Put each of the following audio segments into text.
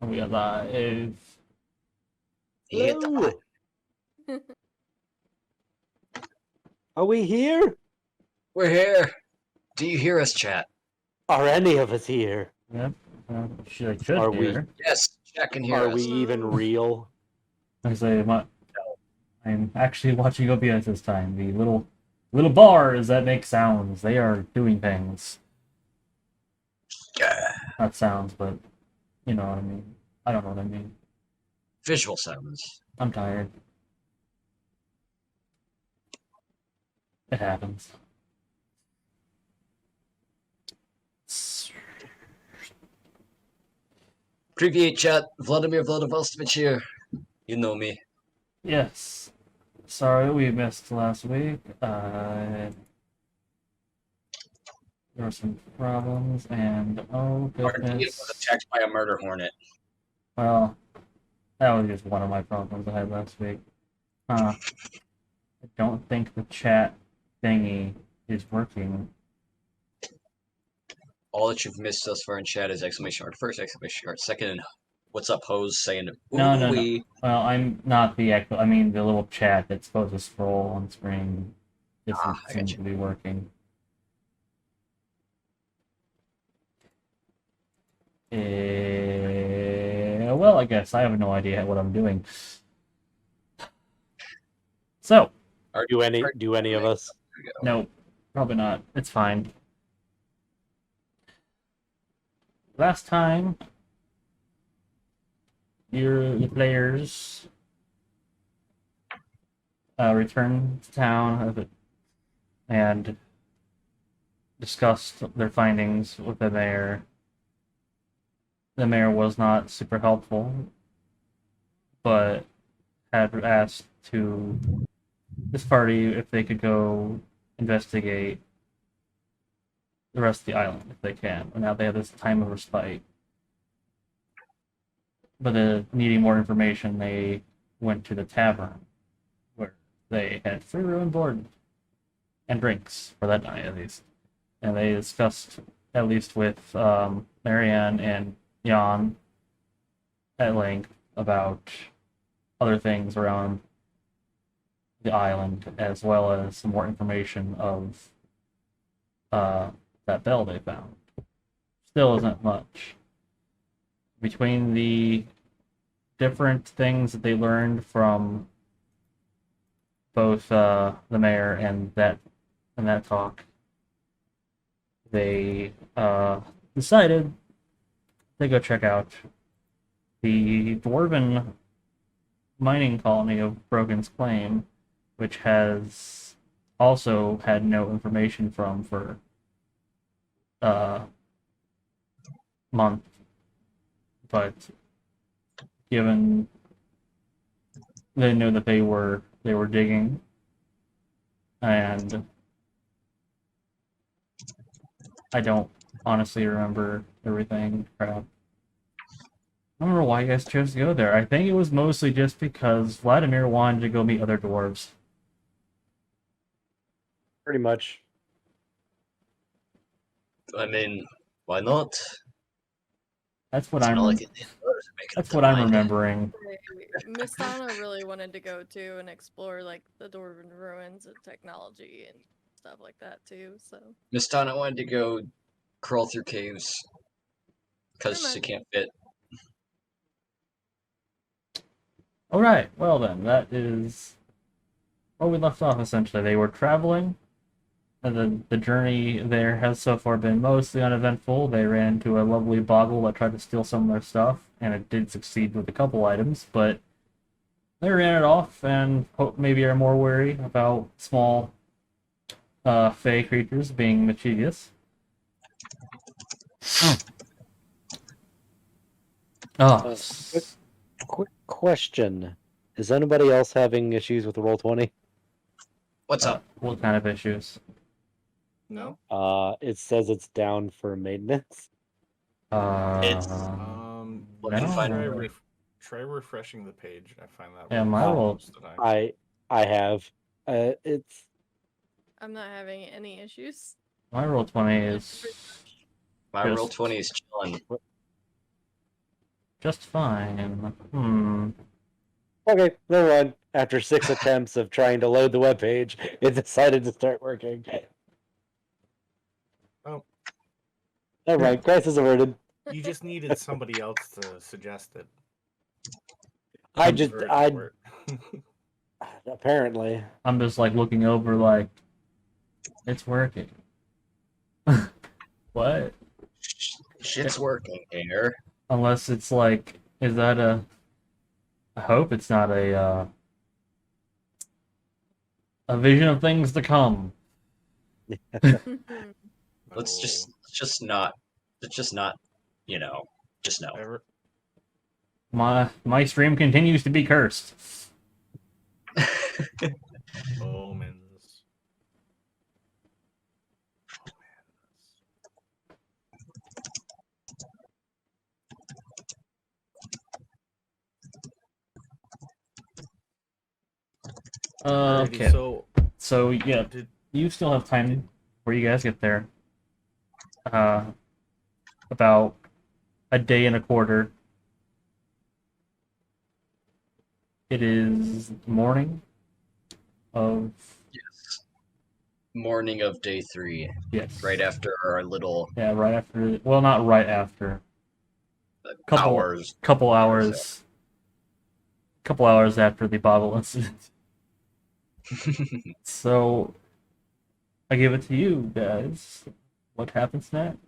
We are live. He hit the Hello. button. Are we here? We're here. Do you hear us, chat? Are any of us here? Yep. Should Are we- hear. Yes, chat can hear Are us. we even real? I say I'm actually watching OBS this time. The little bars that make sounds. They are doing things. Not sounds, but you know what I mean. I don't know what I mean. Visual sounds. I'm tired. It happens. Abbreviate chat. Vladimir Vladivostovich here. You know me. Yes. Sorry we missed last week. There were some problems, and oh RD goodness. was attacked by a murder hornet. Well, that was just one of my problems I had last week. I don't think the chat thingy is working. All that you've missed thus far in chat is exclamation mark first, exclamation mark second, and what's up, hose, saying, No. ooh-wee. Well, I'm not the actual. I mean, the little chat that's supposed to scroll on screen doesn't I seem gotcha. to be working. Well, I guess I have no idea what I'm doing. So, Do any of us? no, probably not. It's fine. Last time, your players returned to town and discussed their findings with the mayor. The mayor was not super helpful, but had asked to this party if they could go investigate the rest of the island if they can. And now they have this time of respite. But needing more information, they went to the tavern where they had free room and board and drinks for that night at least. And they discussed, at least with Marianne and Jan, at length about other things around the island, as well as some more information of that bell they found. Still isn't much. Between the different things that they learned from both the mayor and that talk, they decided to go check out the dwarven mining colony of Brogan's Claim, which has also had no information from for month, but given they knew that they were digging, and I don't honestly remember everything. Crap. I don't remember why you guys chose to go there. I think it was mostly just because Vladimir wanted to go meet other dwarves. Pretty much. I mean, why not? That's what It's I'm. not like it making That's up what their I'm mind. remembering. Miss Donna really wanted to go too and explore like the dwarven ruins and technology and stuff like that too. So Miss Donna wanted to go crawl through caves because Pretty she much. can't fit. All right. Well then, that is where we left off. Essentially, they were traveling. And the journey there has so far been mostly uneventful. They ran into a lovely boggle that tried to steal some of their stuff, and it did succeed with a couple items, but they ran it off and maybe are more wary about small fey creatures being mischievous. Oh. Quick question: is anybody else having issues with the Roll20? What's up? What kind of issues? No. It says it's down for maintenance. It's- Let me No. try refreshing the page. I find that. Yeah, one my of the roll- most that I- I have. It's I'm not having any issues. My Roll20 is My just- roll 20 is chilling. just fine. Hmm. Okay, no one. After 6 attempts of trying to load the webpage, it decided to start working. Oh, Never mind, crisis averted. you just needed somebody else to suggest it. I Um, just, For it to work. apparently. I'm just like looking over, like it's working. What? Shit's working here. Unless it's like, is that a? I hope it's not a vision of things to come. Let's No. just not, you know, just no. Ever- My stream continues to be cursed. Omens. Alrighty, Okay. So yeah, did you still have time before you guys get there. About a day and a quarter. It is morning of Yes. Morning of day 3, yes. right after our little Yeah, right after. Well, not right after. Couple hours. Couple Hours, hours. Couple hours after the bottle incident. So I give it to you guys. What happens next?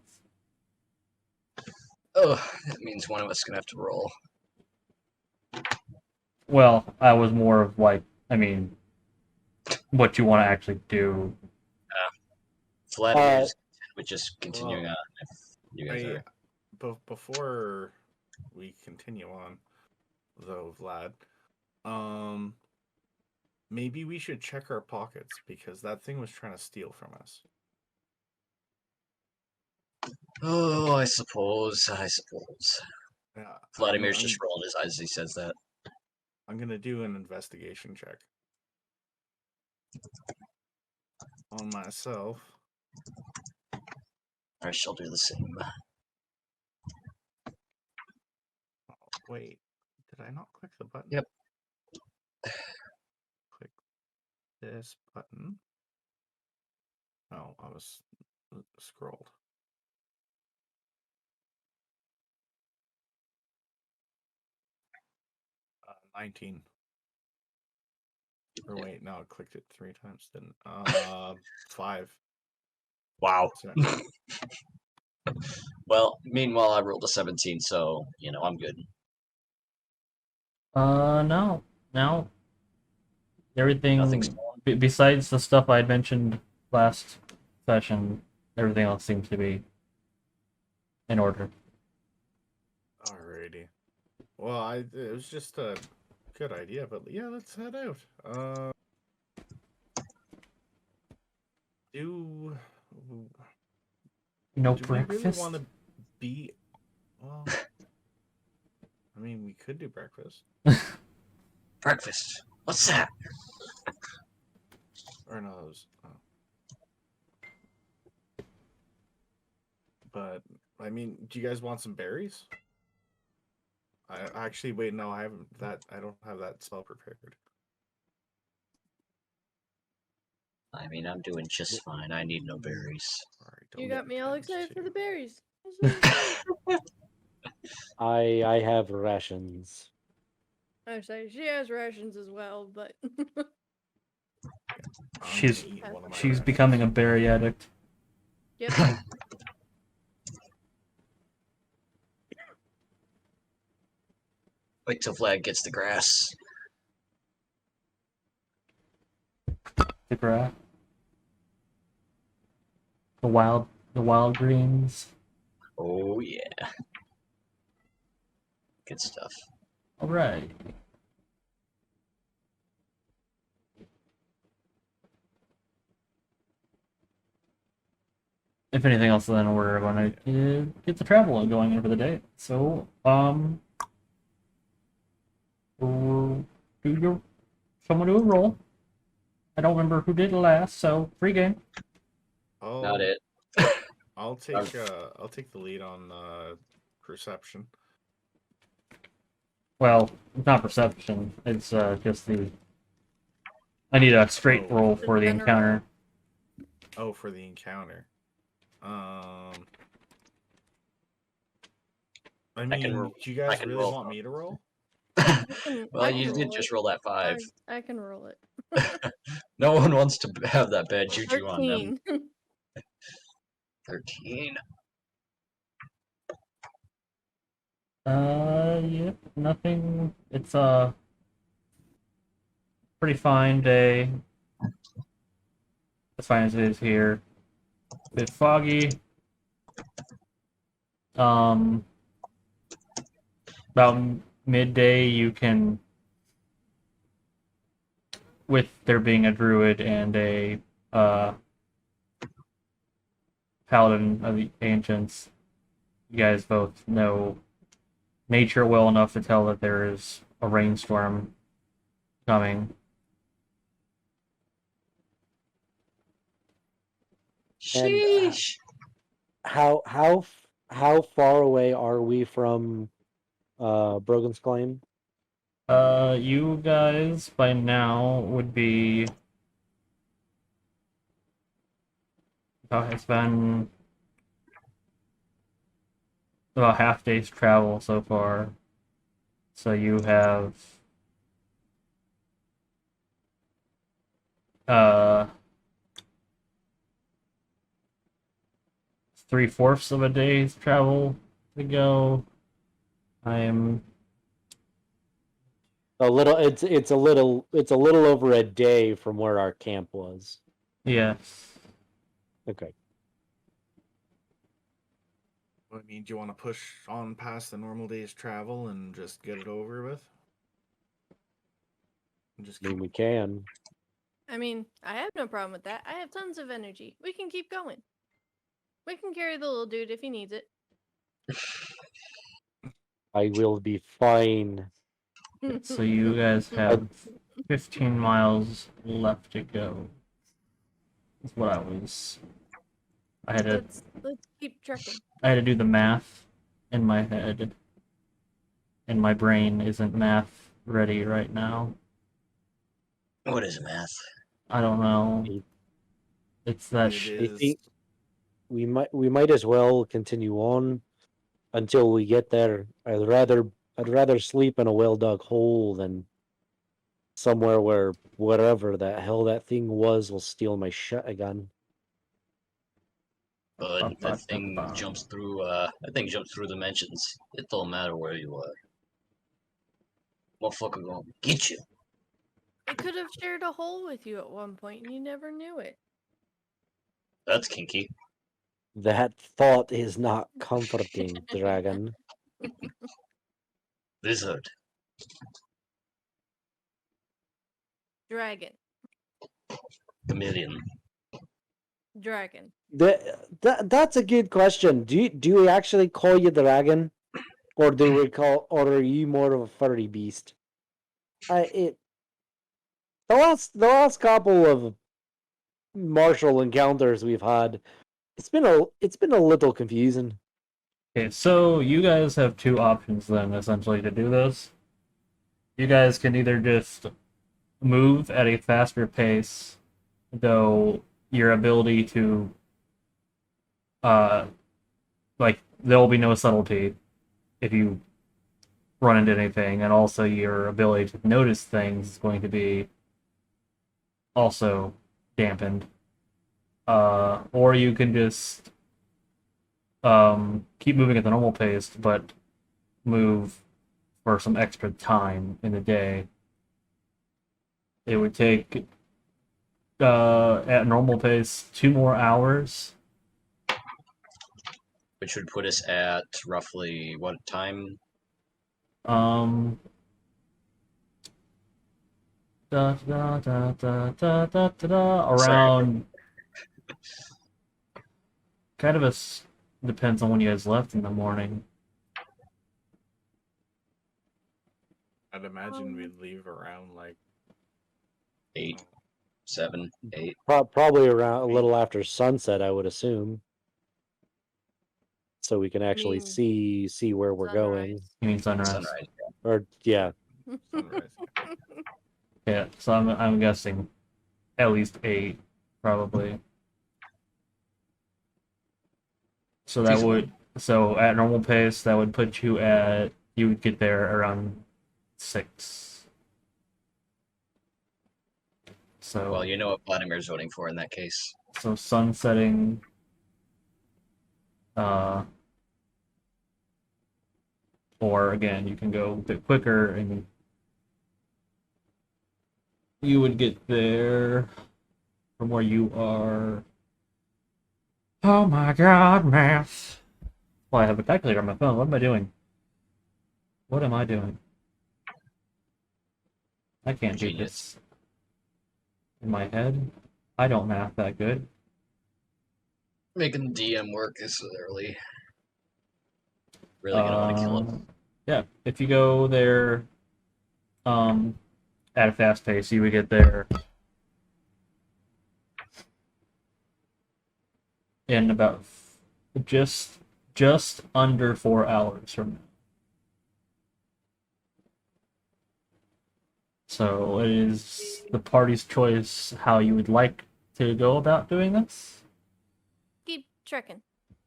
Oh, that means one of us is gonna have to roll. Well, I was more of like, I mean, what you want to actually do. Vladimir's with just continuing Well, on. If you guys are. before we continue on, though, Vlad, maybe we should check our pockets because that thing was trying to steal from us. Oh, I suppose. Yeah, Vladimir's I'm, just rolling his eyes as he says that. I'm gonna do an investigation check on myself. I shall do the same. Oh, wait, did I not click the button? Yep. Click this button. Oh, I was scrolled. Uh, 19. Or wait, no, I clicked it 3 times. Then 5. Wow. Sorry. Well, meanwhile, I rolled a 17, so, I'm good. No. Everything Nothing's besides the stuff I had mentioned last session, everything else seems to be in order. Alrighty. Well, it was just a good idea, but yeah, let's head out. Do No we really breakfast. want to be? Well, I mean, we could do breakfast, Breakfast. What's that? or no, those. But I mean, do you guys want some berries? I actually wait. No, I haven't. I don't have that spell prepared. I mean, I'm doing just fine. I need no berries. Alright, don't You get got me all berries excited for too. the berries. I have rations. I'm sorry, she has rations as well, but I'm She's- gonna eat one of my She's rations. becoming a berry addict. yep. Wait till Vlad gets the grass. The grass. The wild greens. Oh, yeah. Good stuff. All right. If anything else, then we're going to get the travel going over the day. So, someone do a roll. I don't remember who did it last, so free game. Not it. I'll take the lead on perception. Well, it's not perception. It's just the. I need a straight Oh. roll The for the general- encounter. Oh, for the encounter. I mean, ro- do you guys can really roll. want me to roll? Well, I you can did roll just it. roll that 5. I can roll it. No one wants to have that bad juju on them. 13. 13. Yep, nothing. It's a pretty fine day. As fine as it is here. A bit foggy. About midday, you can, with there being a druid and a paladin of the ancients, you guys both know nature well enough to tell that there is a rainstorm coming. And, Sheesh. how far away are we from Brogan's Claim? You guys by now would be. It's been about half day's travel so far. So you have uh 3/4 of a day's travel to go. I am A little. It's a little. It's a little over a day from where our camp was. yes. Okay. I mean, do you want to push on past the normal day's travel and just get it over with? And just I mean, keep. we can. I mean, I have no problem with that. I have tons of energy. We can keep going. We can carry the little dude if he needs it. I will be fine. So you guys have 15 miles left to go. That's what I had to let's keep trekking. I had to do the math in my head. And my brain isn't math ready right now. What is math? I don't know. It's that It I is. think we might as well continue on until we get there. I'd rather sleep in a well dug hole than somewhere where whatever the hell that thing was will steal my shit again. But that thing jumps through. That thing jumps through dimensions. It don't matter where you are. Motherfucker gonna get you. It could have shared a hole with you at one point and you never knew it. That's kinky. That thought is not comforting, dragon. Lizard. Dragon. Chameleon. Dragon. That's a good question. Do we actually call you dragon, or are you more of a furry beast? The last couple of martial encounters we've had, it's been a little confusing. Okay, so you guys have two options then, essentially, to do this. You guys can either just move at a faster pace, though your ability to, like, there will be no subtlety if you run into anything, and also your ability to notice things is going to be also dampened. Or you can just keep moving at the normal pace, but move for some extra time in the day. It would take at normal pace 2 more hours. Which would put us at roughly what time? Um. Around. Kind of depends on when you guys left in the morning. I'd imagine we'd leave around like 8, 7, 8. Probably around a little after sunset, I would assume, so we can actually mean see where we're going. Sunrise. You mean sunrise? Sunrise. Yeah. Or yeah, Sunrise. Yeah, so I'm guessing at least 8, probably. So that Feasible. would at normal pace that would put you at you would get there around 6. So Well, you know what Vladimir's voting for in that case. sun setting. Or again, you can go a bit quicker and you would get there from where you are. Oh my god, math. Well, I have a calculator on my phone. What am I doing? What am I doing? I can't do Genius. this in my head. I don't math that good. Making DM work this early. Really gonna want to kill it. Yeah, if you go there at a fast pace, you would get there in about just under 4 hours from now. So it is the party's choice how you would like to go about doing this. Keep trekking.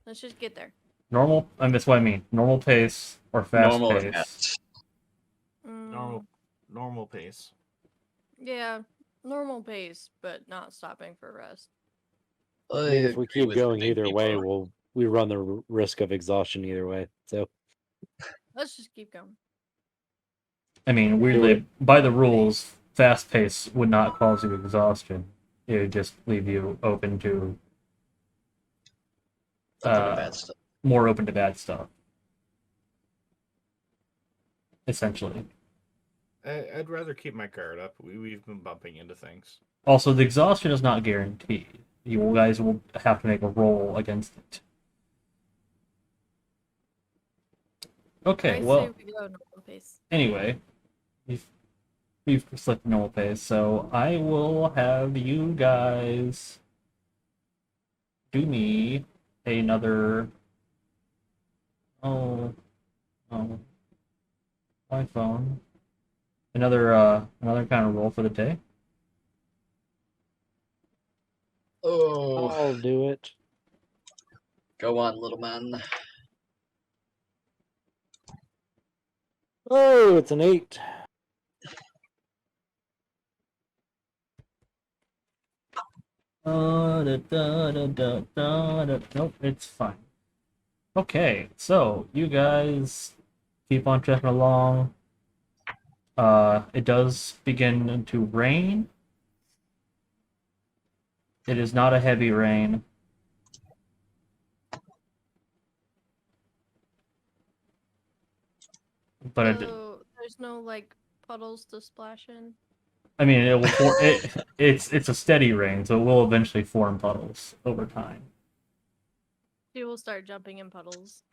Let's just get there. Normal, and that's what I mean. Normal pace or fast Normal pace. fast. Normal pace. Yeah, normal pace, but not stopping for rest. I mean, if we agree keep with the going big either people. way, we run the risk of exhaustion either way. So Let's just keep going. I mean, weirdly, by the rules, fast pace would not cause you exhaustion. It would just leave you open to Nothing but bad stuff. more open to bad stuff. Essentially. I'd rather keep my guard up. We've been bumping into things. Also, the exhaustion is not guaranteed. You guys will have to make a roll against it. Okay, I well, say we go normal pace. anyway, we've slipped normal pace, so I will have you guys do me another. Oh, my phone. Another kind of roll for the day. Oh, I'll do it. go on, little man. Oh, it's an 8. Nope, it's fine. Okay, so you guys keep on trekking along. It does begin to rain. It is not a heavy rain. But So there's no like puddles to splash in. I mean, it will it's a steady rain, so it will eventually form puddles over time. She will start jumping in puddles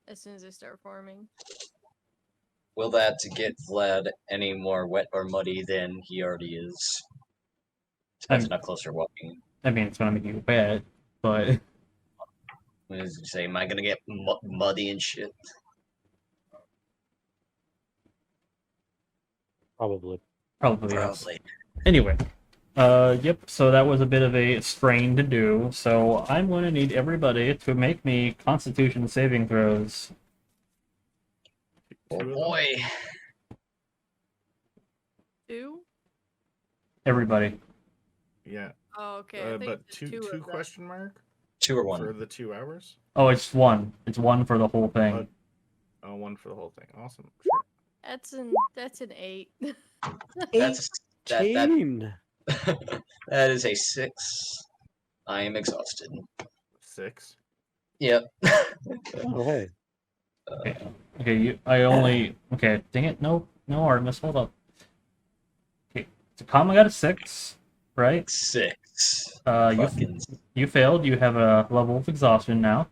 as soon as they start forming. Will that get Vlad any more wet or muddy than he already is? Depends on how close you're walking. I mean, it's gonna make you wet, but What does he say? Am I gonna get muddy and shit? Probably. probably yes. Probably. Anyway, yep. So that was a bit of a strain to do. So I'm going to need everybody to make me Constitution saving throws. Oh Two of them? boy. 2? Everybody. Yeah. Oh, okay. I think But it's two of them. question mark 2 or for 1. the 2 hours. Oh, it's one. It's one for the whole thing. Oh, one for the whole thing. Awesome. Sure. That's an 8. That's that 18. that is a 6. I am exhausted. 6. Yep. Oh, hey. Okay. Okay. Dang it. No, Artemis. Hold up. Okay. So Kama got a 6, right? 6. You Fucking you failed. You have a level of exhaustion now.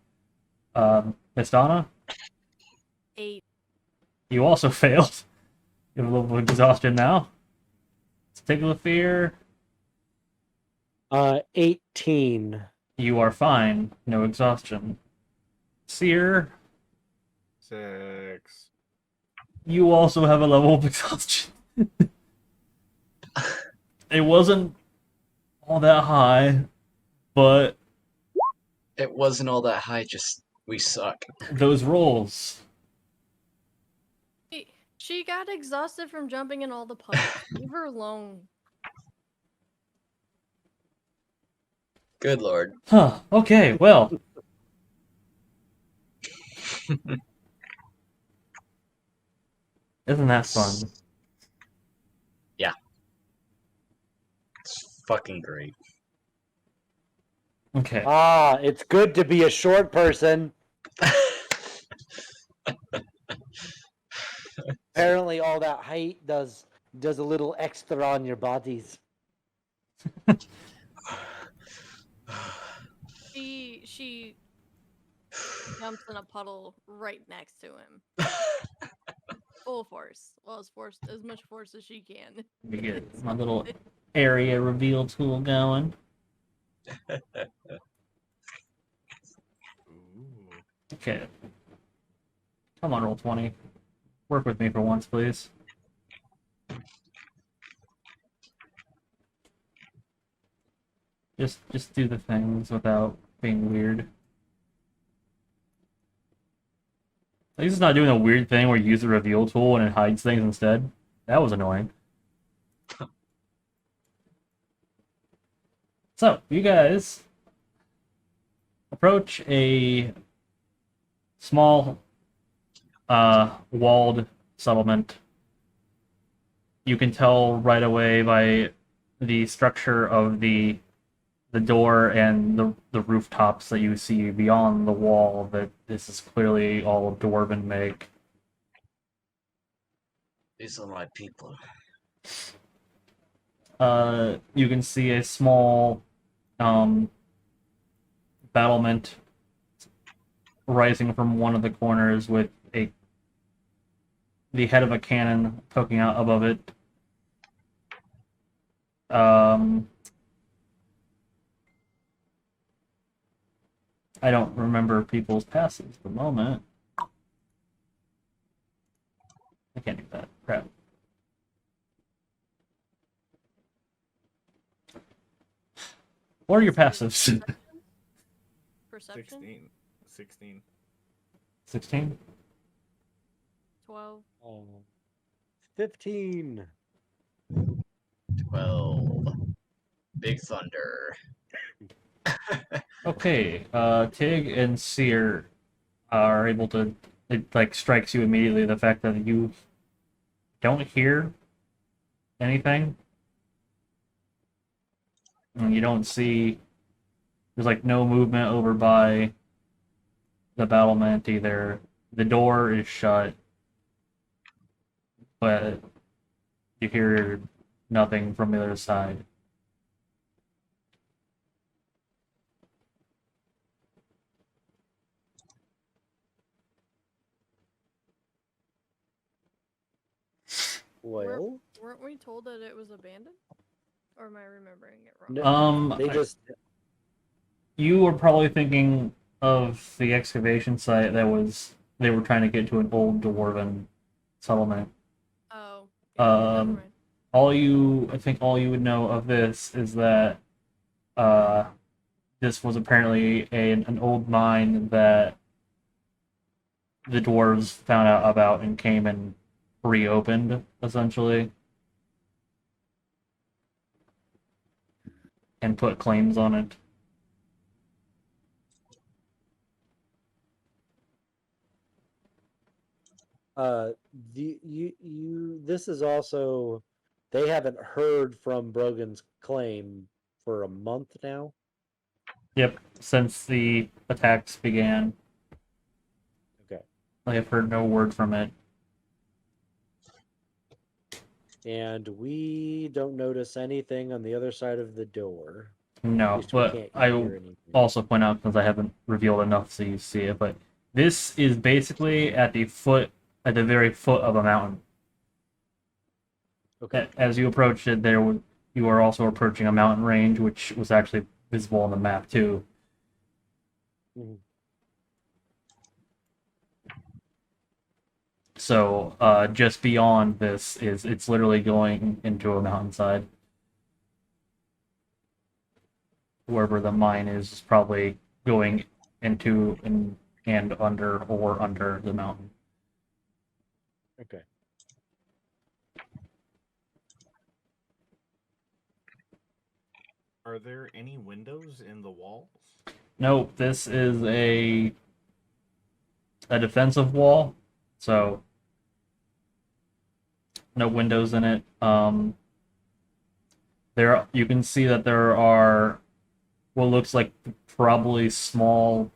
Miss Donna, 8. you also failed. You have a level of exhaustion now. Stigla Fear, 18. you are fine. No exhaustion. Seer, 6. you also have a level of exhaustion. It wasn't all that high, but It wasn't all that high, just we suck. those rolls. She got exhausted from jumping in all the puddles. Leave her alone. Good lord. Huh, okay, well. Isn't that fun? It's fucking great. Okay. Ah, it's good to be a short person. Apparently, all that height does a little extra on your bodies. She jumps in a puddle right next to him. Full force. Well, as much force as she can. Let me get my little area reveal tool going. Ooh. Okay. Come on, roll 20. Work with me for once, please. Just do the things without being weird. At least it's not doing a weird thing where you use the reveal tool and it hides things instead. That was annoying. So, you guys approach a small walled settlement. You can tell right away by the structure of the door and the rooftops that you see beyond the wall that this is clearly all dwarven make. These are my people. You can see a small battlement rising from one of the corners with the head of a cannon poking out above it. I don't remember people's passes at the moment. I can't do that. Crap. What are your passives? Perception? 16. 16? 12. 15. 12. Big Thunder. Okay, Tig and Seer are able to. It like strikes you immediately the fact that you don't hear anything. And you don't see. There's like no movement over by the battlement either. The door is shut, but you hear nothing from the other side. Well, Weren't we told that it was abandoned? Or am I remembering it wrong? No. they I- just You were probably thinking of the excavation site that was they were trying to get to an old dwarven settlement. Oh. Yeah, never mind. I think all you would know of this is that this was apparently an old mine that the dwarves found out about and came and reopened, essentially. And put claims on it. this is also they haven't heard from Brogan's claim for a month now. Yep, since the attacks began. Okay. I have heard no word from it. And we don't notice anything on the other side of the door. At No, least we but can't I hear will anything. also point out, because I haven't revealed enough so you see it, but this is basically at the very foot of a mountain. Okay. As you approach it, you are also approaching a mountain range, which was actually visible on the map too. Mhm. So just beyond this it's literally going into a mountainside. Wherever the mine is probably going into and under or under the mountain. Okay. Are there any windows in the walls? Nope, this is a defensive wall, so no windows in it. There you can see that there are what looks like probably small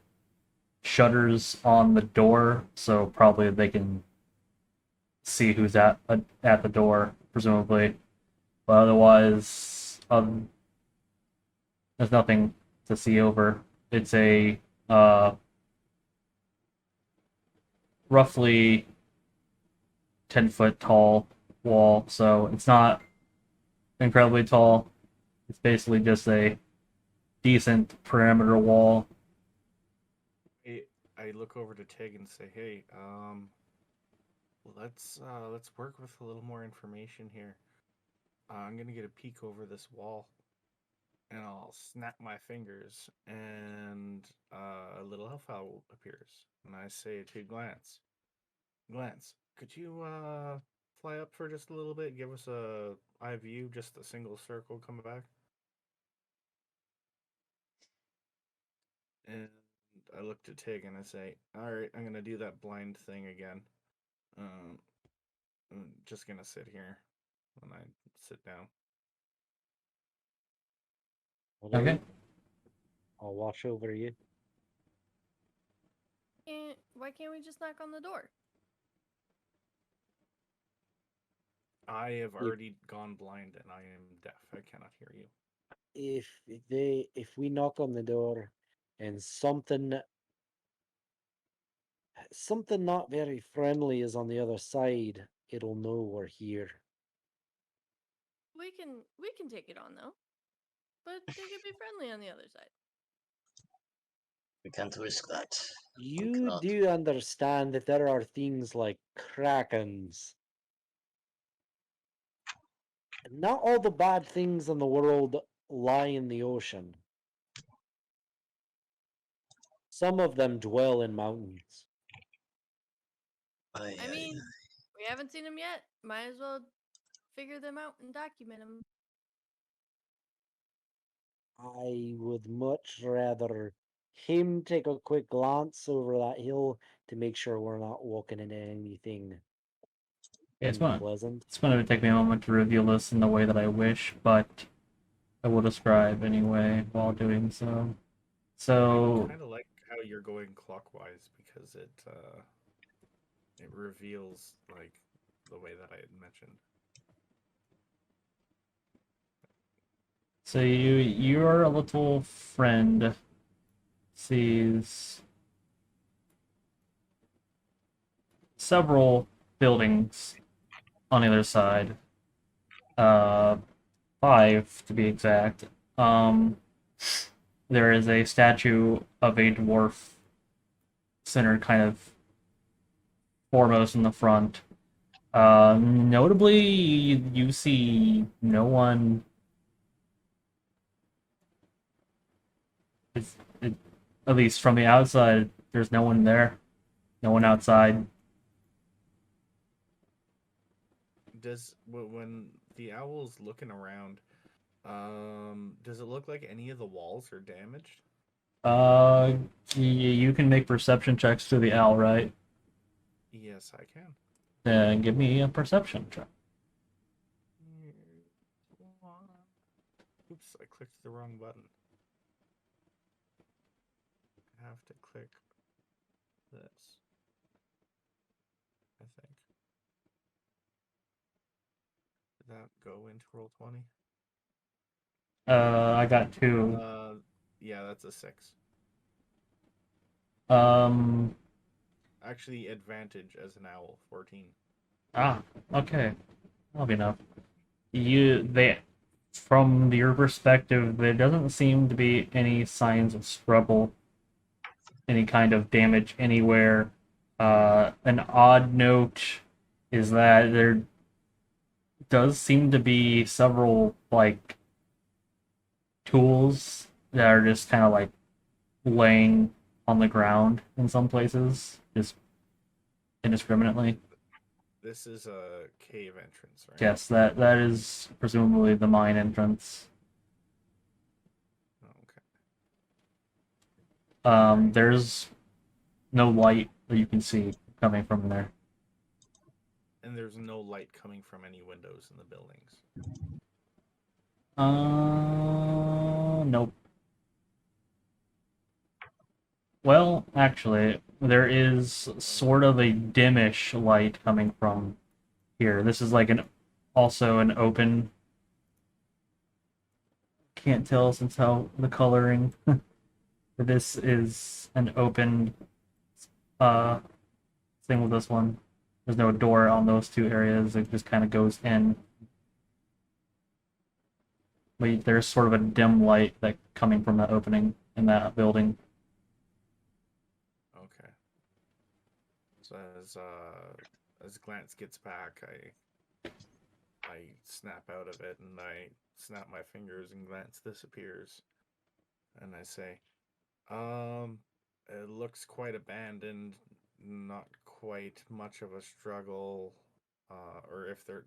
shutters on the door, so probably they can see who's at the door, presumably. But otherwise, there's nothing to see over. It's a roughly 10-foot tall wall, so it's not incredibly tall. It's basically just a decent perimeter wall. I look over to Tig and say, "Hey, let's work with a little more information here. I'm gonna get a peek over this wall, and I'll snap my fingers, and a little elf owl appears, and I say to Glance, Glance, could you fly up for just a little bit, give us a eye view, just a single circle coming back?" And I look to Tig and I say, "All right, I'm gonna do that blind thing again. Um, I'm just gonna sit here when I sit down." Okay. I'll watch over you. Why can't we just knock on the door? I have already gone blind and I am deaf. I cannot hear you. If we knock on the door and something not very friendly is on the other side, it'll know we're here. We can take it on though, but they could be friendly on the other side. We can't risk that. You cannot. do understand that there are things like krakens. Not all the bad things in the world lie in the ocean. Some of them dwell in mountains. I mean, we haven't seen them yet. Might as well figure them out and document them. I would much rather him take a quick glance over that hill to make sure we're not walking into anything It's going unpleasant. to take me a moment to reveal this in the way that I wish, but I will describe anyway while doing so. I So kind of like how you're going clockwise because it reveals like the way that I had mentioned. So your little friend sees several buildings on the other side. 5 to be exact. There is a statue of a dwarf centered kind of foremost in the front. Notably, you see no one. At least from the outside, there's no one there. No one outside. Does when the owl's looking around, does it look like any of the walls are damaged? You can make perception checks to the owl, right? Yes, I can. Then give me a perception check. Oops, I clicked the wrong button. I have to click this, I think. Did that go into Roll20? I got 2. Yeah, that's a 6. Actually, advantage as an owl, 14. Okay. That'll be enough. From your perspective, there doesn't seem to be any signs of struggle, any kind of damage anywhere. An odd note is that there does seem to be several like tools that are just kind of like laying on the ground in some places, just indiscriminately. This is a cave entrance, right? Yes, that is presumably the mine entrance. Oh, okay. There's no light that you can see coming from there. And there's no light coming from any windows in the buildings. Nope. Well, actually, there is sort of a dimish light coming from here. This is like also an open. Can't tell since how the coloring. But this is an open thing with this one. There's no door on those two areas. It just kind of goes in. But there's sort of a dim light that coming from that opening in that building. Okay. So as Glance gets back, I snap out of it and I snap my fingers and Glance disappears. And I say, it looks quite abandoned, not quite much of a struggle. Or if there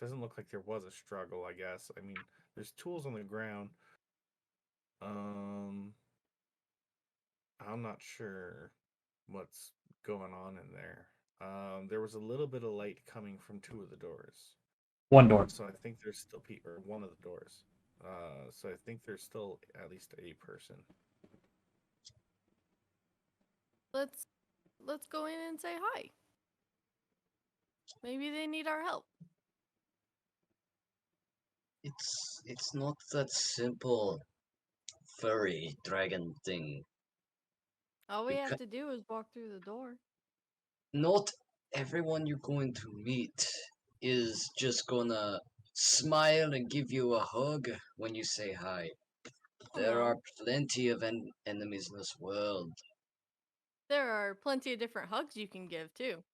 doesn't look like there was a struggle, I guess. I mean, there's tools on the ground. I'm not sure what's going on in there. There was a little bit of light coming from two of the doors. One door. So I think there's still people, or one of the doors. So I think there's still at least a person. Let's go in and say hi. Maybe they need our help. It's not that simple, furry dragon thing. All we You have ca- to do is walk through the door. Not everyone you're going to meet is just gonna smile and give you a hug when you say hi. There No. are plenty of enemies in this world. There are plenty of different hugs you can give too,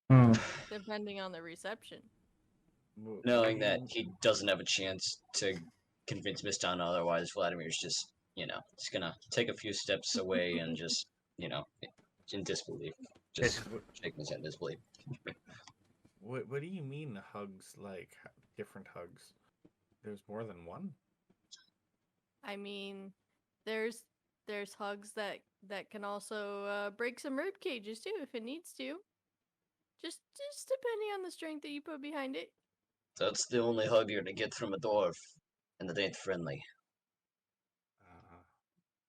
Hmm. depending on the reception. What Knowing do that you- he doesn't have a chance to convince Miston otherwise, Vladimir's just, just gonna take a few steps away and just, in disbelief. Just what, shaking his head in disbelief. what do you mean hugs? Like different hugs? There's more than one. I mean, there's hugs that can also break some rib cages too if it needs to. Just depending on the strength that you put behind it. That's the only hug you're gonna get from a dwarf, and it ain't friendly.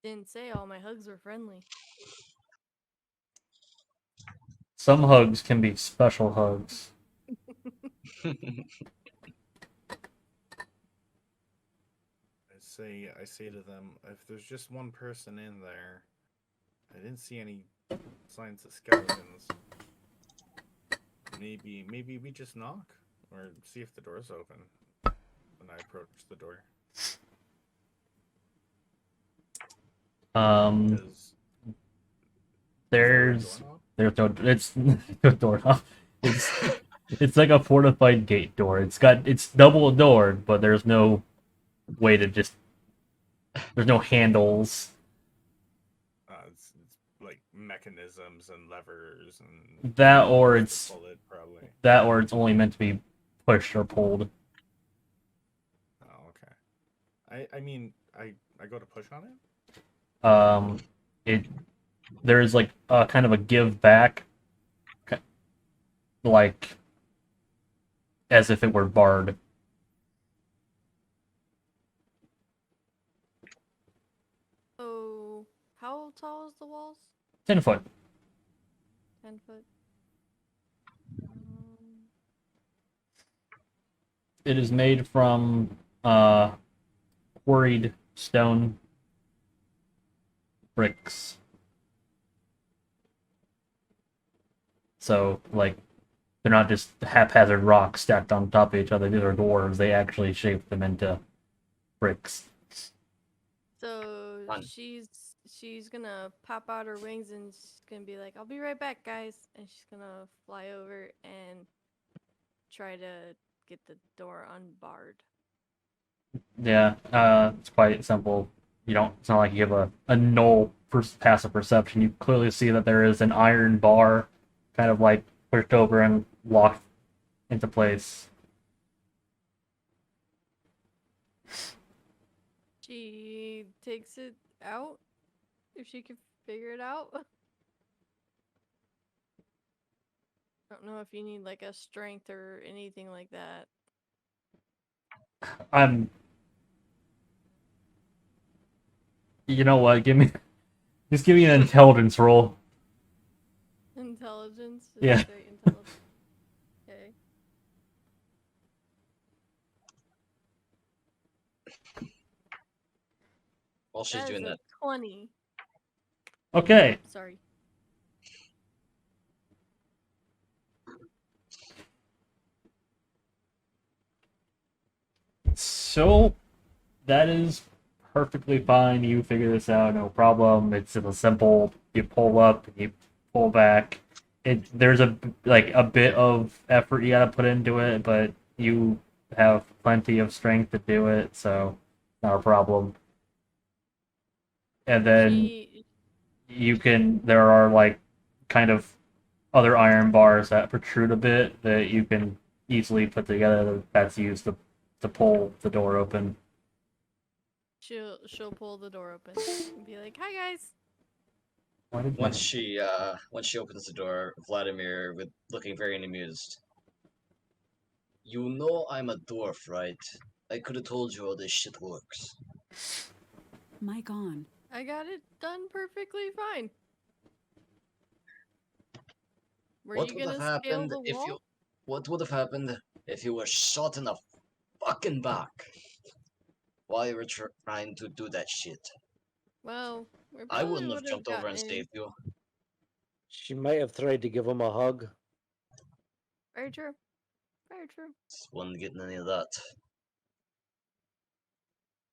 Didn't say all my hugs were friendly. Some hugs can be special hugs. I say to them, if there's just one person in there, I didn't see any signs of skeletons. Maybe we just knock or see if the door's open. When I approach the door, There's there a doorknob? there's no it's no doorknob. It's like a fortified gate door. It's double doored, but there's no way to just there's no handles. It's like mechanisms and levers and That or it's pull it probably. that or it's only meant to be pushed or pulled. Oh, okay. I mean I go to push on it. It there is like a kind of a give back, like as if it were barred. So, how tall is the walls? 10 foot. 10 foot. It is made from quarried stone bricks. So, like, they're not just haphazard rocks stacked on top of each other. These are dwarves. They actually shape them into bricks. So Fun. she's gonna pop out her wings and she's gonna be like, "I'll be right back, guys," and she's gonna fly over and try to get the door unbarred. Yeah, it's quite simple. You don't. It's not like you have a null passive perception. You clearly see that there is an iron bar, kind of like pushed over and locked into place. She takes it out if she can figure it out. I don't know if you need like a strength or anything like that. I'm. You know what? Just give me an intelligence roll. Intelligence? Just Yeah. straight intelligence. Okay. While she's That is doing a that, 20. Okay. Sorry. So that is perfectly fine. You figure this out, no problem. It's a simple. You pull up, you pull back. There's a bit of effort you gotta put into it, but you have plenty of strength to do it, so not a problem. And then there are like kind of other iron bars that protrude a bit that you can easily put together. That's used to pull the door open. She'll pull the door open and be like, "Hi guys." Why did once she opens the door, Vladimir, with looking very amused. You know I'm a dwarf, right? I could have told you how this shit works. Mic on. I got it done perfectly fine. Were What you would have gonna scale happened the if wall? you? What would have happened if you were shot in the fucking back while you were trying to do that shit? Well, we I probably wouldn't have would have jumped over and gotten. saved you. She might have tried to give him a hug. Very true. Very true. Just wasn't getting any of that.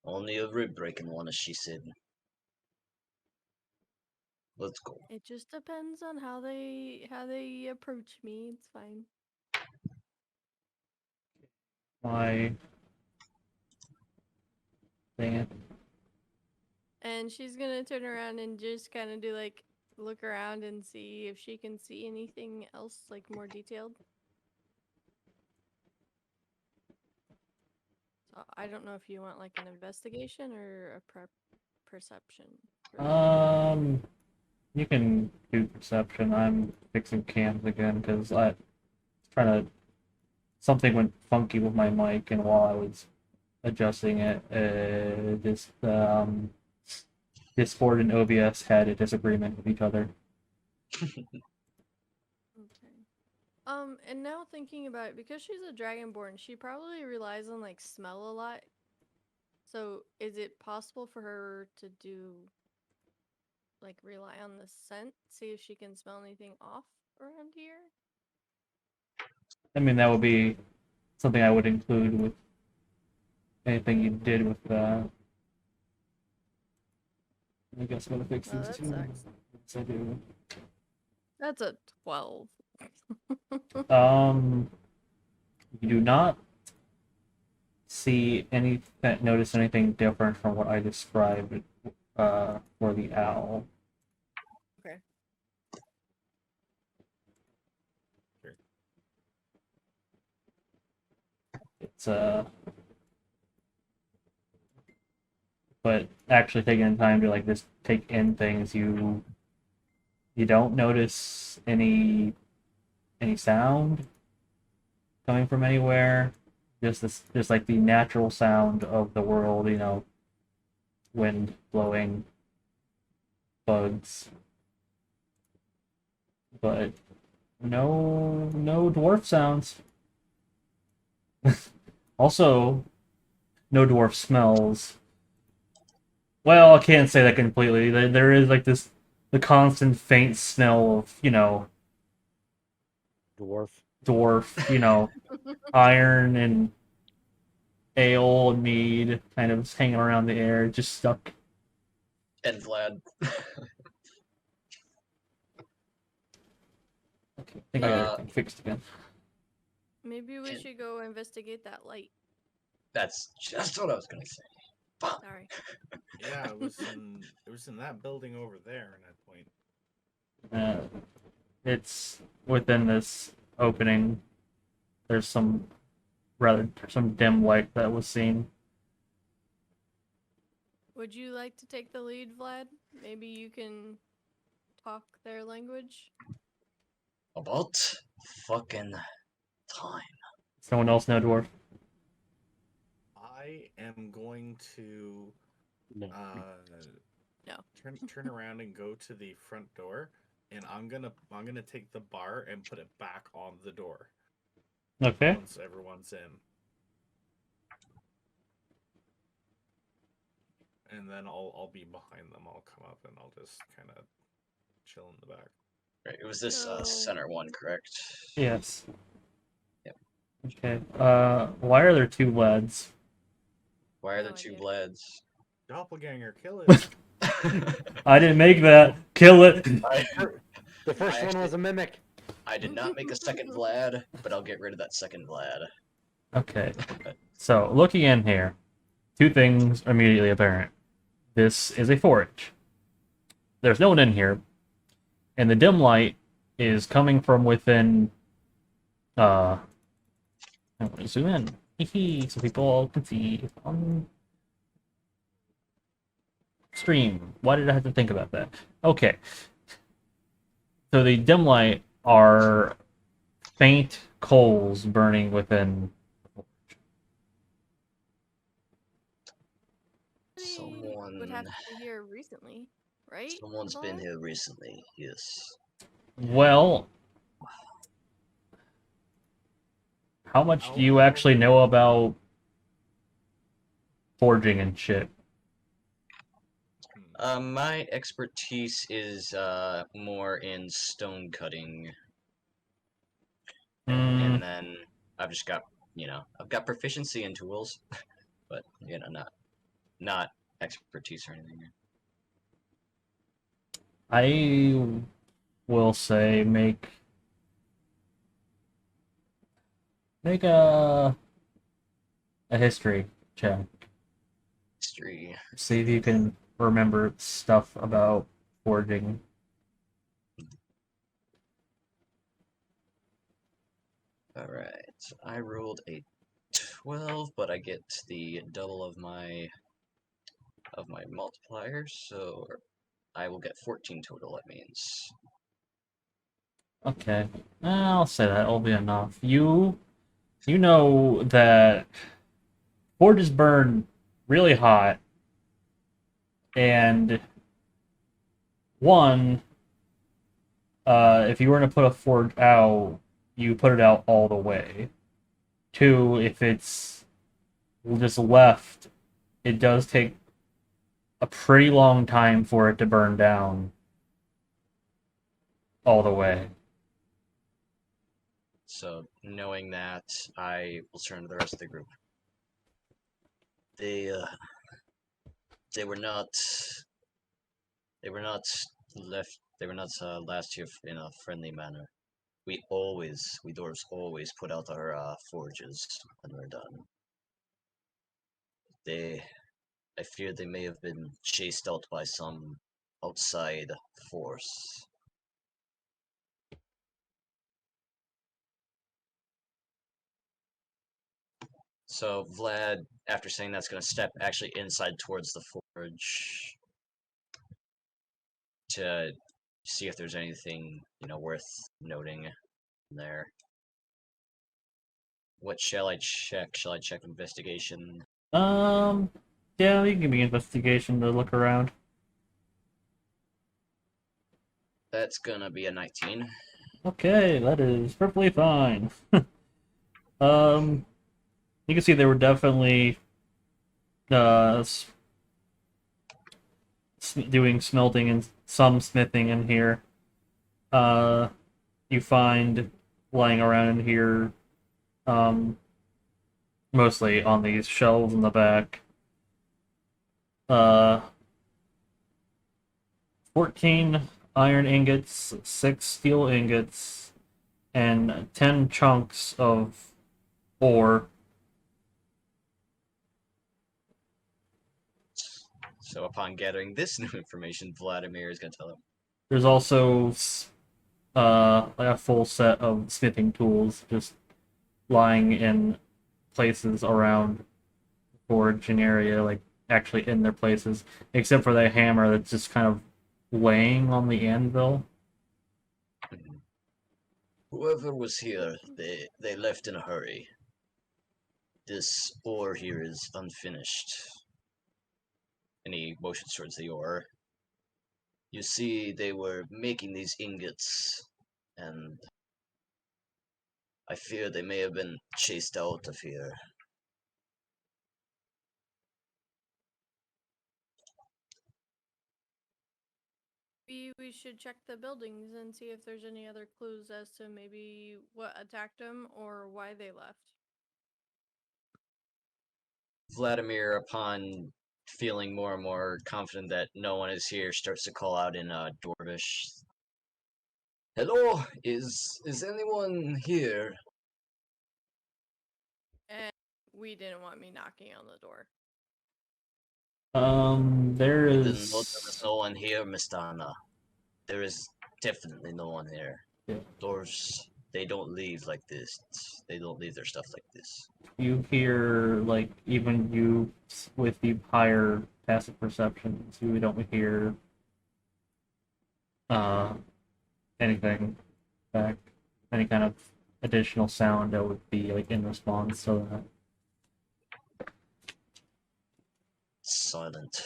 Only a rib breaking one, as she said. Let's go. It just depends on how they approach me. It's fine. my thing? And she's gonna turn around and just kind of do like look around and see if she can see anything else like more detailed. So I don't know if you want like an investigation or a perception. You can do perception. I'm fixing cams again because I was trying to. Something went funky with my mic, and while I was adjusting it, Discord and OBS had a disagreement with each other. Okay. And now thinking about it, because she's a dragonborn, she probably relies on like smell a lot. So is it possible for her to do like rely on the scent, see if she can smell anything off around here? I mean, that would be something I would include with anything you did with I guess I'm gonna fix Oh, these that two. sucks. Yes, I do. That's a 12. You do not notice anything different from what I described for the owl. Okay. Sure. It's but actually taking the time to like just take in things, you don't notice any sound coming from anywhere. Just like the natural sound of the world, wind blowing, bugs, but no dwarf sounds. Also, no dwarf smells. Well, I can't say that completely. There is like the constant faint smell of dwarf, iron and ale and mead kind of hanging around the air, just stuck. And Vlad. Okay, I think I got Uh, everything fixed again. Maybe we And- should go investigate that light. That's just what I was gonna say. Fuck. Sorry. Yeah, it was in that building over there. And I point. It's within this opening. There's some dim light that was seen. Would you like to take the lead, Vlad? Maybe you can talk their language. About fucking time. Someone else know dwarf? I am going to No. No. turn around and go to the front door, and I'm gonna take the bar and put it back on the door Okay. once everyone's in, and then I'll be behind them. I'll come up and I'll just kind of chill in the back. Right, it was this So- center one, correct? Yes. Yep. Okay. Why are there two lads? Why are No there two idea. Vlads? Doppelganger, kill it! I didn't make that. Kill it. The first one actually- was a mimic. I did not make a second Vlad, but I'll get rid of that second Vlad. Okay. So, looking in here, two things are immediately apparent. This is a forge. There's no one in here, and the dim light is coming from within. I'm going to zoom in, so people all can see on stream. Why did I have to think about that? Okay. So the dim light are faint coals burning within. Somebody would have to be here recently, right? Someone's been Vlad? here recently, yes. Well, how much do you actually know about forging and shit? My expertise is more in stone cutting, Hmm, and then I've just got I've got proficiency in tools, but not expertise or anything. I will say make a history check. History. See if you can remember stuff about forging. All right, I rolled a 12, but I get the double of my multiplier, so I will get 14 total. That means. Okay, I'll say that'll be enough. You know that forges burn really hot, and one, if you were to put a forge out, you put it out all the way. Two, if it's just left, it does take a pretty long time for it to burn down all the way. So, knowing that, I will turn to the rest of the group. They were not left. They were not last here in a friendly manner. We dwarves always put out our forges when we're done. I fear they may have been chased out by some outside force. So Vlad, after saying that's, going to step actually inside towards the forge to see if there's anything worth noting there. What shall I check? Shall I check investigation? Yeah, you can give me investigation to look around. That's gonna be a 19. Okay, that is perfectly fine. You can see they were definitely doing smelting and some smithing in here. You find lying around in here, mostly on these shelves in the back, 14 iron ingots, 6 steel ingots, and 10 chunks of ore. So upon gathering this new information, Vladimir is gonna tell him. There's also like a full set of smithing tools just lying in places around the forge and area, like actually in their places, except for the hammer that's just kind of laying on the anvil. Whoever was here, they left in a hurry. This ore here is unfinished. And he motions towards the ore. You see, they were making these ingots, and I fear they may have been chased out of here. We should check the buildings and see if there's any other clues as to maybe what attacked them or why they left. Vladimir, upon feeling more and more confident that no one is here, starts to call out in Dwarvish. Hello, is anyone here? And we didn't want me knocking on the door. There There is is no one here, Mr. Anna. There is definitely no one here. Yeah. Dwarves, they don't leave like this. They don't leave their stuff like this. you hear, like, even you with the higher passive perceptions, you don't hear anything back, any kind of additional sound that would be like in response to that. Silent.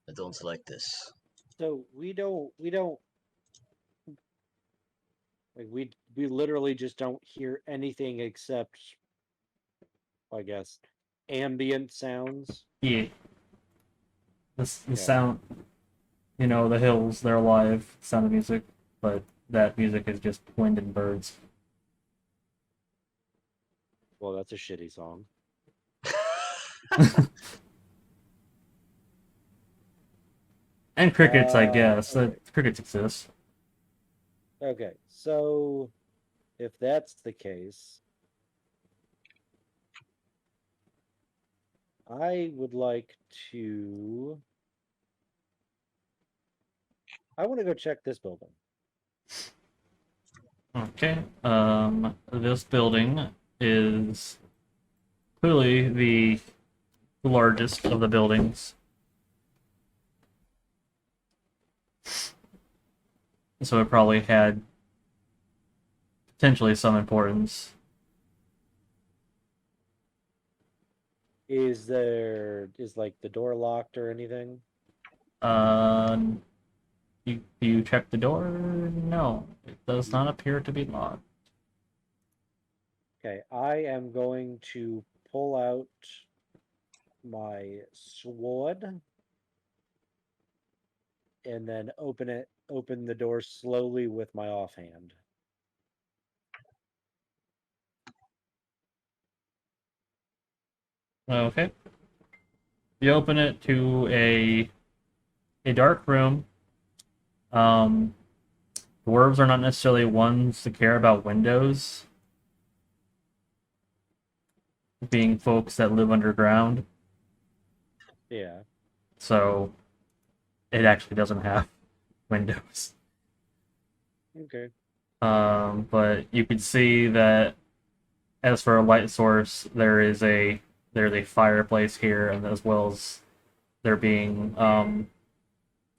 I don't like this. So we don't like we literally just don't hear anything except, I guess, ambient sounds. Yeah. The Yeah. sound, the hills, they're alive, sound of music, but that music is just wind and birds. Well, that's a shitty song. And crickets, I Uh, guess. okay. Crickets exist. Okay, so if that's the case, I would like to. I want to go check this building. Okay. This building is clearly the largest of the buildings. So it probably had potentially some importance. Is like the door locked or anything? You check the door? No, it does not appear to be locked. Okay, I am going to pull out my sword and then open the door slowly with my offhand. Okay. You open it to a dark room. Dwarves are not necessarily ones to care about windows, being folks that live underground. Yeah. So it actually doesn't have windows. Okay. But you can see that as for a light source, there's a fireplace here, and as well as there being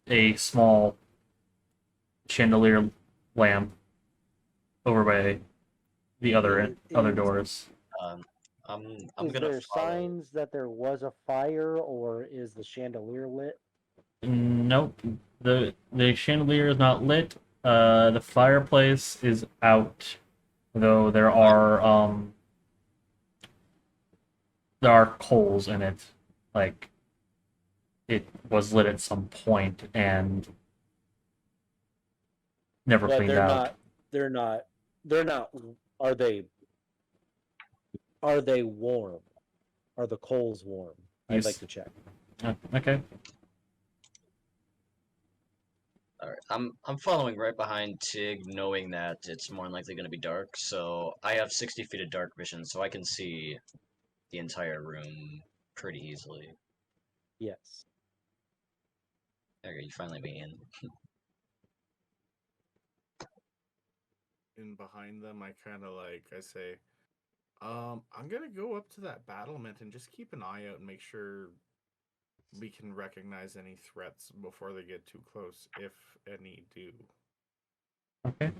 a small chandelier lamp over by the other doors. I'm Is gonna there follow. signs that there was a fire, or is the chandelier lit? Nope. The chandelier is not lit. The fireplace is out, though there are coals in it. Like, it was lit at some point and never But cleaned they're out. not. They're not. Are they? Are they warm? Are the coals warm? I'd Yes. like to check. Okay. Alright, I'm following right behind Tig, knowing that it's more than likely going to be dark. So I have 60 feet of dark vision, so I can see the entire room pretty easily. Yes. There you finally made in. In behind them, I kind of I say, I'm gonna go up to that battlement and just keep an eye out and make sure we can recognize any threats before they get too close, if any do. Okay.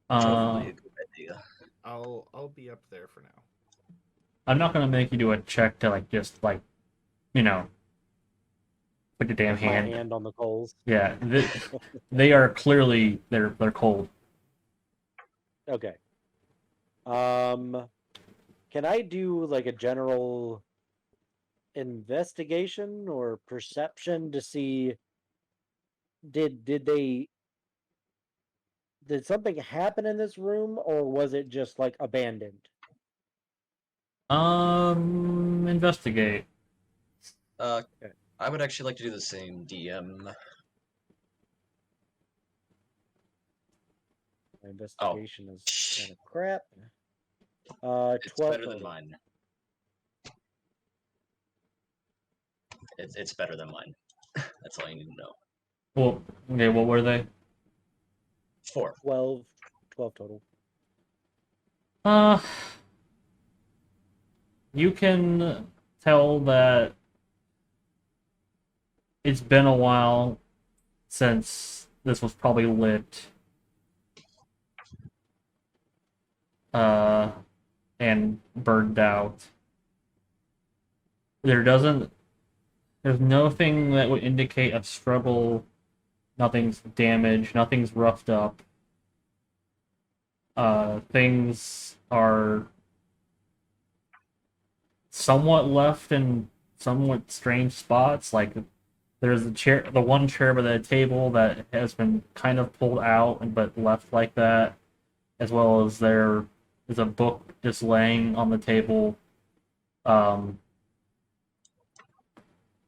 Probably a good idea. I'll be up there for now. I'm not gonna make you do a check to just you know, put your damn My hand. hand on the coals. Yeah, they are clearly they're cold. Okay. Can I do like a general investigation or perception to see did something happen in this room, or was it just like abandoned? Investigate. I would actually like to do the same, DM. My investigation is kind of crap. It's 12 better than total. mine. It's better than mine. That's all you need to know. Well, okay. What were they? 4. 12 total. You can tell that it's been a while since this was probably lit. And burned out. There's nothing that would indicate a struggle. Nothing's damaged. Nothing's roughed up. Things are somewhat left in somewhat strange spots. Like there's the one chair by the table that has been kind of pulled out but left like that, as well as there is a book just laying on the table,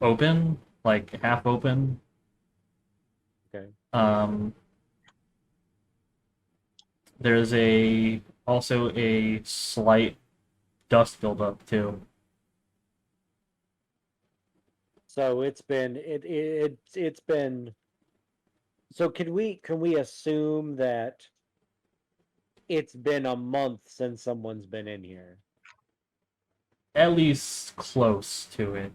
open, like half open. Okay. There's also a slight dust buildup too. So it's been it's been. So can we assume that it's been a month since someone's been in here? At least close to it.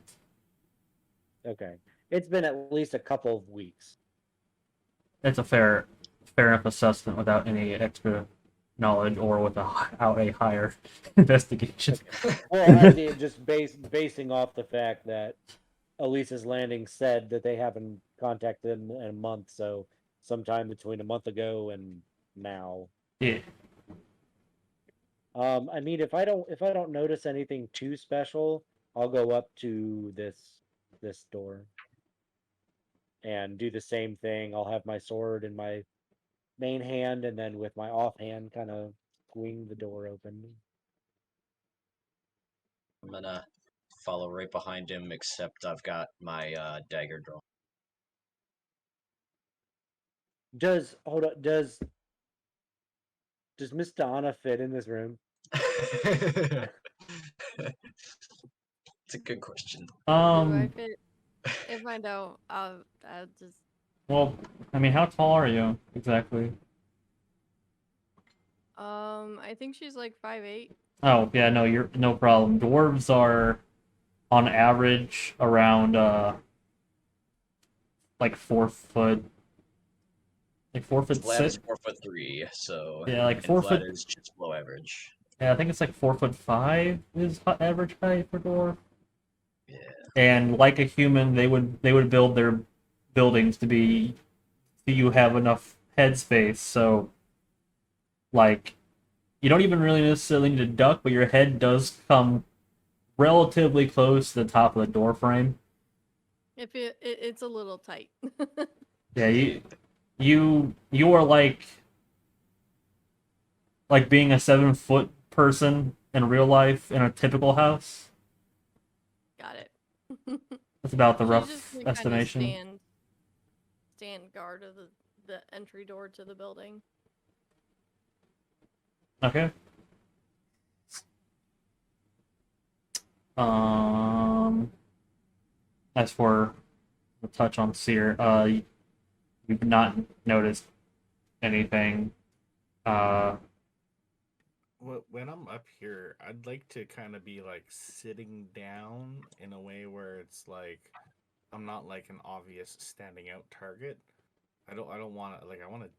Okay. It's been at least a couple of weeks. That's a fair enough assessment without any extra knowledge or without a higher investigation. Well, I mean, just basing off the fact that Elisa's Landing said that they haven't contacted him in a month, so sometime between a month ago and now. Yeah. I mean, if I don't notice anything too special, I'll go up to this door and do the same thing. I'll have my sword in my main hand, and then with my offhand, kind of swing the door open. I'm gonna follow right behind him, except I've got my dagger drawn. Does Miss Donna fit in this room? It's a good question. Do I fit? If I don't, I'll just. Well, I mean, how tall are you exactly? I think she's like 5'8". Oh, yeah, no, you're no problem. Dwarves are on average around like 4 foot, like 4'6". Vlad is 4'3", so Yeah, like and 4 Vlad foot. is just below average. Yeah, I think it's like 4'5" is average height for dwarf. Yeah. And like a human, they would build their buildings to be, so you have enough headspace. So, like, you don't even really necessarily need to duck, but your head does come relatively close to the top of the door frame. If it's a little tight. Yeah, you are like being a 7-foot person in real life in a typical house. Got it. That's about the She's rough just gonna kinda estimation. stand guard part of the entry door to the building. Okay. As for the touch on Seer, you've not noticed anything. When I'm up here, I'd like to kind of be like sitting down in a way where it's like I'm not like an obvious standing out target. I don't want to like I want to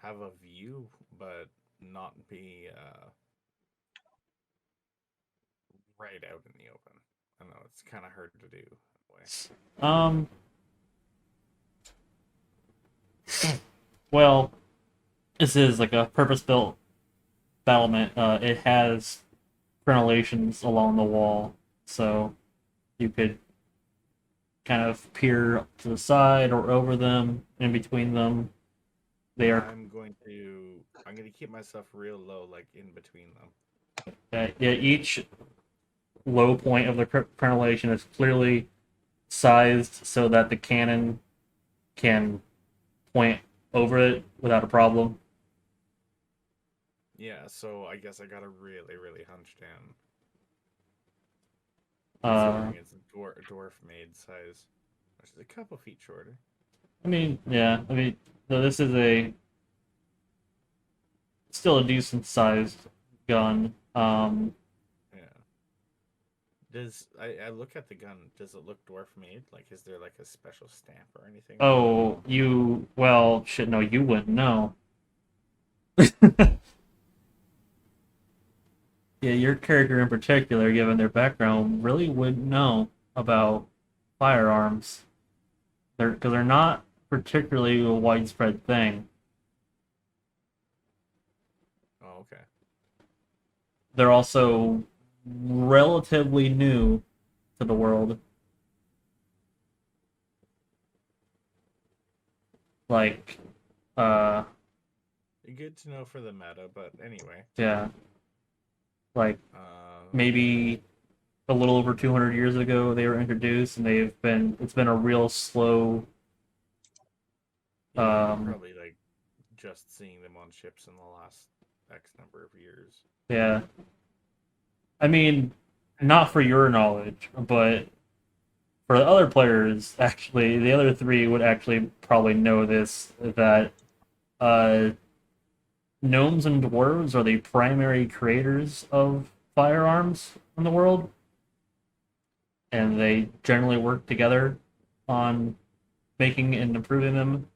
have a view, but not be right out in the open. I know it's kind of hard to do that way. Well, this is like a purpose-built battlement. It has crenellations along the wall, so you could kind of peer to the side or over them, in between them. They are I'm going to keep myself real low, like in between them. yeah, each low point of the crenellation is clearly sized so that the cannon can point over it without a problem. Yeah, so I guess I gotta really, really hunch down. Uh, Considering it's a dwarf made size, which is a couple feet shorter. I mean, yeah, so this is still a decent sized gun. Yeah. Does I look at the gun? Does it look dwarf made? Like, is there like a special stamp or anything? Oh, well, shit, no, you wouldn't know. Yeah, your character in particular, given their background, really wouldn't know about firearms. Because they're not particularly a widespread thing. Oh, okay. They're also relatively new to the world. Like, Good to know for the meta, but anyway. yeah. Like, maybe a little over 200 years ago they were introduced, and it's been a real slow. Yeah, probably like just seeing them on ships in the last X number of years. Yeah. I mean, not for your knowledge, but for the other players, actually, the other three would actually probably know this, that gnomes and dwarves are the primary creators of firearms in the world. And they generally work together on making and improving them.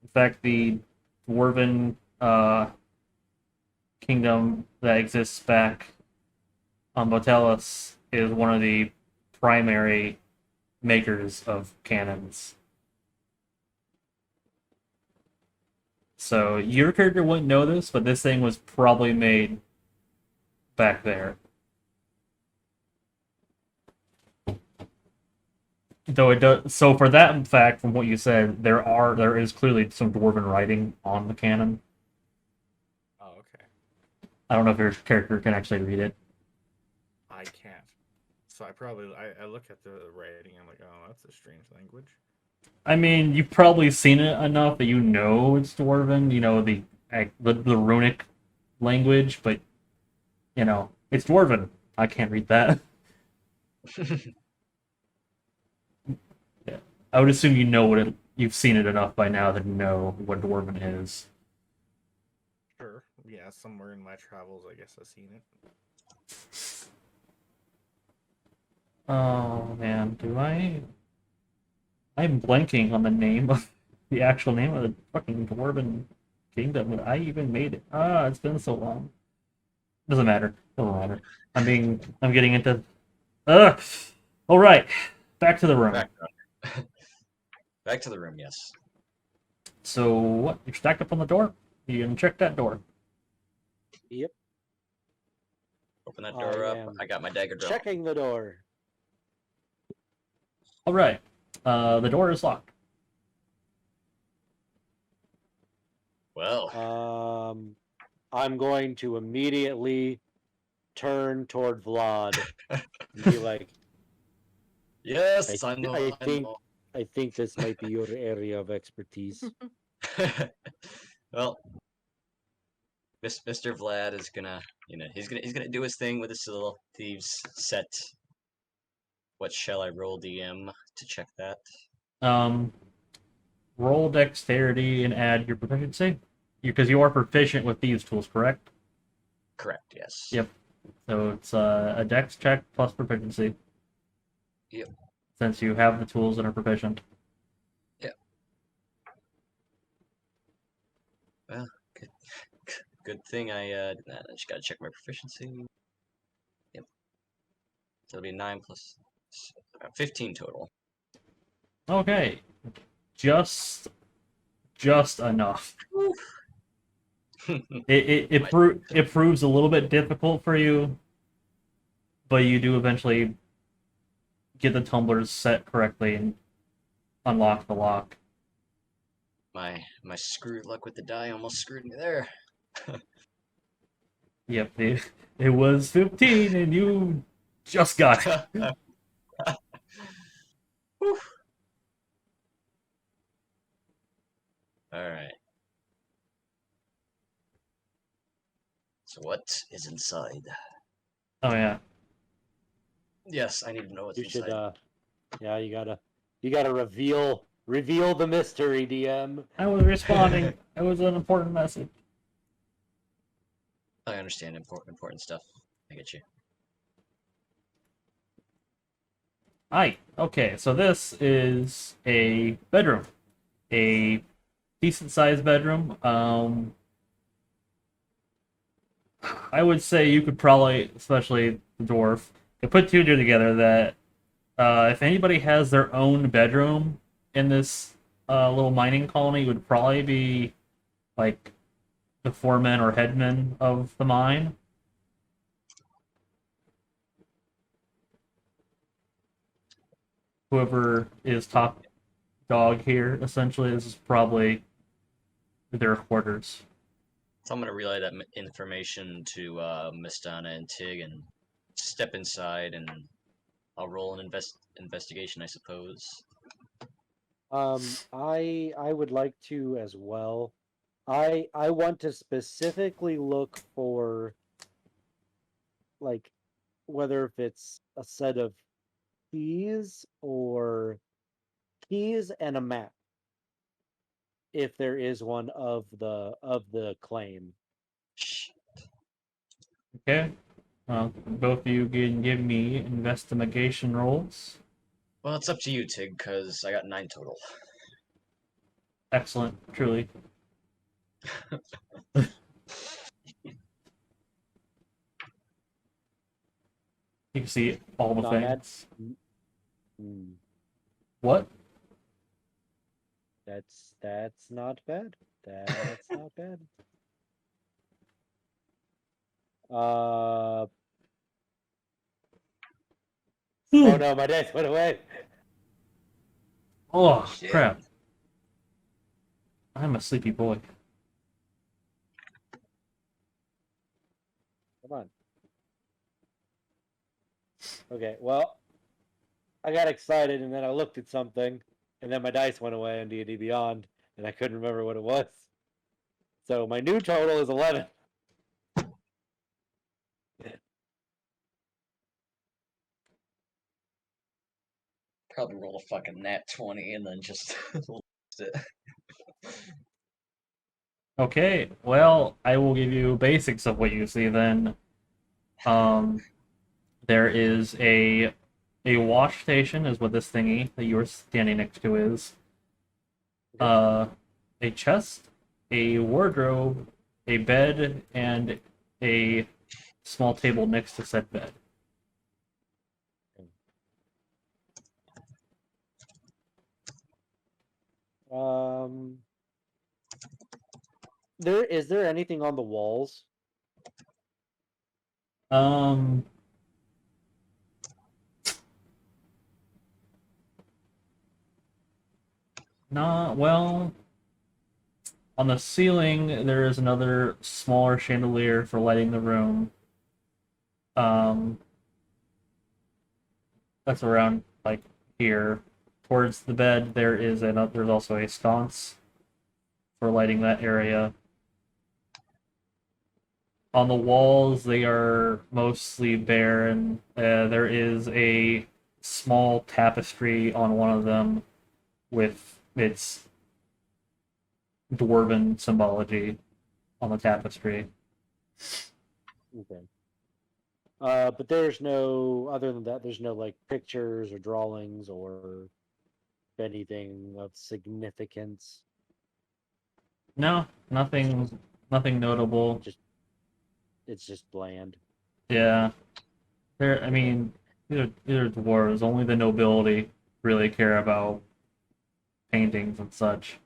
In fact, the dwarven kingdom that exists back on Botelis is one of the primary makers of cannons. So your character wouldn't know this, but this thing was probably made back there. Though it does. So for that fact, from what you said, there is clearly some dwarven writing on the cannon. Oh, okay. I don't know if your character can actually read it. I can't. So I look at the writing. I'm like, oh, that's a strange language. I mean, you've probably seen it enough that you know it's dwarven. You know the runic language, but you know it's dwarven. I can't read that. Yeah, I would assume you know you've seen it enough by now to know what dwarven is. Sure. Yeah, somewhere in my travels, I guess I've seen it. Oh man, I'm blanking on the name of the actual name of the fucking dwarven kingdom that I even made it. It's been so long. Doesn't matter. Doesn't matter. I'm getting into. All right, back to the room. Back to the room. Yes. So what? You're stacked up on the door. You can check that door. Yep. Open that door I up. am I got my dagger drawn. Checking the door. All right. The door is locked. Well, I'm going to immediately turn toward Vlad and be like, yes, I I know. think this might be your area of expertise. Well, Mr. Vlad is gonna, he's gonna do his thing with his little thieves set. What shall I roll DM to check that? Roll dexterity and add your proficiency. Because you are proficient with these tools, correct? Correct. Yes. Yep. So it's a dex check plus proficiency. Yep. Since you have the tools and are proficient. Well, good thing I just gotta check my proficiency. Yep. So it'll be 9 plus 15 total. Okay. Just enough. It proves a little bit difficult for you, but you do eventually get the tumblers set correctly and unlock the lock. My screwed luck with the die almost screwed me there. Yep, it was 15 and you just got it. Alright. So what is inside? Oh yeah. Yes, I need to know what's You inside. should, yeah, you gotta reveal the mystery, DM. I was responding. It was an important message. I understand important stuff. I get you. Hi. Okay, so this is a bedroom. A decent sized bedroom. I would say you could probably, especially the dwarf, could put two and two together that if anybody has their own bedroom in this little mining colony, it would probably be like the foreman or headman of the mine. Whoever is top dog here, essentially, this is probably their quarters. So I'm gonna relay that information to Miss Donna and Tig and step inside, and I'll roll an investigation, I suppose. I would like to as well. I want to specifically look for, like, whether if it's a set of keys and a map, if there is one of the claim. Okay. Well, both of you can give me investigation rolls. Well, it's up to you, Tig, because I got 9 total. Excellent, truly. You can see all the Not things. bad. Hmm, What? that's not bad. That's not bad. Oh no, my dice went away. Oh, Shit. crap. I'm a sleepy boy. Come on. Okay, well, I got excited and then I looked at something, and then my dice went away on D&D Beyond, and I couldn't remember what it was. So my new total is 11. Probably roll a fucking nat 20 and then just lost it. Okay, well, I will give you basics of what you see then. There is a wash station is what this thingy that you're standing next to is. A chest, a wardrobe, a bed, and a small table next to said bed. Is there anything on the walls? Not well. On the ceiling, there is another smaller chandelier for lighting the room. That's around like here. Towards the bed, there's also a sconce for lighting that area. On the walls, they are mostly barren. There is a small tapestry on one of them with its dwarven symbology on the tapestry. Okay. But there's no, other than that, there's no like pictures or drawings or anything of significance. No, nothing notable. It's just bland. Yeah. There, I mean, these are dwarves. Only the nobility really care about paintings and such.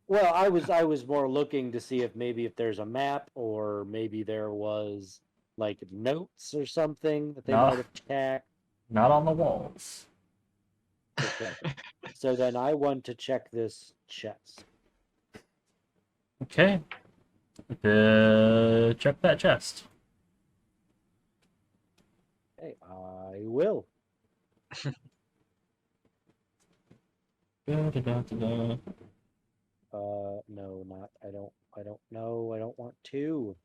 Well, I was more looking to see if maybe if there's a map or maybe there was like notes or something that they No. might have checked. Not on the walls. Okay. So then I want to check this chest. Okay. Check that chest. Okay, I will. Da-da-da-da-da. No, not. I don't know. I don't want to.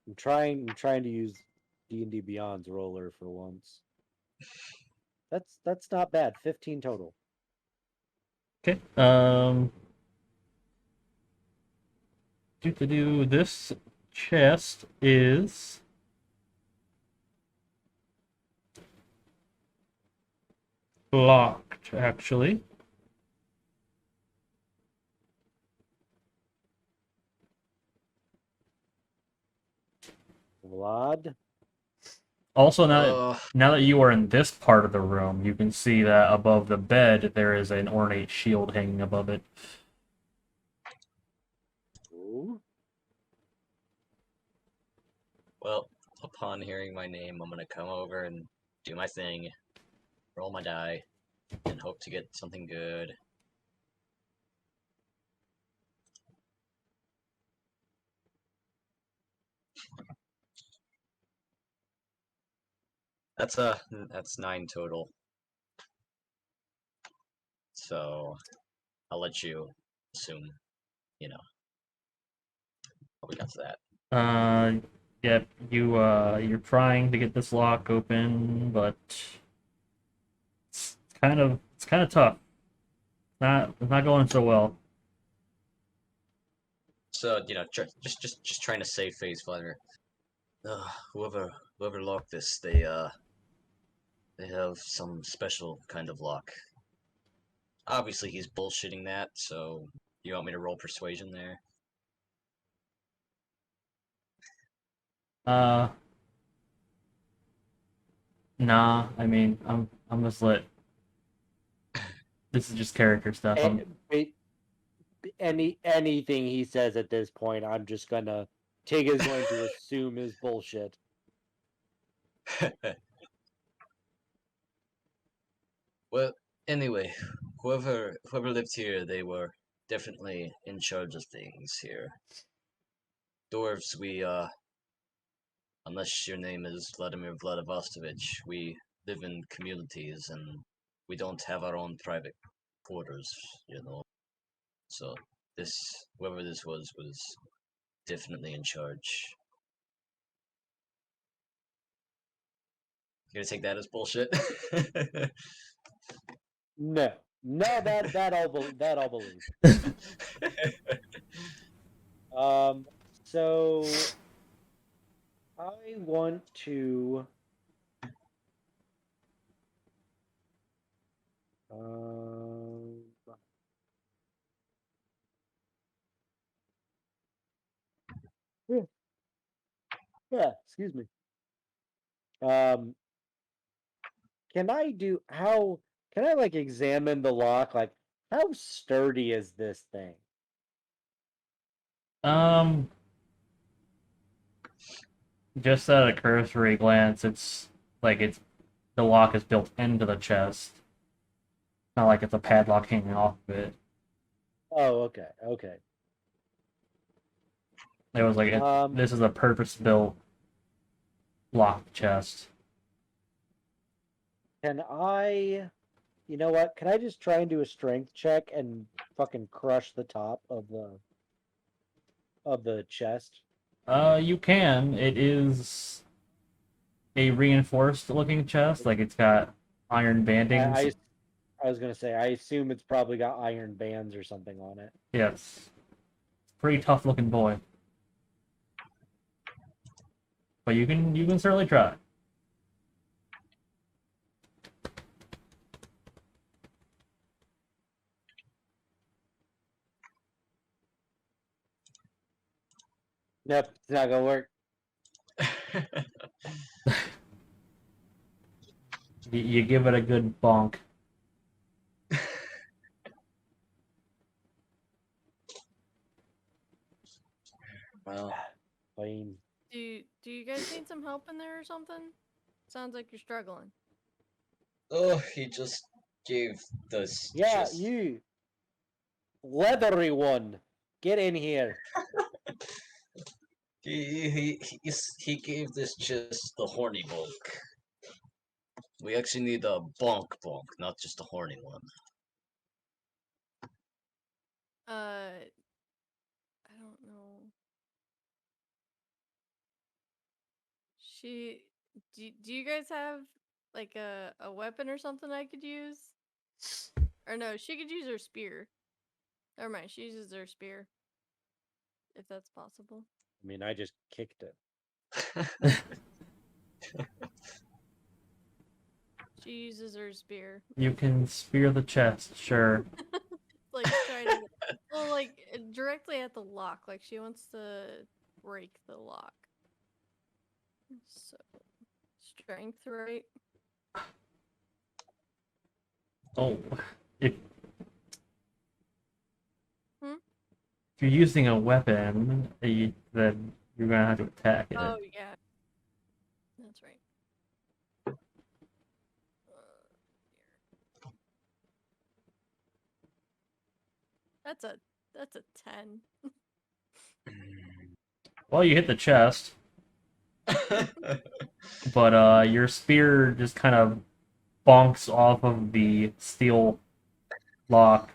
I'm trying to use D&D Beyond's roller for once. That's not bad. 15 total. Okay. Do this chest is locked, actually. Vlad. Also, Uh, now that you are in this part of the room, you can see that above the bed there is an ornate shield hanging above it. Ooh. well, upon hearing my name, I'm gonna come over and do my thing, roll my die, and hope to get something good. That's 9 total. So I'll let you assume, what we got to that. Yep, you're trying to get this lock open, but it's kind of tough. It's not going so well. So just trying to save face, Vladimir. Whoever locked this, they have some special kind of lock. Obviously, he's bullshitting that. So you want me to roll persuasion there? Uh, nah. I mean, I'm just lit. This is just character stuff. Anything he says at this point, I'm just gonna Tig is going to assume is bullshit. Well, anyway, whoever lived here, they were definitely in charge of things here. Dwarves, we unless your name is Vladimir Vladivostovich, we live in communities and we don't have our own private quarters. So whoever this was definitely in charge. You gonna take that as bullshit? No, that I'll believe. So I want to. Yeah, yeah, excuse me. Can I like examine the lock? Like, how sturdy is this thing? Just at a cursory glance, it's the lock is built into the chest. Not like it's a padlock hanging off of it. Oh, okay, okay. It was like this is a purpose-built lock chest. Can I, you know what? Can I just try and do a strength check and fucking crush the top of the chest? You can. It is a reinforced looking chest, like it's got iron bandings. I was gonna say I assume it's probably got iron bands or something on it. Yes. Pretty tough looking boy. But you can certainly try. Nope, it's not gonna work. You give it a good bonk. Well, Fine. Do you guys need some help in there or something? Sounds like you're struggling. oh, he just gave this. Yeah, chest. you leathery one, get in here. He gave this chest the horny bulk. We actually need a bonk, not just a horny one. I don't know. Do you guys have like a weapon or something I could use? Or no, she could use her spear. Never mind, she uses her spear. If that's possible. I mean, I just kicked it. She uses her spear. You can spear the chest, sure. Like trying to well, like directly at the lock. Like she wants to break the lock. So strength, right? Oh, if Hmm? if you're using a weapon, then you're gonna have to attack it. Oh yeah, that's right. That's a 10. Well, you hit the chest, but your spear just kind of bonks off of the steel lock.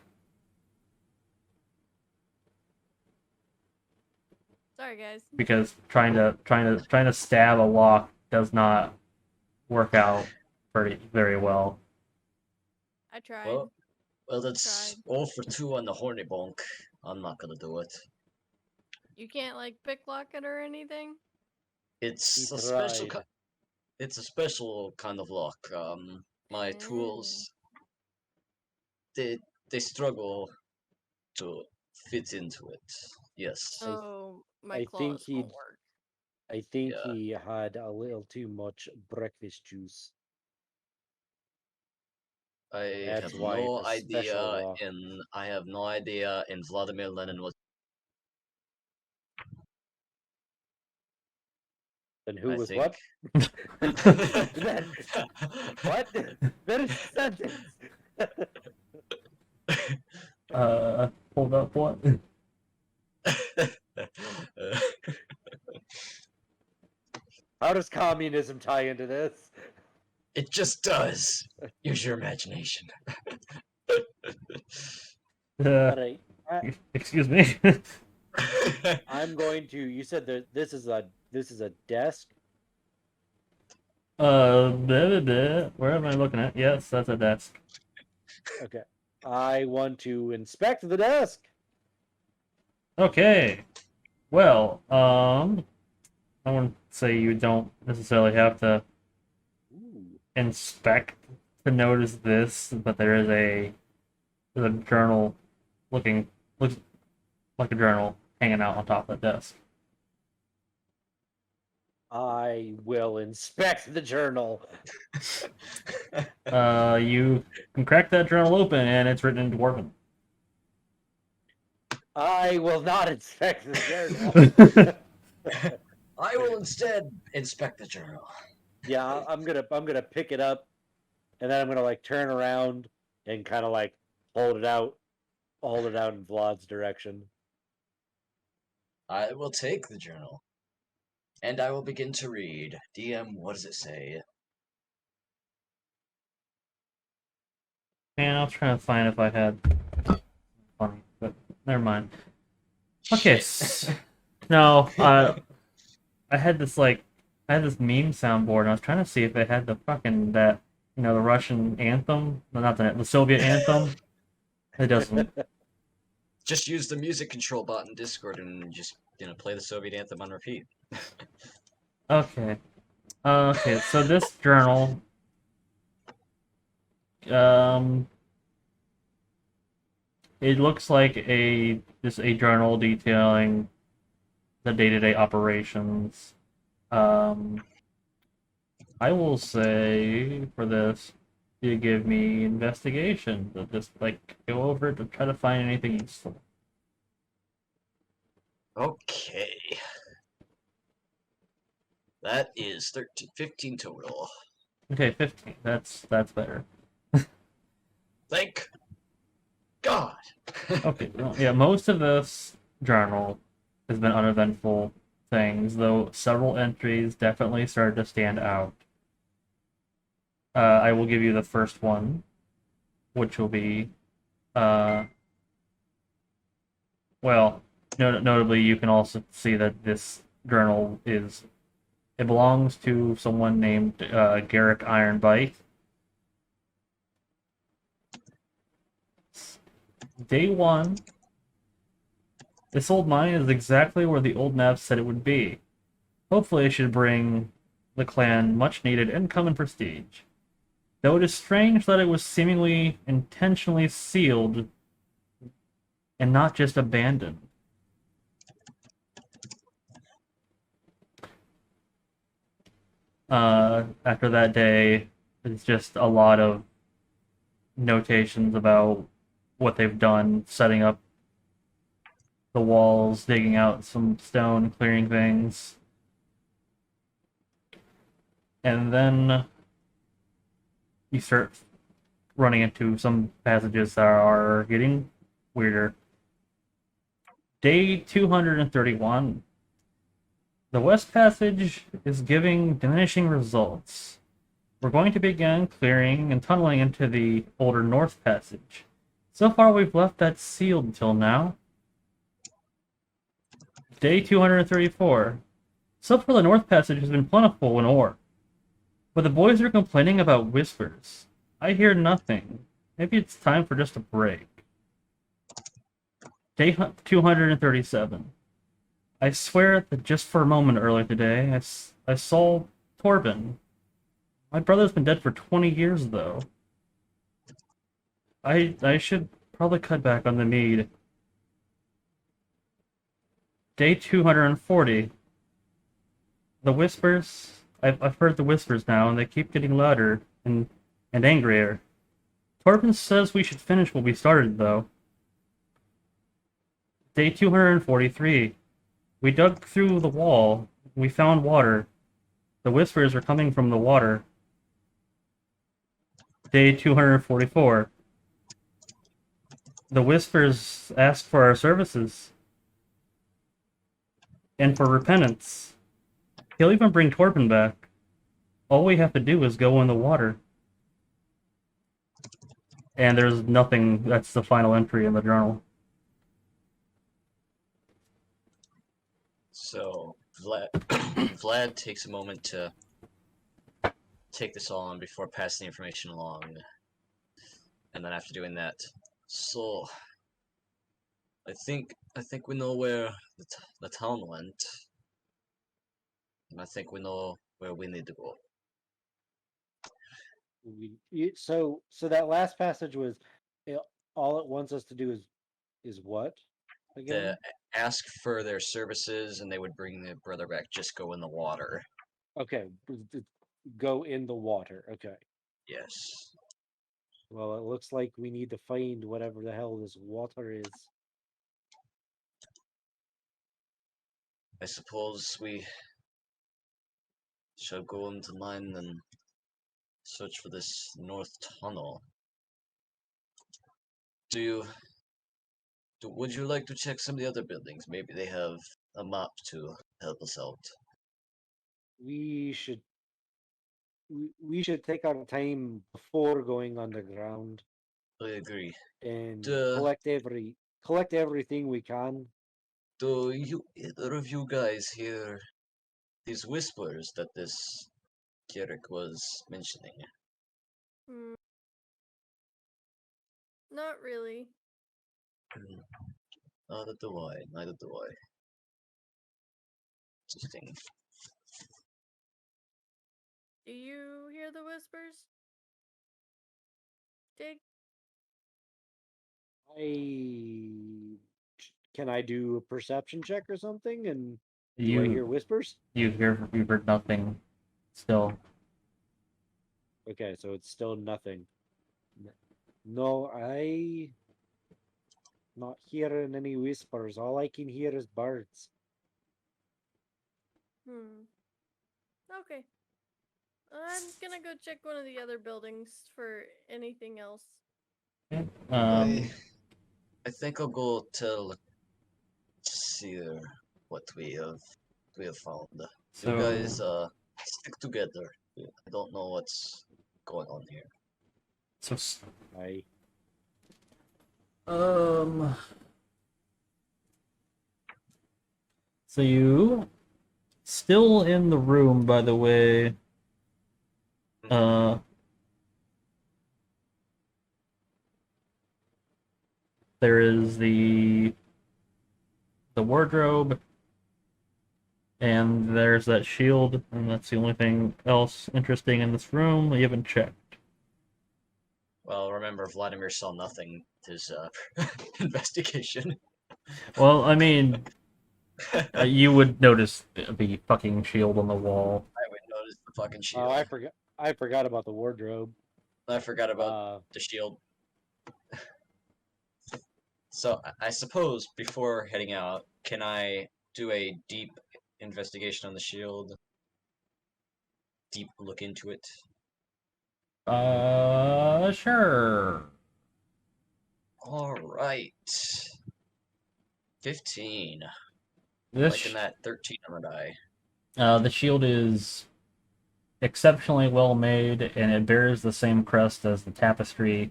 Sorry guys. Because trying to stab a lock does not work out very well. I tried. Well, that's Tried. all for 2 on the horny bonk. I'm not gonna do it. You can't like picklock it or anything? It's He a special. tried. It's a special kind of lock. My tools, they struggle to fit into it. Yes. So my I think claws he'd- won't work. I think Yeah. he had a little too much breakfast juice. I That's have why no it's a special idea, lock. and I have no idea. And Vladimir Lenin was. Then who I was think. what? What? Finish the sentence. Hold up, what? How does communism tie into this? It just does. Use your imagination. Alright. Excuse me. I'm going to. You said that this is a desk. Where am I looking at? Yes, that's a desk. Okay. I want to inspect the desk. Okay. Well, I wouldn't say you don't necessarily have to Ooh. inspect to notice this, but there's a journal looks like a journal hanging out on top of the desk. I will inspect the journal. You can crack that journal open and it's written in Dwarven. I will not inspect the journal. I will instead inspect the journal. Yeah, I'm gonna pick it up, and then I'm gonna like turn around and kind of like hold it out in Vlad's direction. I will take the journal. And I will begin to read. DM, what does it say? Man, I was trying to find if I had fun Never mind. Okay. Shit. No, I had this meme soundboard, and I was trying to see if it had the fucking that the Russian anthem, no, not the Soviet anthem. It doesn't. Just use the music control bot in Discord and just play the Soviet anthem on repeat. Okay. Okay. So this journal, um, it looks like just a journal detailing the day-to-day operations. Um, I will say for this, you give me investigation to just go over it to try to find anything useful. Okay. That is 15 total. Okay, 15. That's better. Thank God. Okay, well, yeah, most of this journal has been uneventful things, though several entries definitely started to stand out. I will give you the first one, which will be, well, notably, you can also see that this journal it belongs to someone named Garrick Ironbite. Day 1. This old mine is exactly where the old nav said it would be. Hopefully it should bring the clan much needed income and prestige. Though it is strange that it was seemingly intentionally sealed and not just abandoned. After that day, it's just a lot of notations about what they've done, setting up the walls, digging out some stone, clearing things. And then you start running into some passages that are getting weirder. Day 231. The West Passage is giving diminishing results. We're going to begin clearing and tunneling into the older North Passage. So far, we've left that sealed until now. Day 234. So far, the North Passage has been plentiful in ore. But the boys are complaining about whispers. I hear nothing. Maybe it's time for just a break. Day 237. I swear that just for a moment earlier today, I saw Torben. My brother's been dead for 20 years, though. I should probably cut back on the mead. Day 240. The whispers. I've heard the whispers now, and they keep getting louder and angrier. Torben says we should finish what we started, though. Day 243. We dug through the wall. We found water. The whispers are coming from the water. Day 244. The whispers ask for our services. And for repentance. He'll even bring Torben back. All we have to do is go in the water. And there's nothing. That's the final entry in the journal. So Vlad takes a moment to take this all on before passing the information along. And then after doing that, so I think we know where the town went. And I think we know where we need to go. So that last passage was all it wants us to do is what again? To ask for their services and they would bring their brother back. Just go in the water. Okay, go in the water. Okay. Yes. Well, it looks like we need to find whatever the hell this water is. I suppose we shall go into mine and search for this north tunnel. Would you like to check some of the other buildings? Maybe they have a map to help us out. We should take our time before going underground I agree. and Duh. collect every collect everything we can. Do either of you guys hear these whispers that this Kirik was mentioning? Hmm. Not really. Neither do I. Neither do I. Interesting. Do you hear the whispers? Dig? Can I do a perception check or something? And do I You hear whispers? you've heard nothing still. Okay, so it's still nothing. No, I not hearing any whispers. All I can hear is birds. Hmm. Okay. I'm gonna go check one of the other buildings for anything else. Okay. I think I'll go tell Seer what we have found. So You guys stick together. I don't know what's going on here. so I um so you still in the room, by the way. Uh there is the wardrobe, and there's that shield, and that's the only thing else interesting in this room that you haven't checked. Well, remember Vladimir saw nothing with his investigation. Well, I mean, you would notice the fucking shield on the wall. I would notice the fucking shield. oh, I forgot about the wardrobe. I forgot about the shield. So I suppose before heading out, can I do a deep investigation on the shield? Deep look into it. Sure. All right. 15. This Liking that 13 on the die. the shield is exceptionally well made, and it bears the same crest as the tapestry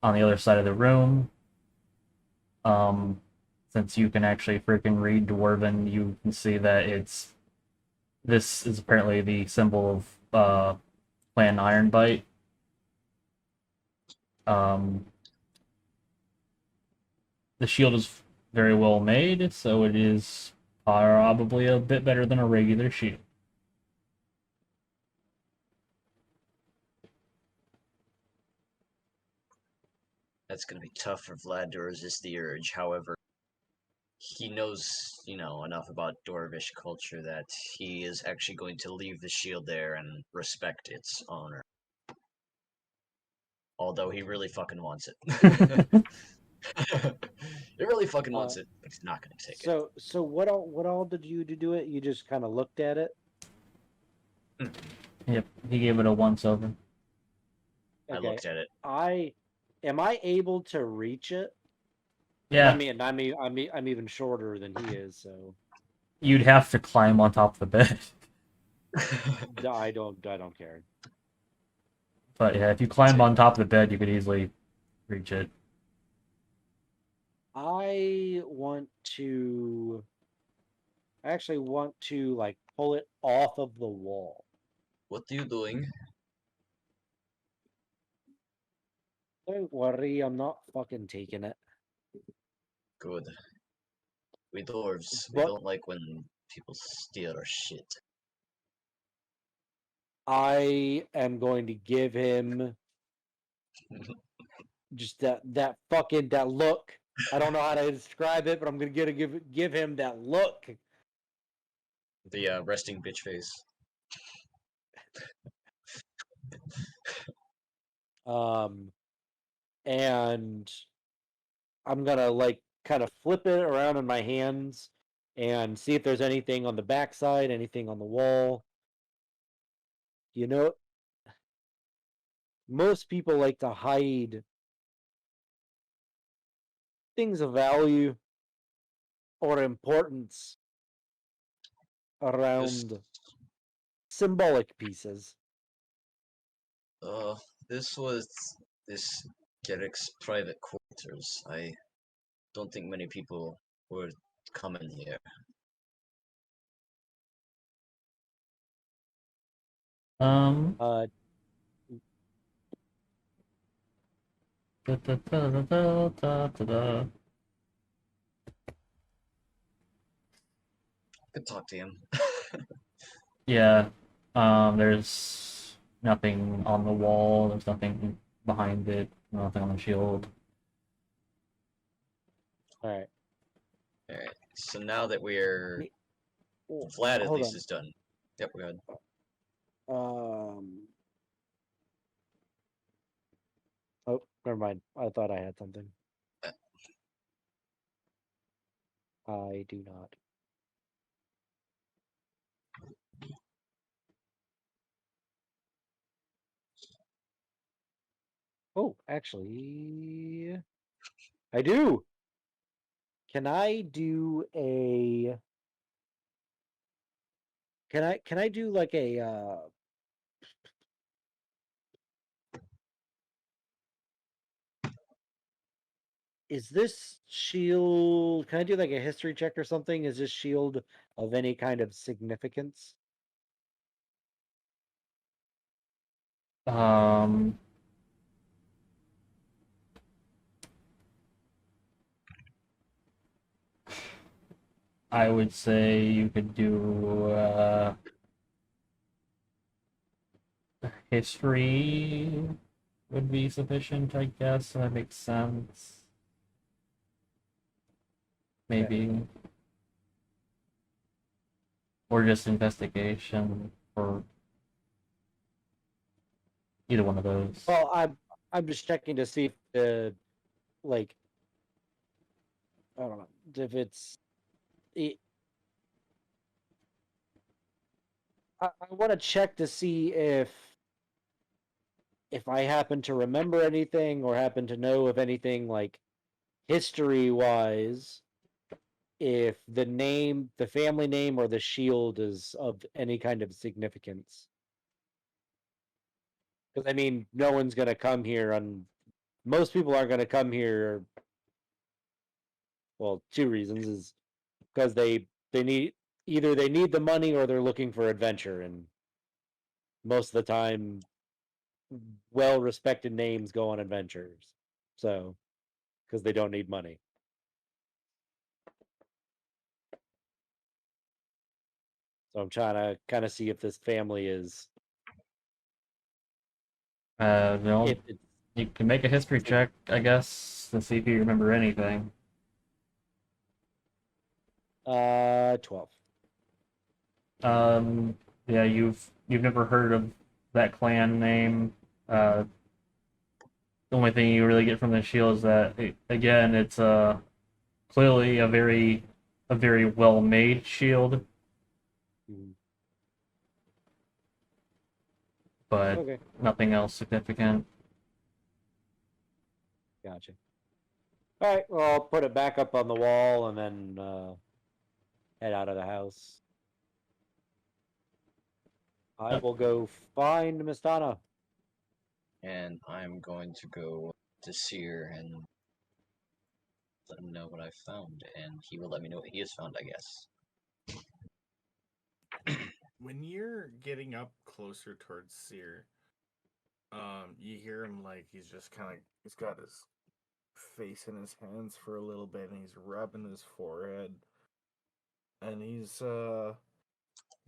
on the other side of the room. Since you can actually freaking read Dwarven, you can see that this is apparently the symbol of Clan Ironbite. The shield is very well made, so it is probably a bit better than a regular shield. That's gonna be tough for Vlad to resist the urge. However, he knows, enough about Dwarvish culture that he is actually going to leave the shield there and respect its honor. Although he really fucking wants it. He really fucking wants it, but he's not gonna take it. So what all did you do it? You just kind of looked at it. Yep, he gave it a once over. I Okay. looked at it. Am I able to reach it? Yeah, I'm even shorter than he is, so you'd have to climb on top of the bed. I don't care. But yeah, if you climb on top of the bed, you could easily reach it. I actually want to like pull it off of the wall. What are you doing? Don't worry, I'm not fucking taking it. Good. We dwarves, we But don't like when people steal our shit. I am going to give him just that look. I don't know how to describe it, but I'm gonna give him that look. The resting bitch face. And I'm gonna like kind of flip it around in my hands and see if there's anything on the backside, anything on the wall. You know, most people like to hide things of value or importance This, around symbolic pieces. uh, this was this Gerrick's private quarters. I don't think many people would come in here. Um. Uh, Da, da, da, da, da, da, da, da. Could talk to him. Yeah. There's nothing on the wall. There's nothing behind it. Nothing on the shield. all right. Alright, so now that we're Oh, Vlad at hold least on. is done. Yep, go ahead. Oh, never mind. I thought I had something. I do not. Oh, actually, I do. Can I do a? Can I do like a? Is this shield? Can I do like a history check or something? Is this shield of any kind of significance? Um. I would say you could do history would be sufficient, I guess. That makes sense. Maybe. Or just investigation, or either one of those. Well, I'm just checking to see if the like I don't know if it, I want to check to see if I happen to remember anything or happen to know of anything like history wise, if the family name or the shield is of any kind of significance. Because I mean, no one's gonna come here on. Most people aren't gonna come here. Well, two reasons is because they need either they need the money or they're looking for adventure, and most of the time, well respected names go on adventures. So, because they don't need money. So I'm trying to kind of see if this family is No, if it's you can make a history check, I guess, to see if you remember anything. 12. Yeah, you've never heard of that clan name. The only thing you really get from the shield is that, again, it's clearly a very well made shield, Mhm. but Okay, nothing else significant. gotcha. All right, well, I'll put it back up on the wall and then head out of the house. I will go find Miss Donna. And I'm going to go to Seer and let him know what I found, and he will let me know what he has found, I guess. When you're getting up closer towards Seer, you hear him like he's just kind of he's got his face in his hands for a little bit, and he's rubbing his forehead, and he's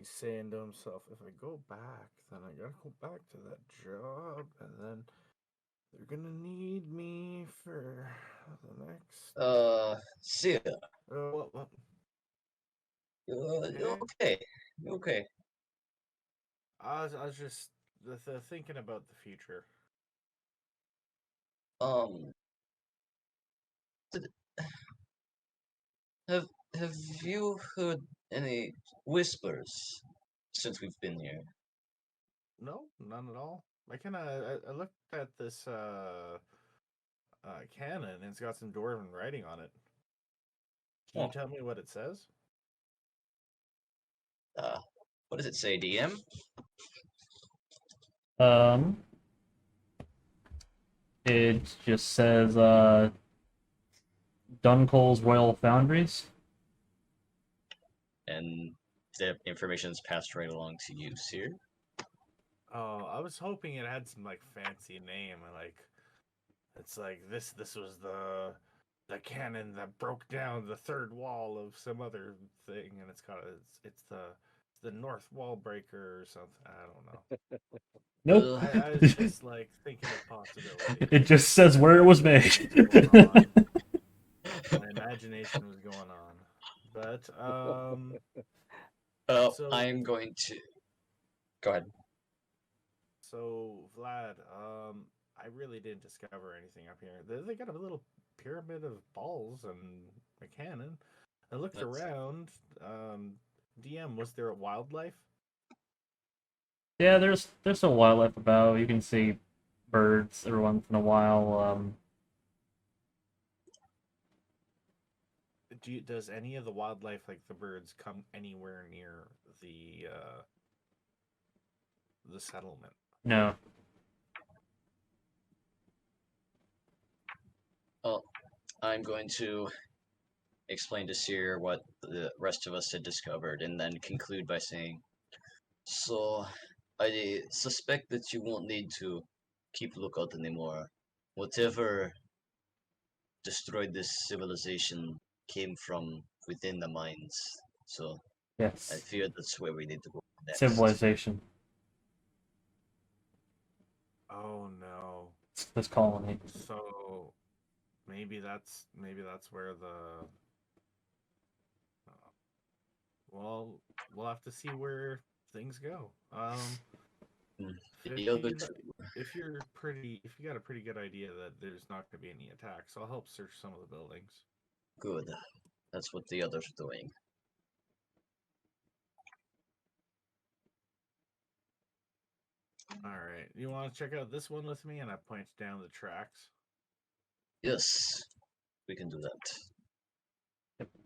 saying to himself, "If I go back, then I gotta go back to that job, and then they're gonna need me for the next." Seer, What? you're Okay. okay. You're okay. I was just thinking about the future. Um, did, have have you heard any whispers since we've been here? No, none at all. I looked at this cannon, and it's got some dwarven writing on it. Can you Oh, tell me what it says? uh, what does it say, DM? Um, it just says Duncole's Royal Foundries. And the information is passed right along to you, Seer. Oh, I was hoping it had some like fancy name, like it's like this was the cannon that broke down the third wall of some other thing, and it's the North Wall Breaker or something. I don't know. Nope. I was just like thinking of possibilities. It just says where it was made. Going on. My imagination was going on, but So- I'm going to go ahead. So Vlad, I really didn't discover anything up here. They got a little pyramid of balls and a cannon. I looked That's- around. DM, was there a wildlife? Yeah, there's some wildlife about. You can see birds every once in a while. Does any of the wildlife, like the birds, come anywhere near the settlement? No. I'm going to explain to Seer what the rest of us had discovered, and then conclude by saying, "So, I suspect that you won't need to keep lookout anymore. Whatever destroyed this civilization came from within the mines. So, I Yes. fear that's where we need to go next." Civilization. Oh no. This colony. So maybe that's where the. Well, we'll have to see where things go. The other two, If you got a pretty good idea that there's not going to be any attacks, I'll help search some of the buildings. good. That's what the others are doing. All right, you want to check out this one with me? And I point down the tracks. Yes, we can do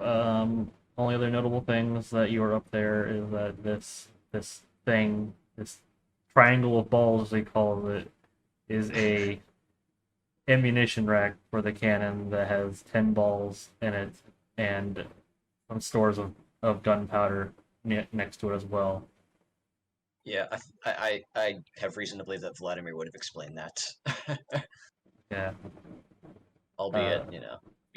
that. Only other notable things that you are up there is that this triangle of balls, as they call it, is a ammunition rack for the cannon that has 10 balls in it and some stores of gunpowder next to it as well. Yeah, I have reason to believe that Vladimir would have explained that. Yeah. Albeit, me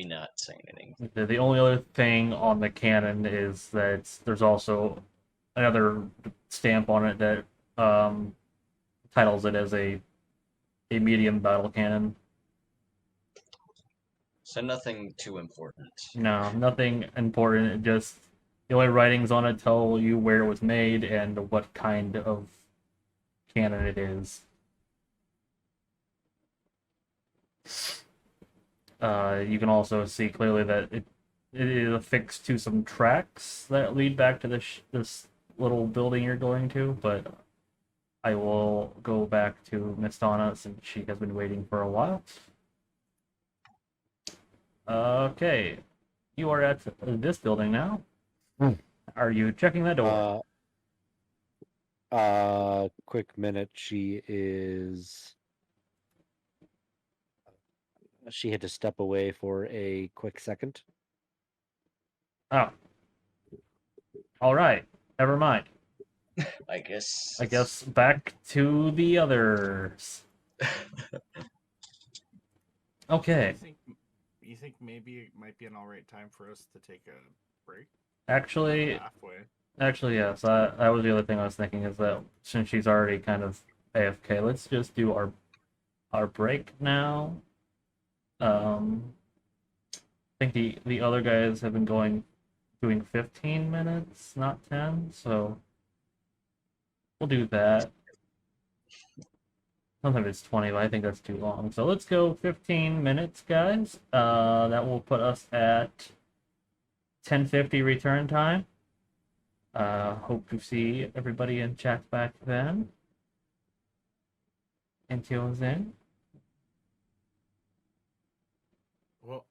not saying anything. The only other thing on the cannon is that there's also another stamp on it that titles it as a medium battle cannon. So nothing too important. No, nothing important. It just the only writings on it tell you where it was made and what kind of cannon it is. You can also see clearly that it is affixed to some tracks that lead back to this little building you're going to, but I will go back to Miss Donna since she has been waiting for a while. Okay, you are at this building now. Hmm. Are you checking the door? Quick minute. She had to step away for a quick second. Oh. All right. Never mind. I guess. I guess back to the others. Okay. You think maybe it might be an alright time for us to take a break? Actually, Halfway. yes. That was the other thing I was thinking is that since she's already kind of AFK, let's just do our break now. I think the other guys have been doing 15 minutes, not 10, so we'll do that. Sometimes it's 20, but I think that's too long. So let's go 15 minutes, guys. That will put us at 10:50 return time. Hope to see everybody in chat back then. Until then. Well,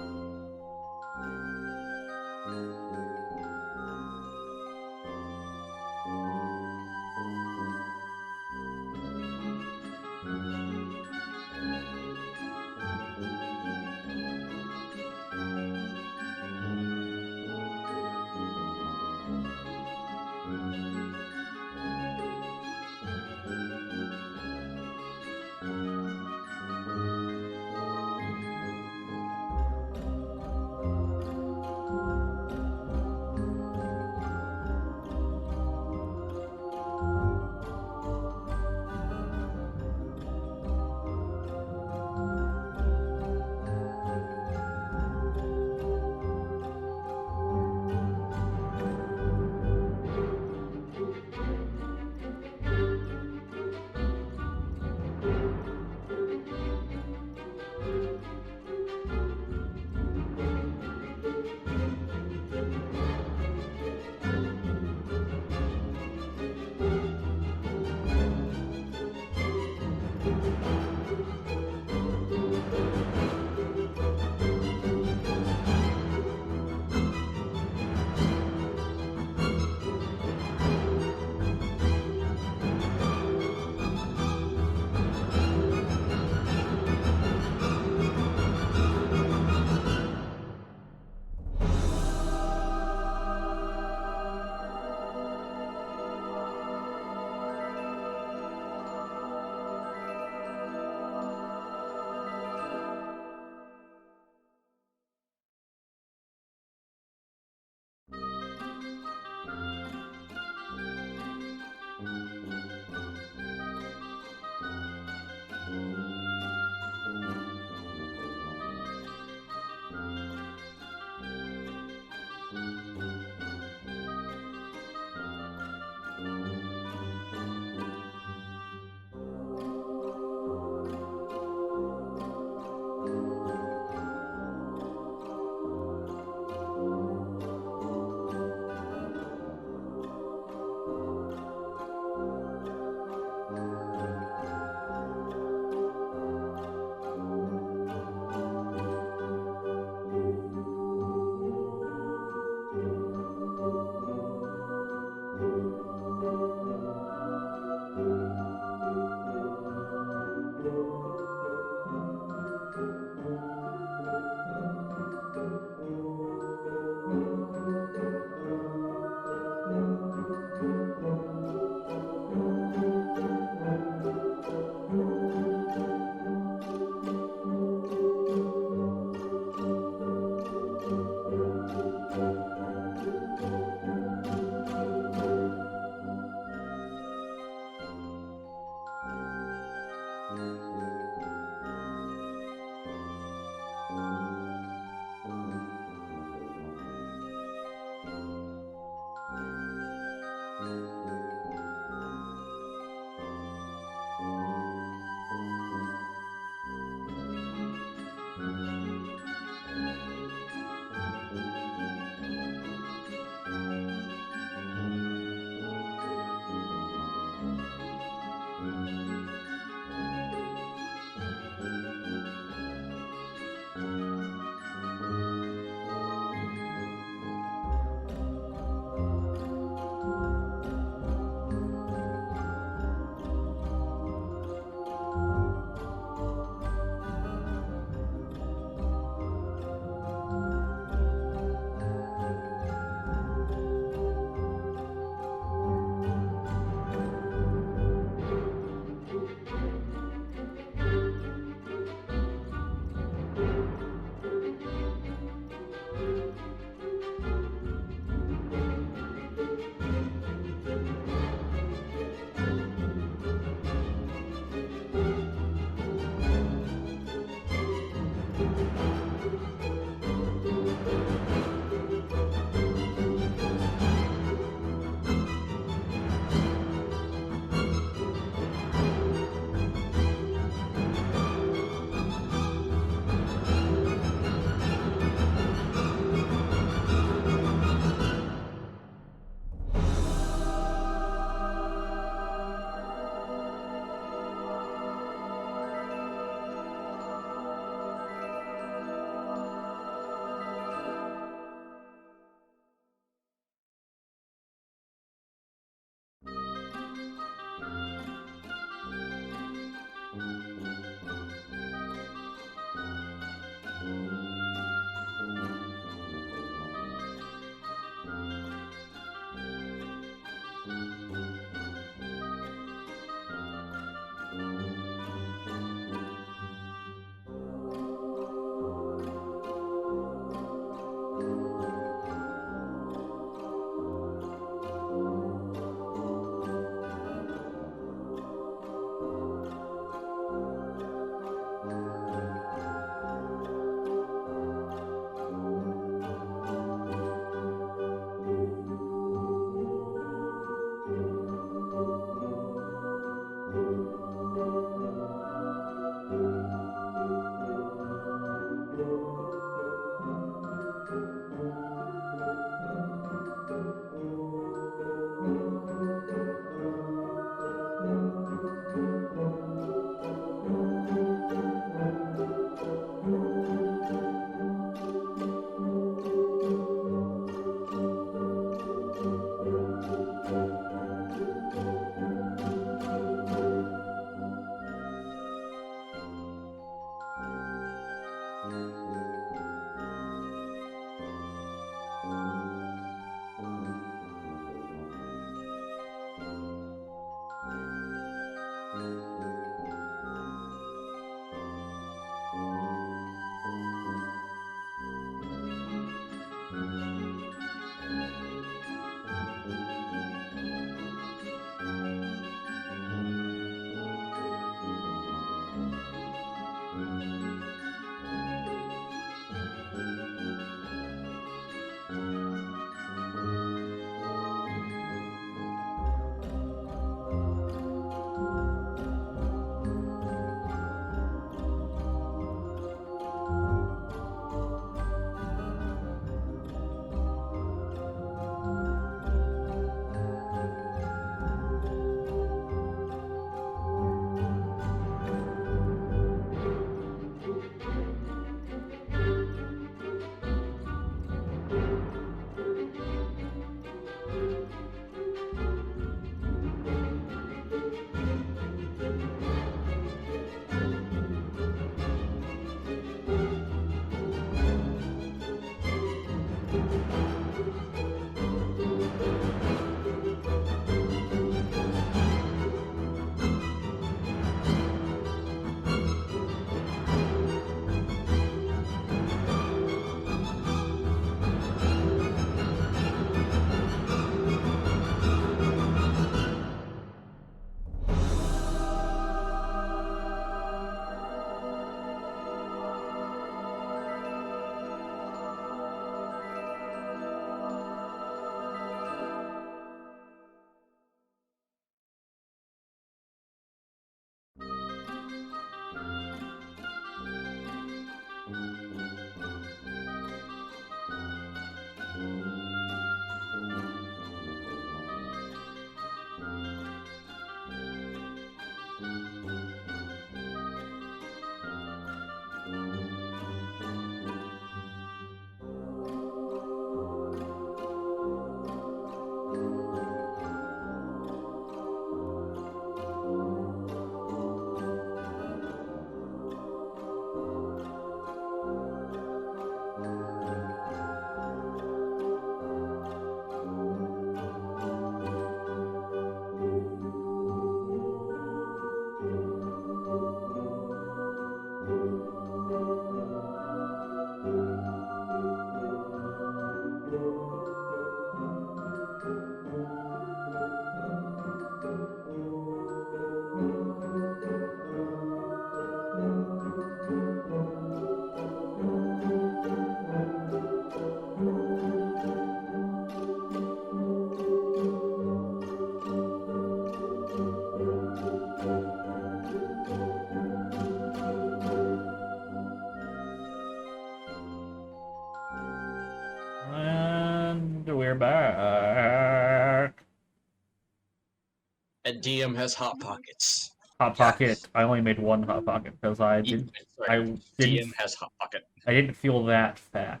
And DM has hot pockets. Hot Yes. Pocket. I only made one Hot Pocket because I didn't Sorry, didn't- DM has hot pocket. I didn't feel that fat.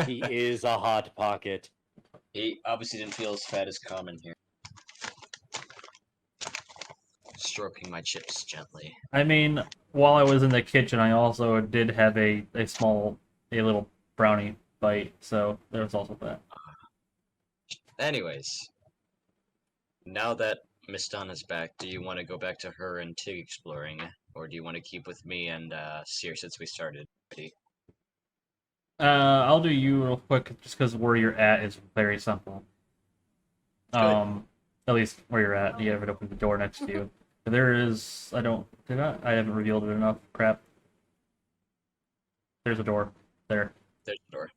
He is a hot pocket. He obviously didn't feel as fat as common here. Stroking my chips gently. I mean, while I was in the kitchen, I also did have a little brownie bite, so there was also that. Anyways, now that Miss Donna's back, do you want to go back to her and Tig exploring, or do you want to keep with me and Seer since we started? I'll do you real quick, just because where you're at is very simple. At least where you're at, you haven't opened the door next to you. There is, I haven't revealed it enough. Crap. There's a door there. There's a door.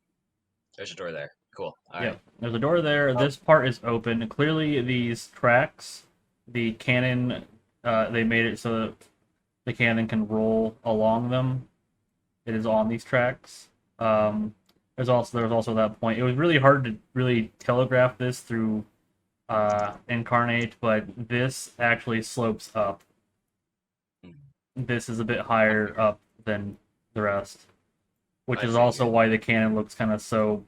There's a door there. Cool. All Yeah, right. there's a door there. This part is open. Clearly, these tracks, the cannon, they made it so that the cannon can roll along them. It is on these tracks. There was also that point. It was really hard to really telegraph this through Incarnate, but this actually slopes up. This is a bit higher up than the rest, which I is also figured. why the cannon looks kind of so.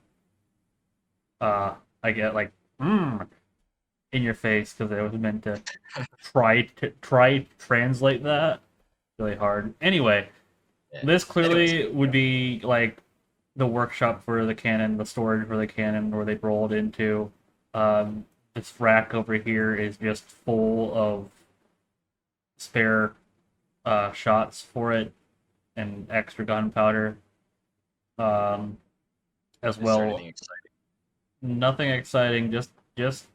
I get like in your face because it was meant to try to translate that. Really hard. Anyway, Yeah. this clearly Anyways, would be like the workshop for the cannon, the storage for the cannon, where they rolled into. This rack over here is just full of spare shots for it and extra gunpowder. As is there well, anything exciting? nothing exciting, just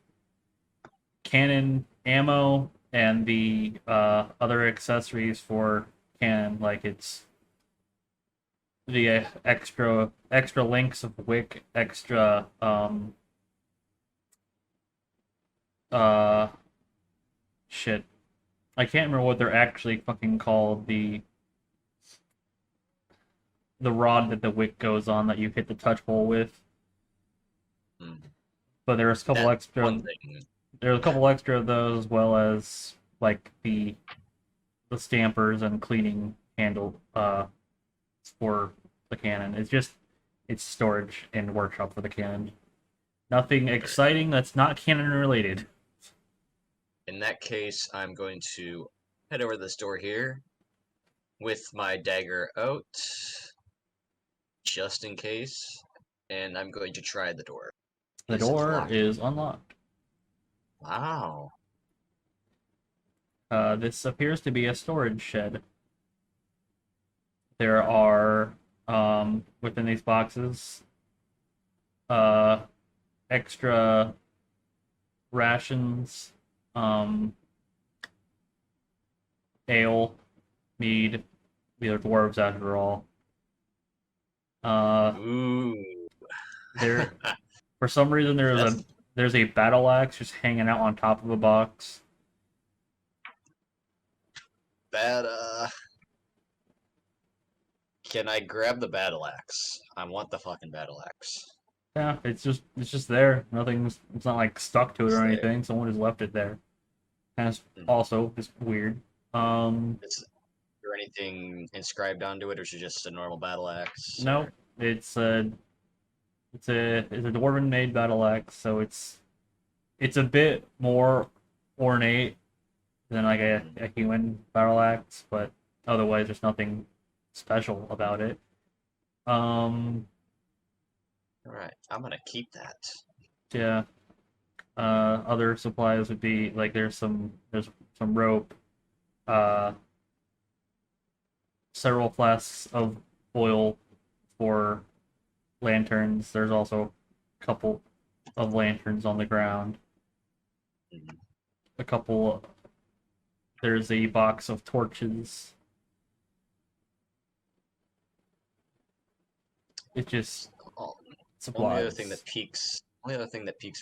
cannon ammo and the other accessories for cannon, like it's the extra links of wick, extra shit. I can't remember what they're actually fucking called. The rod that the wick goes on that you hit the touch hole with. Hmm. But there's a couple That extra. one thing. There's a couple extra of those, as well as like the stampers and cleaning handle for the cannon. It's storage and workshop for the cannon. Nothing exciting that's not cannon related. In that case, I'm going to head over to this door here with my dagger out, just in case, and I'm going to try the door. The Is it door locked? is unlocked. Wow. This appears to be a storage shed. There are within these boxes extra rations, ale, mead. We are dwarves after all. Ooh. There, for some reason, That's- there's a battle axe just hanging out on top of a box. That Can I grab the battle axe? I want the fucking battle axe. Yeah, it's just there. It's not like stuck to it It's or there. anything. Someone just left it there. And it's also just weird. Is there anything inscribed onto it, or is it just a normal battle axe? No, it's a dwarven made battle axe, so it's a bit more ornate than like a human battle axe, but otherwise there's nothing special about it. Alright, I'm gonna keep that. Yeah. Other supplies would be like there's some rope, several flasks of oil for lanterns. There's also a couple of lanterns on the ground. Mhm. There's a box of torches. It's just Oh, supplies. only other thing that piques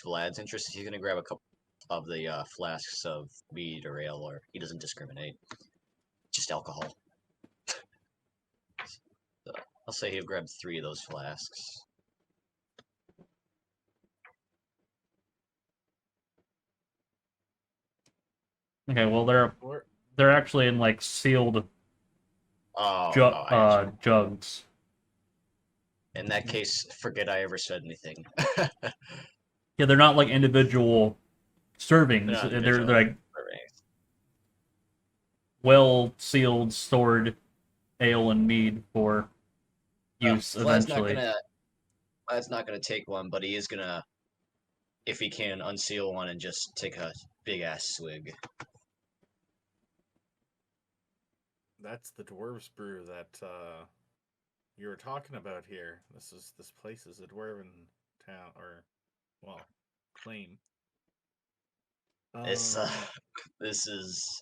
Vlad's interest is he's gonna grab a couple of the flasks of mead or ale, or he doesn't discriminate. Just alcohol. So, I'll say he'll grab 3 of those flasks. Okay, well Or they're actually in like sealed Oh, I got you. jugs. In that case, forget I ever said anything. Yeah, they're not like individual servings. They're not They're individual like servings. well sealed, stored ale and mead for use Vlad's not eventually. gonna take one, but he is gonna, if he can, unseal one and just take a big ass swig. that's the dwarves brew that you were talking about here. This place is a dwarven town, or well, claim. It's Um, this is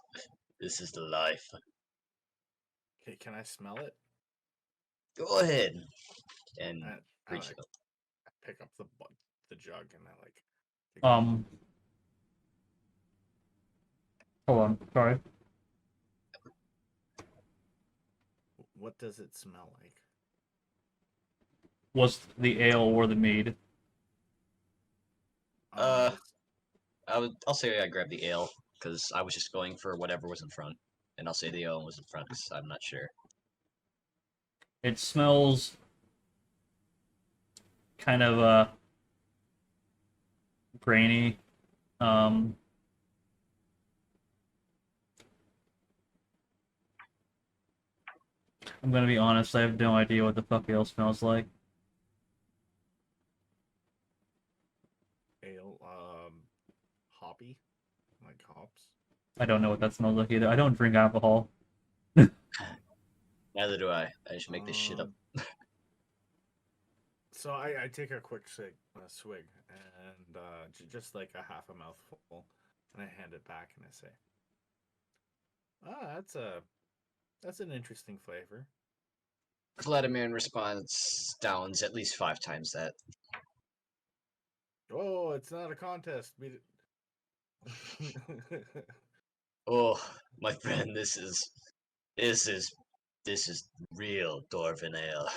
the life. okay, can I smell it? Go ahead and I reach like out. pick up the jug and I like. Take Hold on, sorry. what does it smell like? Was the ale or the mead? Uh, This- I'll say I grabbed the ale because I was just going for whatever was in front, and I'll say the ale was in front because I'm not sure. It smells kind of grainy. Um, I'm gonna be honest, I have no idea what the fuck ale smells like. ale, hoppy, like hops. I don't know what that smells like either. I don't drink alcohol. Neither do I. I just make this shit up. So I take a quick swig, and just like a half a mouthful, and I hand it back and I say, "Ah, that's an interesting flavor." Vladimir in response downs at least 5 times that. Oh, it's not a contest. Oh, my friend, this is real Dwarven ale.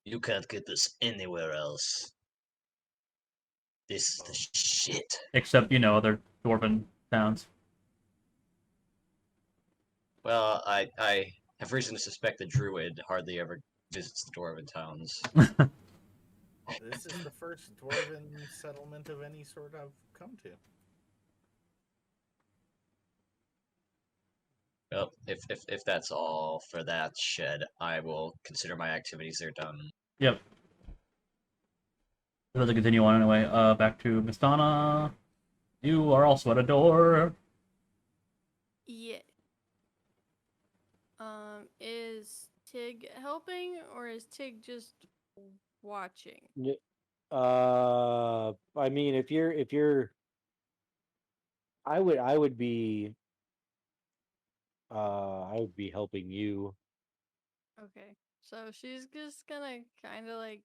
You can't get this anywhere else. This is the shit. Except, other dwarven towns. Well, I have reason to suspect the druid hardly ever visits the Dwarven towns. This is the first dwarven settlement of any sort I've come to. Well, if that's all for that shed, I will consider my activities there done. Yep. So to continue on anyway, back to Mistana. You are also at a door. Yeah. Is Tig helping or is Tig just watching? I mean, if you're, I would be helping you. Okay. So she's just gonna kind of like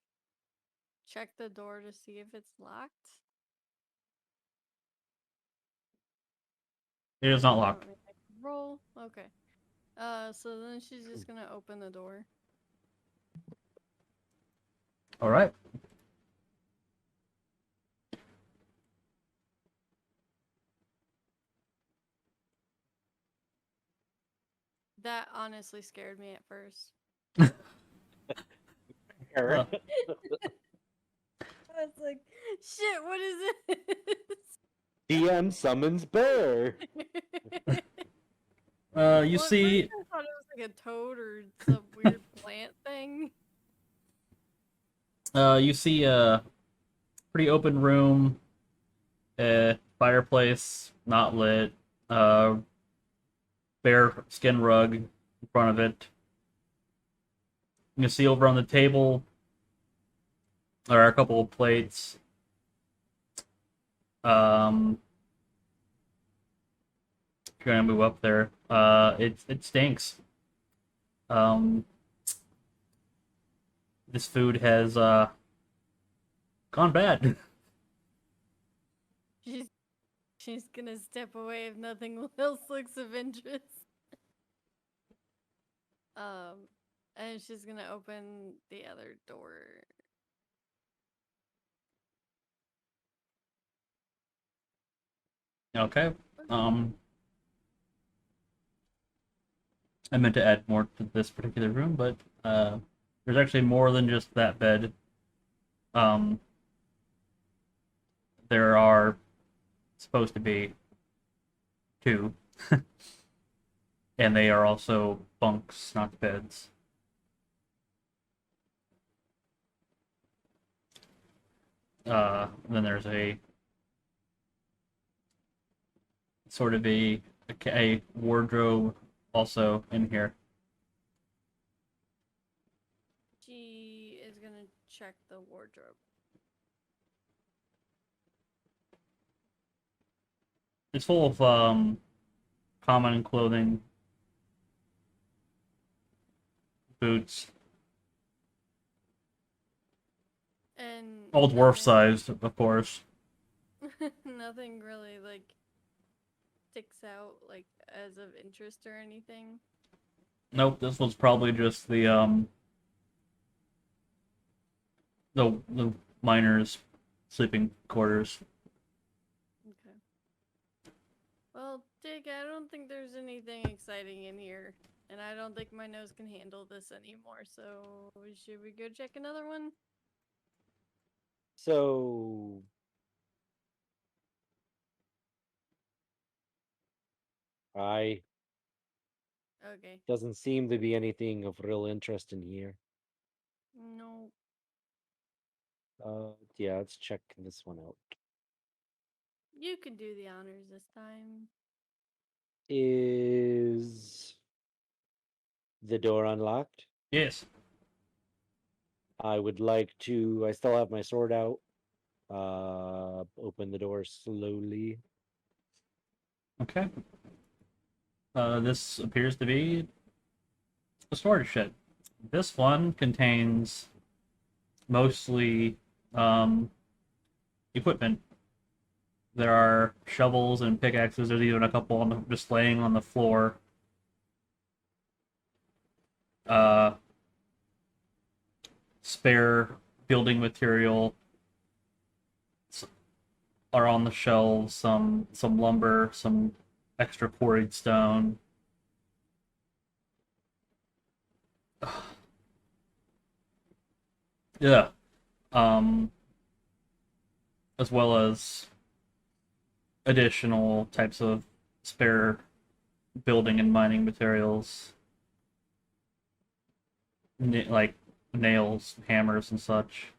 check the door to see if it's locked. It is not You locked. want me to roll? Okay. So then she's just gonna open the door. All right. That honestly scared me at first. I was like, shit, what is this? DM summons bear. You Well, at see, first I thought it was like a toad or some weird plant thing. you see a pretty open room, fireplace not lit, bare skin rug in front of it. You can see over on the table there are a couple of plates. If you're gonna move up there, it stinks. This food has gone bad. She's gonna step away if nothing else looks of interest. And she's gonna open the other door. Okay. I meant to add more to this particular room, but there's actually more than just that bed. Um, there are supposed to be two, and they are also bunks, not beds. Then there's a sort of a wardrobe also in here. She is gonna check the wardrobe. It's full of common clothing, boots, And all dwarf nothing- sized, of course. Nothing really like sticks out like as of interest or anything. Nope, this was probably just the miners' sleeping quarters. Okay. Well, Dick, I don't think there's anything exciting in here, and I don't think my nose can handle this anymore. So, should we go check another one? So I Okay. doesn't seem to be anything of real interest in here. No. Yeah, let's check this one out. You can do the honors this time. Is the door unlocked? Yes. I would like to. I still have my sword out. Open the door slowly. Okay. This appears to be a storage shed. This one contains mostly equipment. There are shovels and pickaxes. There's even a couple just laying on the floor. Spare building material are on the shelves. Some lumber, some extra quarried stone. Yeah. As well as additional types of spare building and mining materials, like nails, hammers, and such.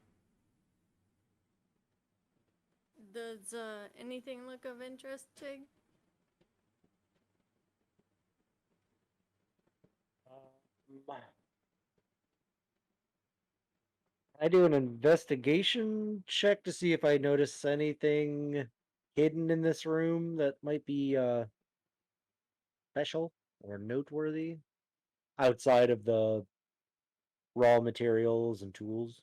Does anything look of interest, Tig? I do an investigation check to see if I notice anything hidden in this room that might be special or noteworthy outside of the raw materials and tools.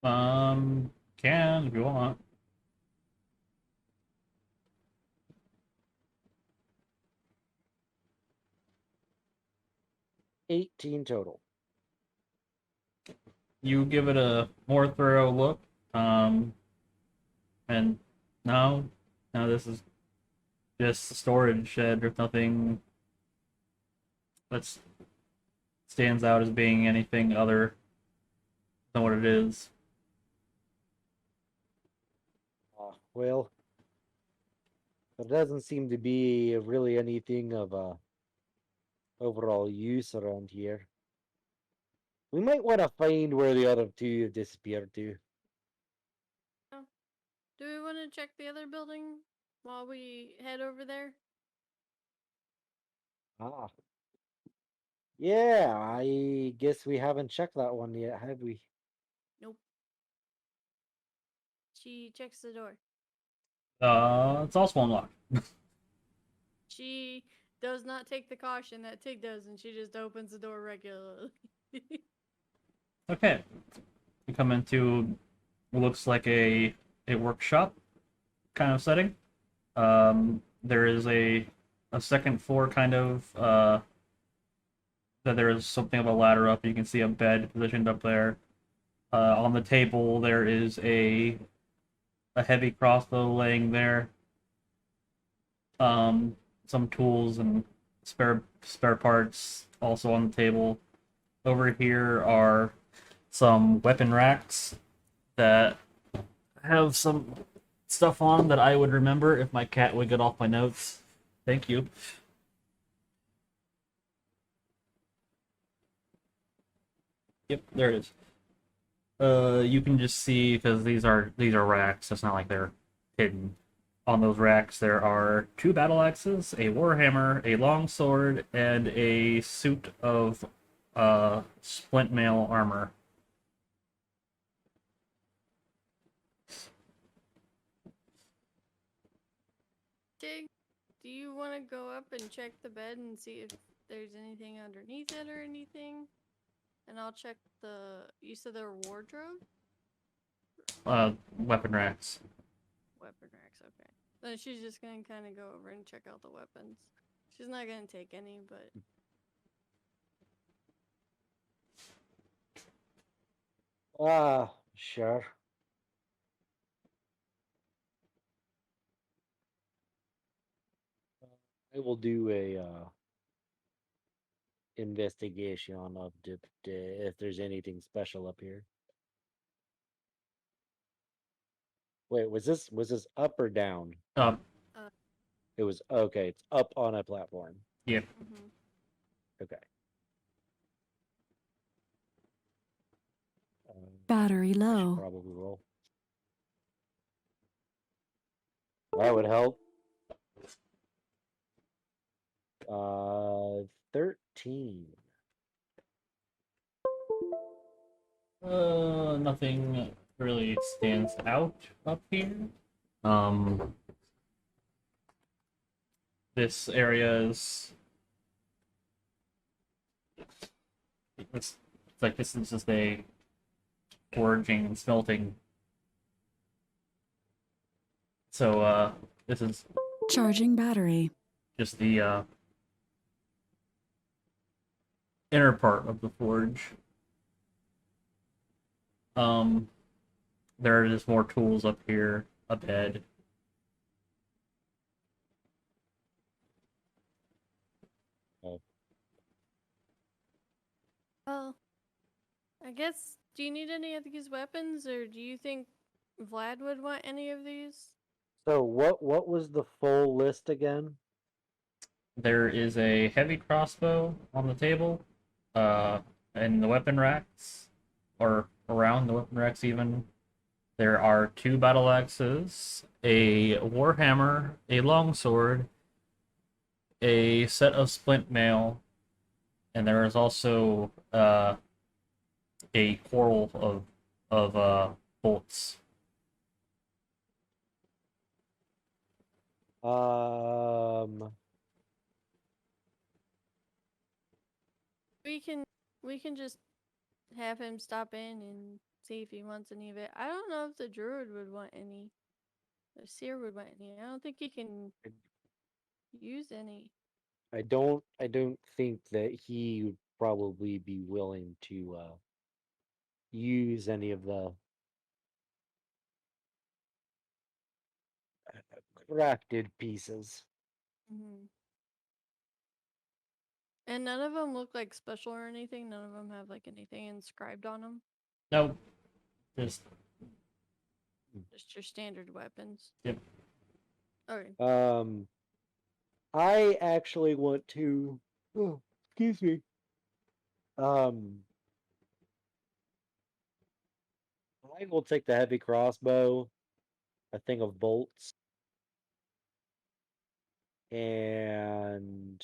Can if you want. 18 total. You give it a more thorough look, and no, this is just a storage shed. There's nothing that stands out as being anything other than what it is. Well, there doesn't seem to be really anything of overall use around here. We might want to find where the other two have disappeared to. Do we want to check the other building while we head over there? Ah. Yeah, I guess we haven't checked that one yet, have we? Nope. She checks the door. It's also unlocked. She does not take the caution that Tig does, and she just opens the door regularly. Okay. You come into what looks like a workshop kind of setting. There is a second floor kind of that there is something of a ladder up. You can see a bed positioned up there. On the table there is a heavy crossbow laying there. Some tools and spare parts also on the table. Over here are some weapon racks that have some stuff on that I would remember if my cat would get off my notes. Thank you. Yep, there it is. You can just see because these are racks. It's not like they're hidden. On those racks, there are 2 battle axes, a warhammer, a long sword, and a suit of splint mail armor. Dig, do you want to go up and check the bed and see if there's anything underneath it or anything? And I'll check the. You said there were wardrobe? Weapon racks. Weapon racks, okay. Then she's just gonna kind of go over and check out the weapons. She's not gonna take any, but. Sure. I will do a investigation of if there's anything special up here. Wait, was this up or down? Uh, It was okay. It's up on a platform. yep. Mm-hmm. Okay. Battery I should low. probably roll. That would help. 13. Nothing really stands out up here. This area is. It's like this is just a forging and smelting. So, this is Charging battery. just the inner part of the forge. There are just more tools up here, a bed. Well, I guess. Do you need any of these weapons, or do you think Vlad would want any of these? So what was the full list again? There is a heavy crossbow on the table, in the weapon racks, or around the weapon racks even. There are 2 battle axes, a warhammer, a longsword, a set of splint mail, and there is also a quarrel of bolts. We can just have him stop in and see if he wants any of it. I don't know if the druid would want any. The seer would want any. I don't think he can use any. I don't think that he would probably be willing to use any of the crafted pieces. Mm-hmm. And none of them look like special or anything. None of them have like anything inscribed on them. No, just Just your standard weapons. Yep. Okay. I actually want to. Oh, excuse me. I will take the heavy crossbow, a thing of bolts, and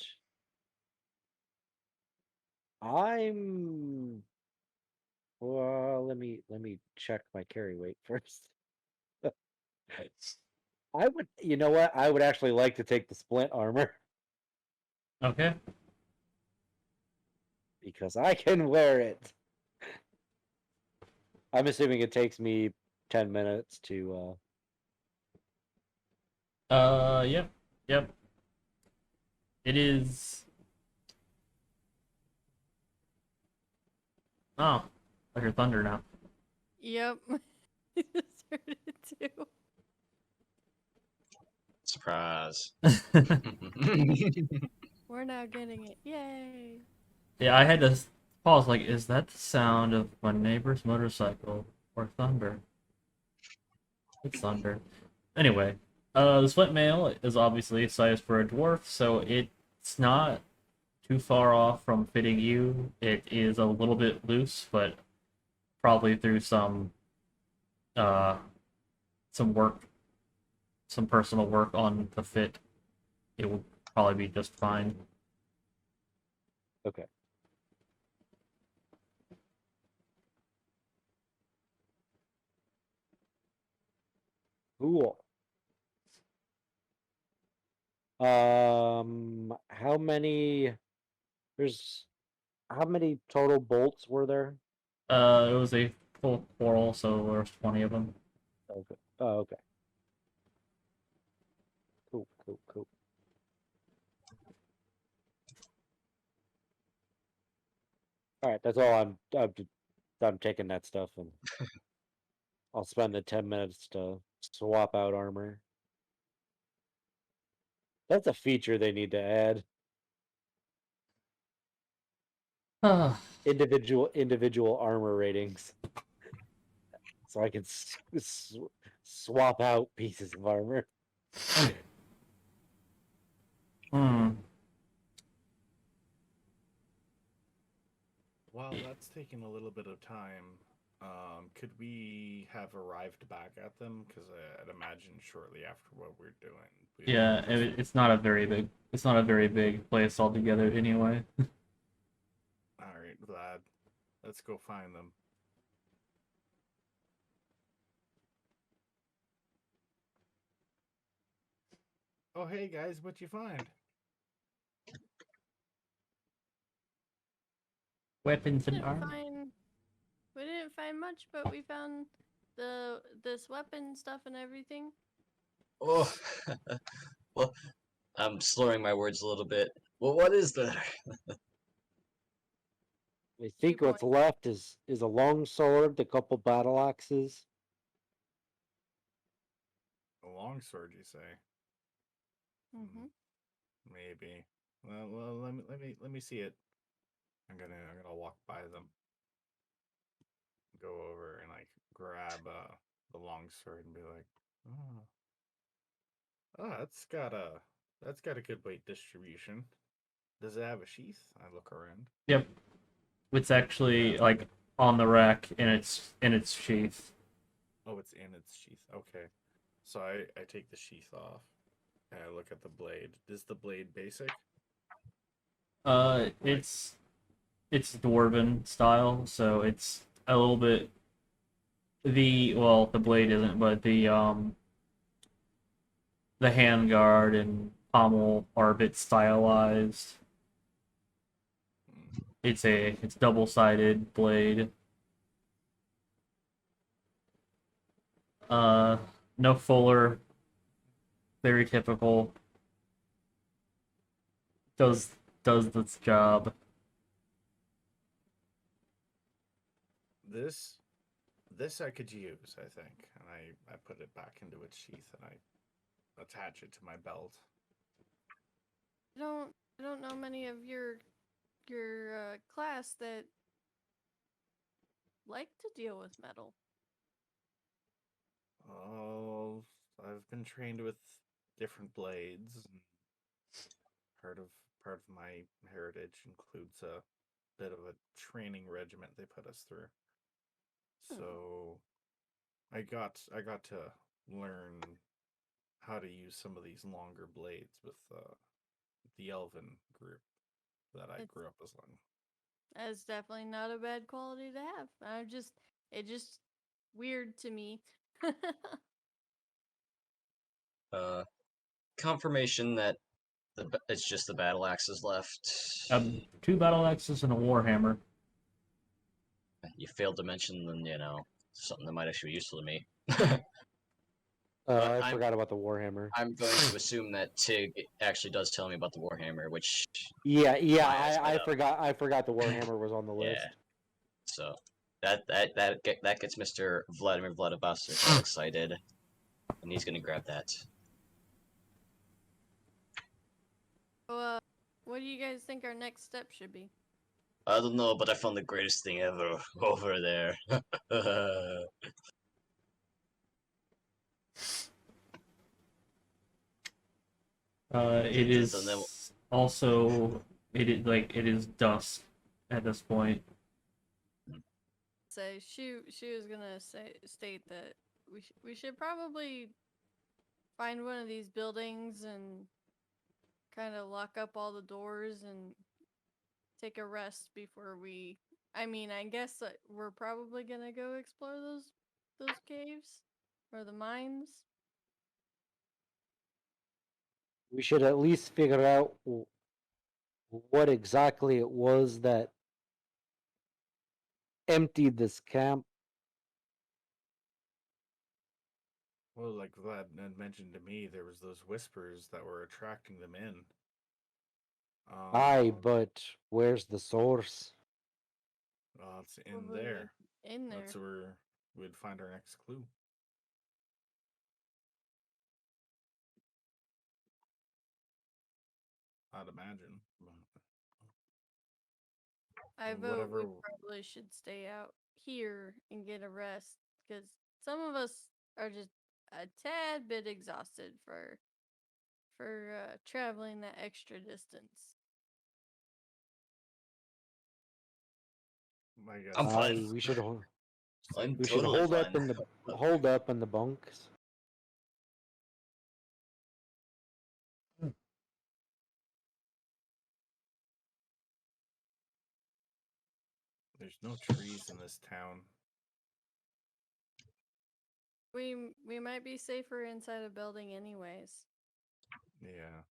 I'm. Well, let me check my carry weight first. I would, you know what? I would actually like to take the splint armor okay. because I can wear it. I'm assuming it takes me 10 minutes to. Yep. It is. Oh, I hear thunder now. Yep. I just heard it too. Surprise. We're now getting it. Yay! Yeah, I had to pause. Like, is that the sound of my neighbor's motorcycle or thunder? It's thunder. Anyway, the sweat mail is obviously sized for a dwarf, so it's not too far off from fitting you. It is a little bit loose, but probably through uh some work, some personal work on the fit, it will probably be just fine. Okay. Cool. How many? There's how many total bolts were there? It was a full quarrel, so there's 20 of them. Okay. Oh, okay. Cool, cool, cool. All right, that's all. I'm taking that stuff, and I'll spend the 10 minutes to swap out armor. That's a feature they need to add. Individual armor ratings, so I can swap out pieces of armor. Hmm. Well, that's taking a little bit of time. Could we have arrived back at them? Because I'd imagine shortly after what we're doing. Yeah, it's not a very big. It's not a very big place altogether, anyway. All right, Vlad. Let's go find them. Oh, hey guys, what'd you find? Weapons We and didn't armor. find we didn't find much, but we found this weapon stuff and everything. Oh, well, I'm slurring my words a little bit. Well, what is that? I think 2 what's points. left is a long sword, a couple battle axes. A longsword, you say? Mm-hmm. Maybe. Well, let me see it. I'm gonna walk by them, go over and like grab the longsword and be like, oh, that's got a good weight distribution. Does it have a sheath? I look around. Yep. It's actually like on the rack in its sheath. Oh, it's in its sheath. Okay. So I take the sheath off and I look at the blade. Is the blade basic? It's dwarven style, so it's a little bit the blade isn't, but the handguard and pommel are a bit stylized. Hmm. It's double-sided blade. Uh, no fuller, very typical. Does its job. This I could use, I think. And I put it back into its sheath and I attach it to my belt. I don't know many of your class that like to deal with metal. Oh, I've been trained with different blades. And part of my heritage includes a bit of a training regiment they put us through. So I got to learn how to use some of these longer blades with the elven group that I It's grew up as one. That's definitely not a bad quality to have. It just weird to me. Confirmation that it's just the battle axes left. 2 battle axes and a warhammer. You failed to mention, something that might actually be useful to me. I forgot about the warhammer. I'm going to assume that Tig actually does tell me about the warhammer, which Yeah, My eyes lit I up. forgot the warhammer was on the list. yeah. So that gets Mr. Vladimir Vladivostok all excited, and he's gonna grab that. So, What do you guys think our next step should be? I don't know, but I found the greatest thing ever over there. It It's an is also it is dusk at this point. So she was gonna state that we should probably find one of these buildings and kind of lock up all the doors and take a rest before we. I mean, I guess that we're probably gonna go explore those caves or the mines. We should at least figure out what exactly it was that emptied this camp. Well, like Vlad had mentioned to me, there was those whispers that were attracting them in. Aye, Um, but where's the source? it's in Probably, there. like, in there. That's where we'd find our next clue. I'd imagine. I And vote we whatever. probably should stay out here and get a rest because some of us are just a tad bit exhausted for traveling that extra distance. I guess. I'm fine. Aye, we should I'm we should totally hold fine. up in the bunks. There's no trees in this town. We might be safer inside a building anyways. Yeah.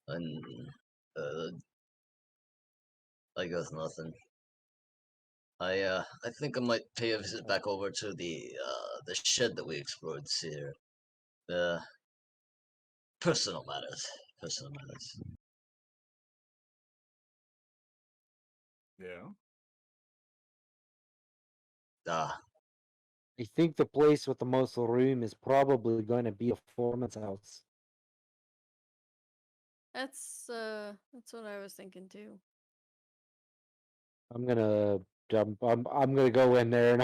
And I got nothing. I think I might pay a visit back over to the shed that we explored here. The personal matters. Personal matters. Yeah. Ah, I think the place with the most room is probably going to be a foreman's house. That's what I was thinking too. I'm gonna go in there and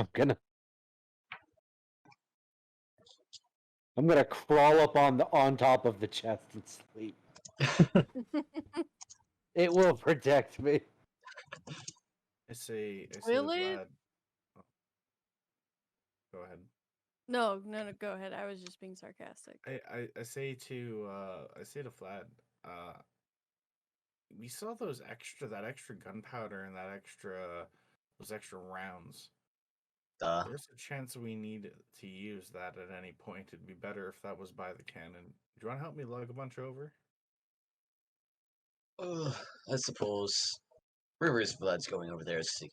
I'm gonna crawl up on top of the chest and sleep. It will protect me. I say to Will it? Vlad. Oh. Go ahead. No, go ahead. I was just being sarcastic. I say to Vlad, we saw that extra gunpowder and those extra rounds. There's a chance we need to use that at any point. It'd be better if that was by the cannon. Do you want to help me lug a bunch over? I suppose. River's Blood's going over there to,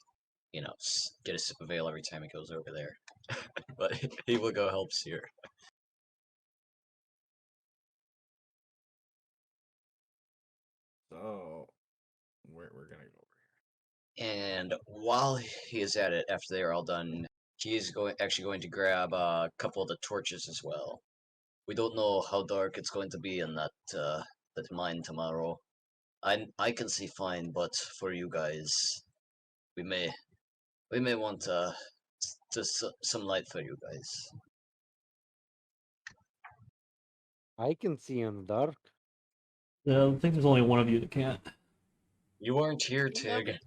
get a sip of ale every time he goes over there. But he will go help Seer. So we're gonna go over here. And while he is at it, after they are all done, he is actually going to grab a couple of the torches as well. We don't know how dark it's going to be in that mine tomorrow. I can see fine, but for you guys, we may want some light for you guys. I can see in the dark. Yeah, I think there's only one of you that can't. You aren't here, Yep. Tig.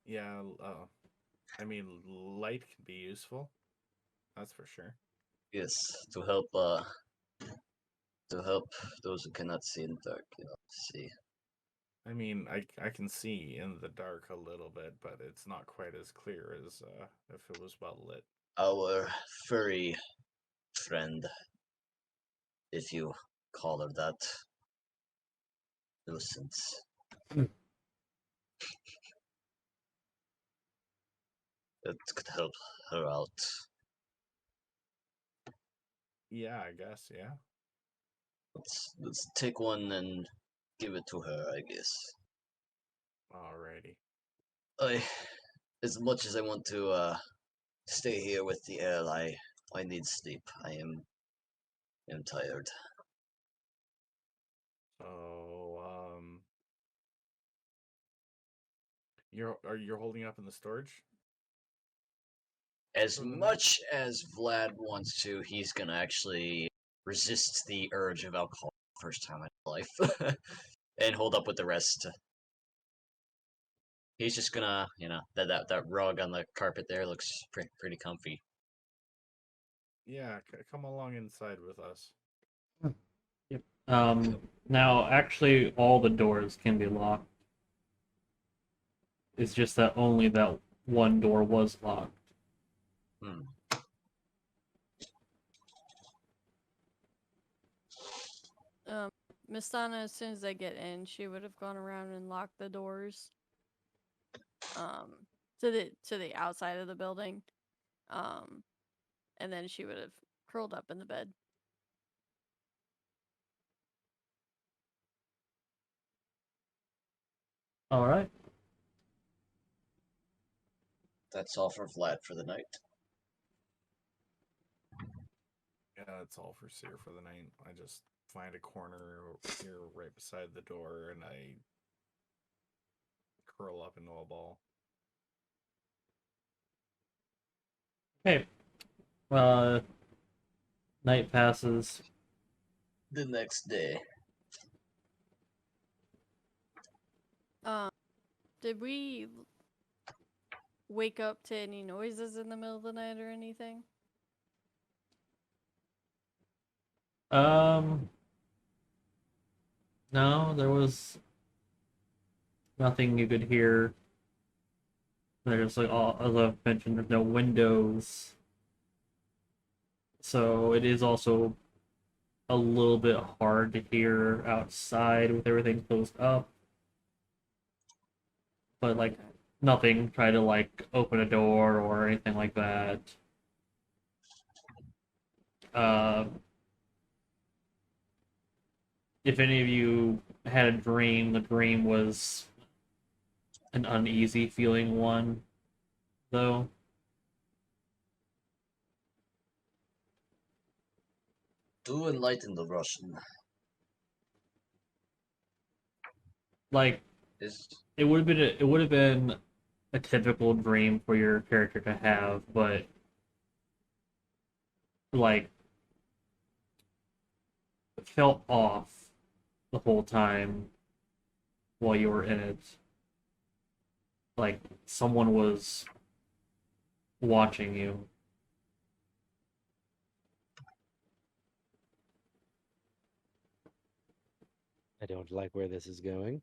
Yeah. I mean, light can be useful. That's for sure. Yes, to help those who cannot see in the dark, see. I mean, I can see in the dark a little bit, but it's not quite as clear as if it was well lit. Our furry friend, if you call her that, nuisance. It could help her out. Yeah, I guess. Yeah. Let's take one and give it to her, I guess. Alrighty. As much as I want to stay here with the air, I need sleep. I'm tired. So, you're holding up in the storage? As For the night? much as Vlad wants to, he's gonna actually resist the urge of alcohol first time in his life and hold up with the rest. He's just gonna, that rug on the carpet there looks pretty comfy. Yeah, come along inside with us. Now, actually, all the doors can be locked. It's just that only that one door was locked. Hmm. Miss Donna, as soon as they get in, she would have gone around and locked the doors. To the outside of the building. And then she would have curled up in the bed. All right. That's all for Vlad for the night. Yeah, that's all for Seer for the night. I just find a corner here right beside the door and I curl up into a ball. Okay. Night passes. The next day. Did we wake up to any noises in the middle of the night or anything? No, there was nothing you could hear. There's like all, as I've mentioned, there's no windows. So it is also a little bit hard to hear outside with everything closed up. But like nothing try to like open a door or anything like that. If any of you had a dream, the dream was an uneasy feeling one, though. Do enlighten the Russian. Like Is it would have been a typical dream for your character to have, but like it felt off the whole time while you were in it. Like someone was watching you. I don't like where this is going.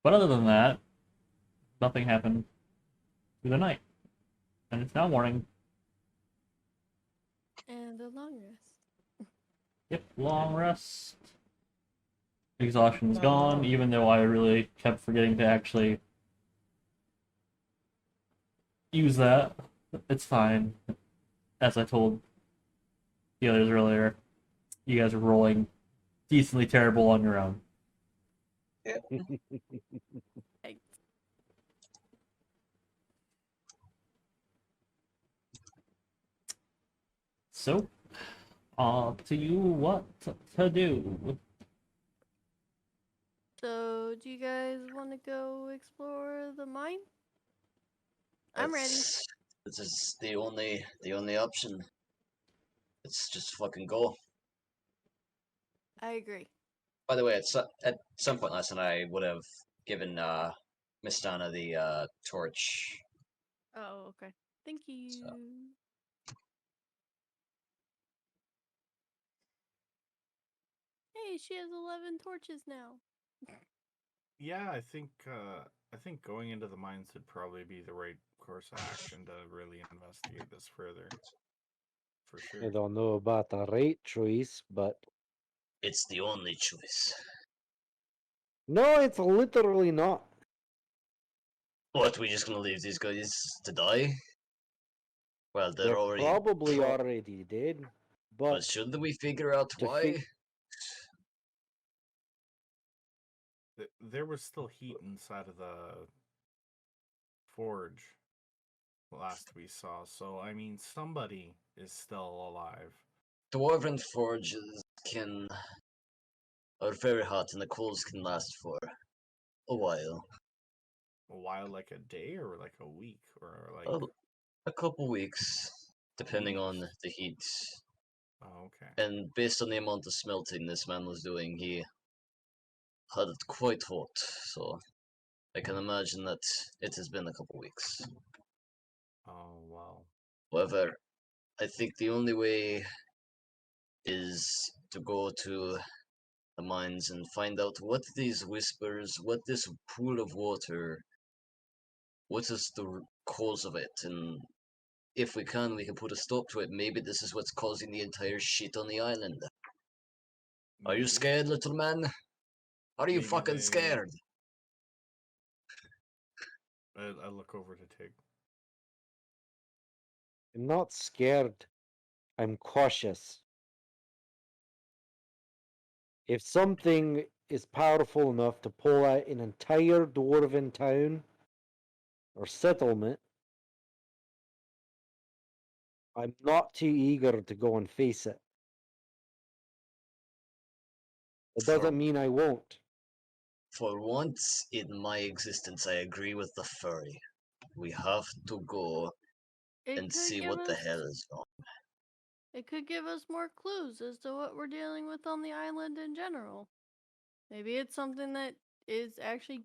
But other than that, nothing happened through the night. And it's now morning. And a long rest. Yep, long rest. Exhaustion's gone, even though I really kept forgetting to actually use that. It's fine. As I told the others earlier, you guys are rolling decently terrible on your own. Like, So, up to you what to do. so, do you guys want to go explore the mine? I'm ready. This is the only option. Let's just fucking go. I agree. By the way, at some point last night, I would have given Miss Donna the torch. Oh, okay. Thank you. Hey, she has 11 torches now. Yeah, I think going into the mines would probably be the right course of action to really investigate this further. For I sure. don't know about the right choice, but It's the only choice. no, it's literally not. What, we just gonna leave these guys to die? Well, they're They're already. probably already dead, But but shouldn't we figure out to why? There was still heat inside of the forge last we saw, so I mean somebody is still alive. Dwarven forges are very hot, and the coals can last for a while. A while, like a day or like a week or like Oh, a couple weeks, depending on weeks? the heat. Oh, okay. And based on the amount of smelting this man was doing, he had it quite hot. So I can imagine that it has been a couple weeks. Oh well. However, I think the only way is to go to the mines and find out what these whispers, what this pool of water, what is the cause of it, and if we can put a stop to it. Maybe this is what's causing the entire shit on the island. Are you Maybe. scared, little man? Are you Maybe fucking they- scared? I look over to Tig. I'm not scared. I'm cautious. If something is powerful enough to pull out an entire dwarven town or settlement, I'm not too eager to go and face it. It For- doesn't mean I won't. For once in my existence, I agree with the furry. We have to go It and could see give what the us- hell is wrong. It could give us more clues as to what we're dealing with on the island in general. Maybe it's something that is actually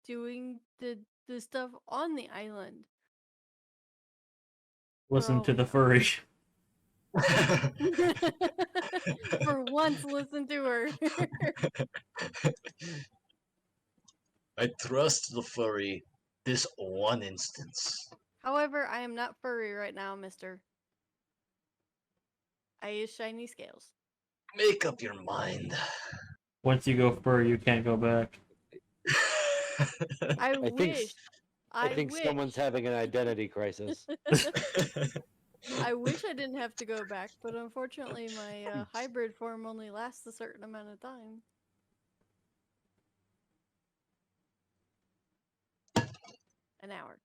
doing the stuff on the island. Listen all to we the know. furry. For once, listen to her. I trust the furry this one instance. However, I am not furry right now, mister. I use shiny scales. Make up your mind. Once you go furry, you can't go back. I think wish. I think wish. someone's having an identity crisis. I wish I didn't have to go back, but unfortunately, my hybrid form only lasts a certain amount of time. An hour.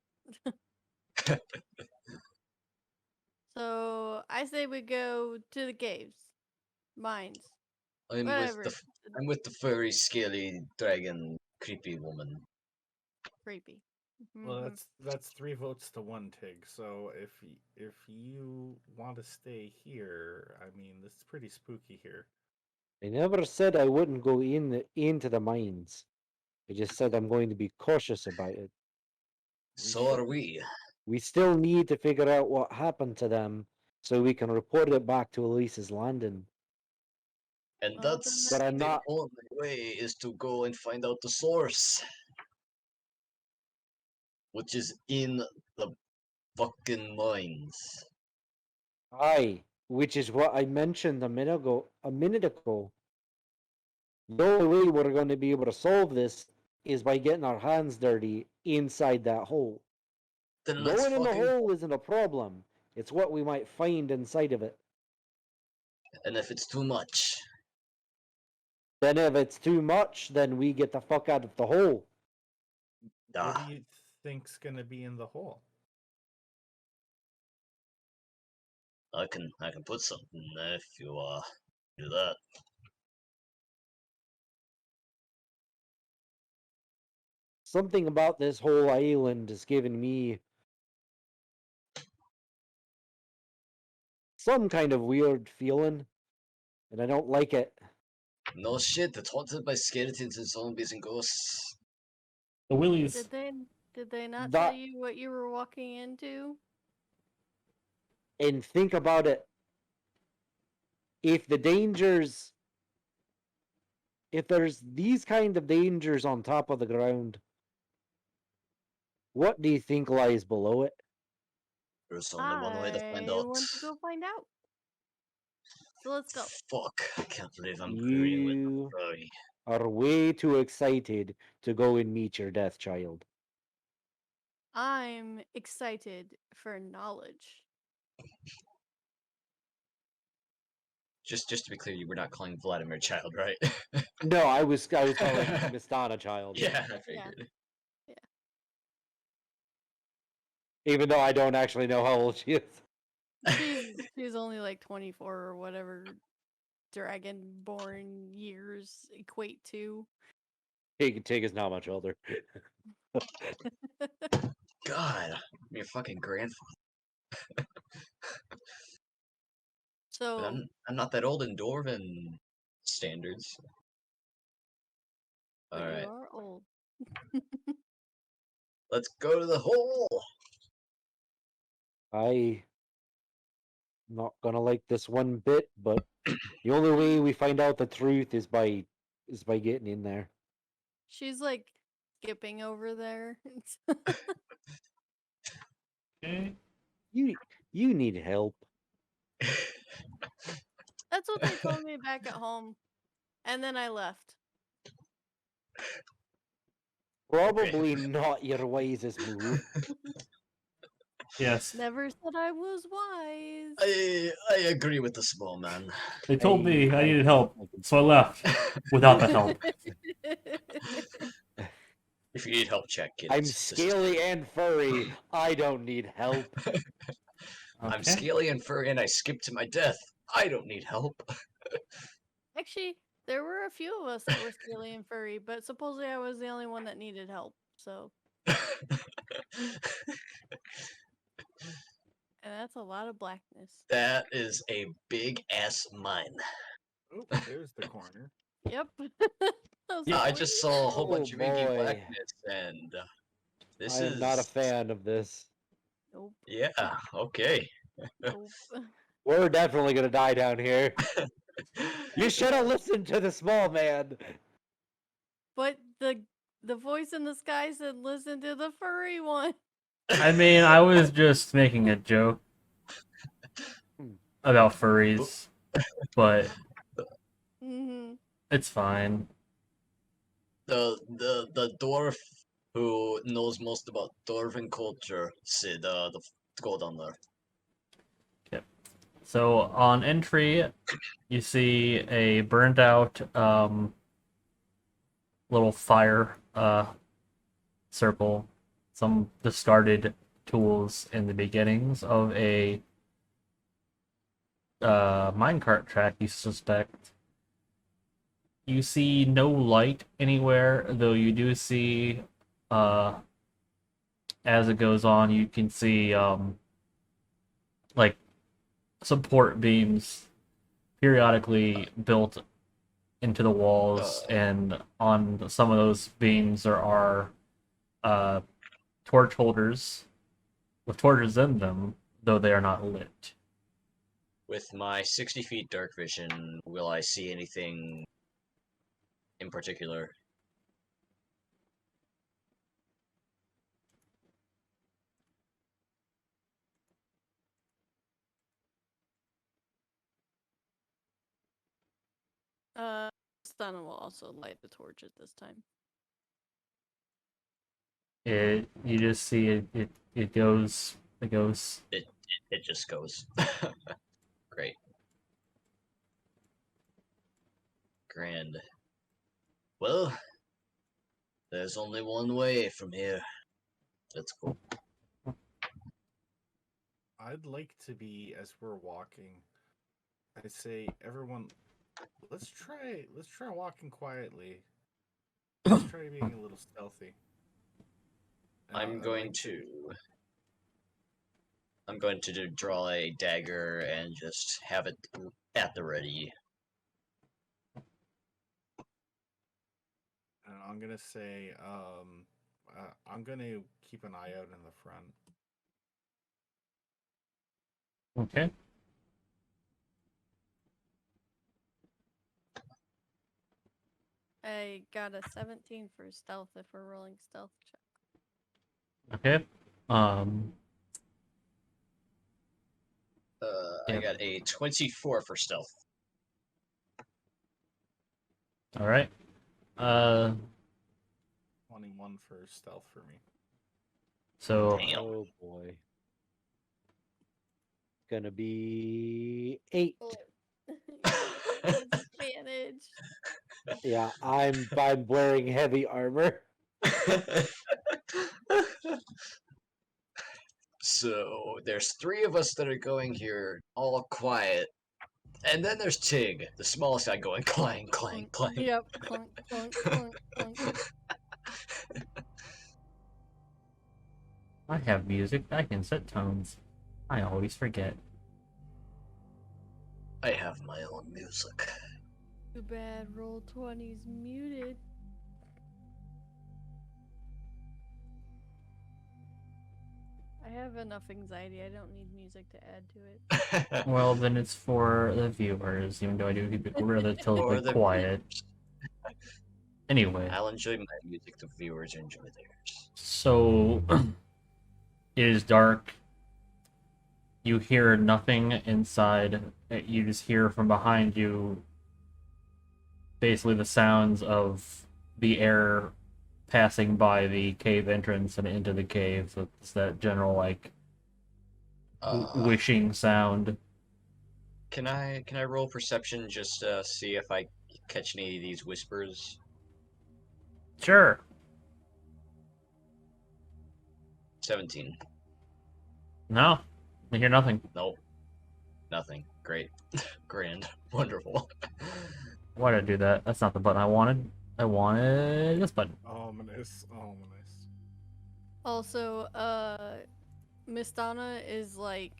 So I say we go to the caves, mines, whatever. I'm with the furry, scaly dragon, creepy woman. Creepy. Well, Mhm. that's 3 votes to 1, Tig. So if you want to stay here, I mean, this is pretty spooky here. I never said I wouldn't go into the mines. I just said I'm going to be cautious about it. So are we. We still need to figure out what happened to them so we can report it back to Elise's Landing. And Well, that's But I'm the not- only way is to go and find out the source. Which is in the fucking mines. Aye, which is what I mentioned a minute ago. The only way we're going to be able to solve this is by getting our hands dirty inside that hole. Then let's Going in the fucking. hole isn't a problem. It's what we might find inside of it. And if it's too much, Then if it's too much, then we get the fuck out of the hole. What ah, do you think's gonna be in the hole? I can put something in there if you do that. Something about this whole island is giving me some kind of weird feeling, and I don't like it. No shit, it's haunted by skeletons and zombies and ghosts. The willies. Did they not That- tell you what you were walking into? And think about it. If there's these kind of dangers on top of the ground, what do you think lies below it? There's only one way to find I out. want to go find out. So let's go. Fuck, I can't believe I'm agreeing with the You furry. are way too excited to go and meet your death child. I'm excited for knowledge. Just to be clear, you were not calling Vladimir child, right? No, I was calling Mistana child. Yeah, I figured. Even though I don't actually know how old she is. She's only like 24 or whatever dragonborn years equate to. Tig is not much older. God, I'm your fucking grandfather. So But I'm not that old in Dwarven standards. but you Alright, are old. let's go to the hole! I not gonna like this one bit, but the only way we find out the truth is by getting in there. She's like skipping over there. Okay. You need help. That's what they told me back at home. And then I left. Probably not your wisest move. Yes. Never said I was wise. I agree with the small man. They told me I Hey, needed help, so I left without the help. If you need help, check it. I'm scaly and furry. I don't need help. I'm Okay. scaly and furry and I skipped to my death. I don't need help. Actually, there were a few of us that were scaly and furry, but supposedly I was the only one that needed help. So, and that's a lot of blackness. That is a big ass mine. Oh, there's the corner. Yep. Yeah, I just saw a whole Oh, bunch of inky boy. blackness, and this I is am not a fan of this. Nope. Yeah, okay. Nope. We're definitely gonna die down here. You should have listened to the small man. But the voice in the sky said, "Listen to the furry one." I mean, I was just making a joke about furries, but Hmm it's fine. The dwarf who knows most about dwarven culture, Sid, go down there. So on entry, you see a burned out little fire circle, some discarded tools in the beginnings of a minecart track, you suspect. You see no light anywhere, though you do see, as it goes on, you can see like support beams periodically built into the walls, and on some of those beams there are torch holders with torches in them, though they are not lit. With my 60 feet dark vision, will I see anything in particular? Stun will also light the torch at this time. You just see it goes. It just goes. Great. Grand. Well, there's only one way from here. Let's go. I'd like to be, as we're walking, I say, everyone, let's try walking quietly. Let's try being a little stealthy. And I'm I'd going like to draw a dagger and just have it at the ready. And I'm gonna say, I'm gonna keep an eye out in the front. Okay. I got a 17 for stealth if we're rolling stealth check. Okay. I got a 24 for stealth. All right. 21 for stealth for me. So Damn. Oh boy. Gonna be 8. Disadvantage. Yeah, I'm wearing heavy armor. So there's 3 of us that are going here, all quiet. And then there's Tig, the smallest guy, going clang, clang, clang. Yep. Clunk, clunk, clunk, clunk. I have music. I can set tones. I always forget. I have my own music. Too bad Roll20's muted. I have enough anxiety. I don't need music to add to it. Well, then it's for the viewers, even though I do keep it relatively For the quiet. Anyway, I'll enjoy my music, the viewers enjoy theirs. so it is dark. You hear nothing inside. You just hear from behind you basically the sounds of the air passing by the cave entrance and into the cave. So it's that general like wishing sound. Can I roll perception just to see if I catch any of these whispers? Sure. 17. No, I hear nothing. Nope. Nothing. Great. Grand. Wonderful. Why did I do that? That's not the button I wanted. I wanted this button. Ominous, ominous. Also, Miss Donna is like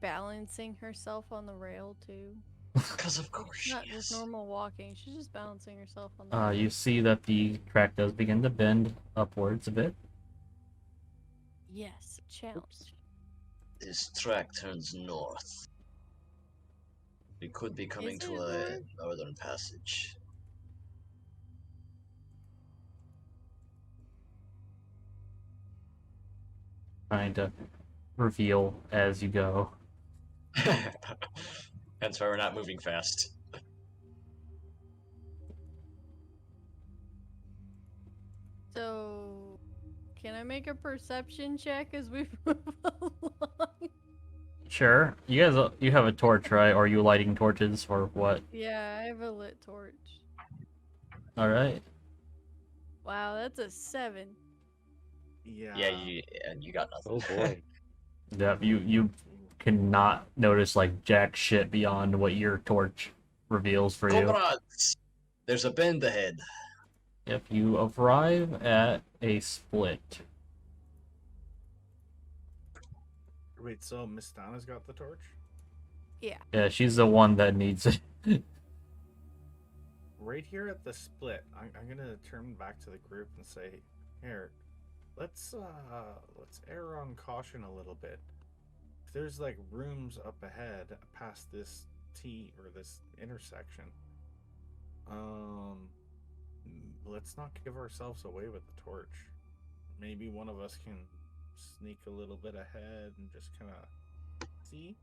balancing herself on the rail too. Because of course she Not just is. normal walking. She's just balancing herself on the rail. You see that the track does begin to bend upwards a bit. Yes, challenge. This track turns north. We could be coming Is to it a north? northern passage. Trying to reveal as you go. Hence why we're not moving fast. So, can I make a perception check as we move along? Sure. You guys, you have a torch, right? Or are you lighting torches, or what? Yeah, I have a lit torch. All right. Wow, that's a 7. Yeah. Yeah, you got nothing. Oh boy. Yep. You cannot notice like jack shit beyond what your torch reveals for you. Comrades! There's a bend ahead. If you arrive at a split, Wait, so Miss Donna's got the torch? yeah, she's the one that needs it. Right here at the split, I'm gonna turn back to the group and say, here, let's err on caution a little bit. If there's like rooms up ahead past this T or this intersection, let's not give ourselves away with the torch. Maybe one of us can sneak a little bit ahead and just kind of see.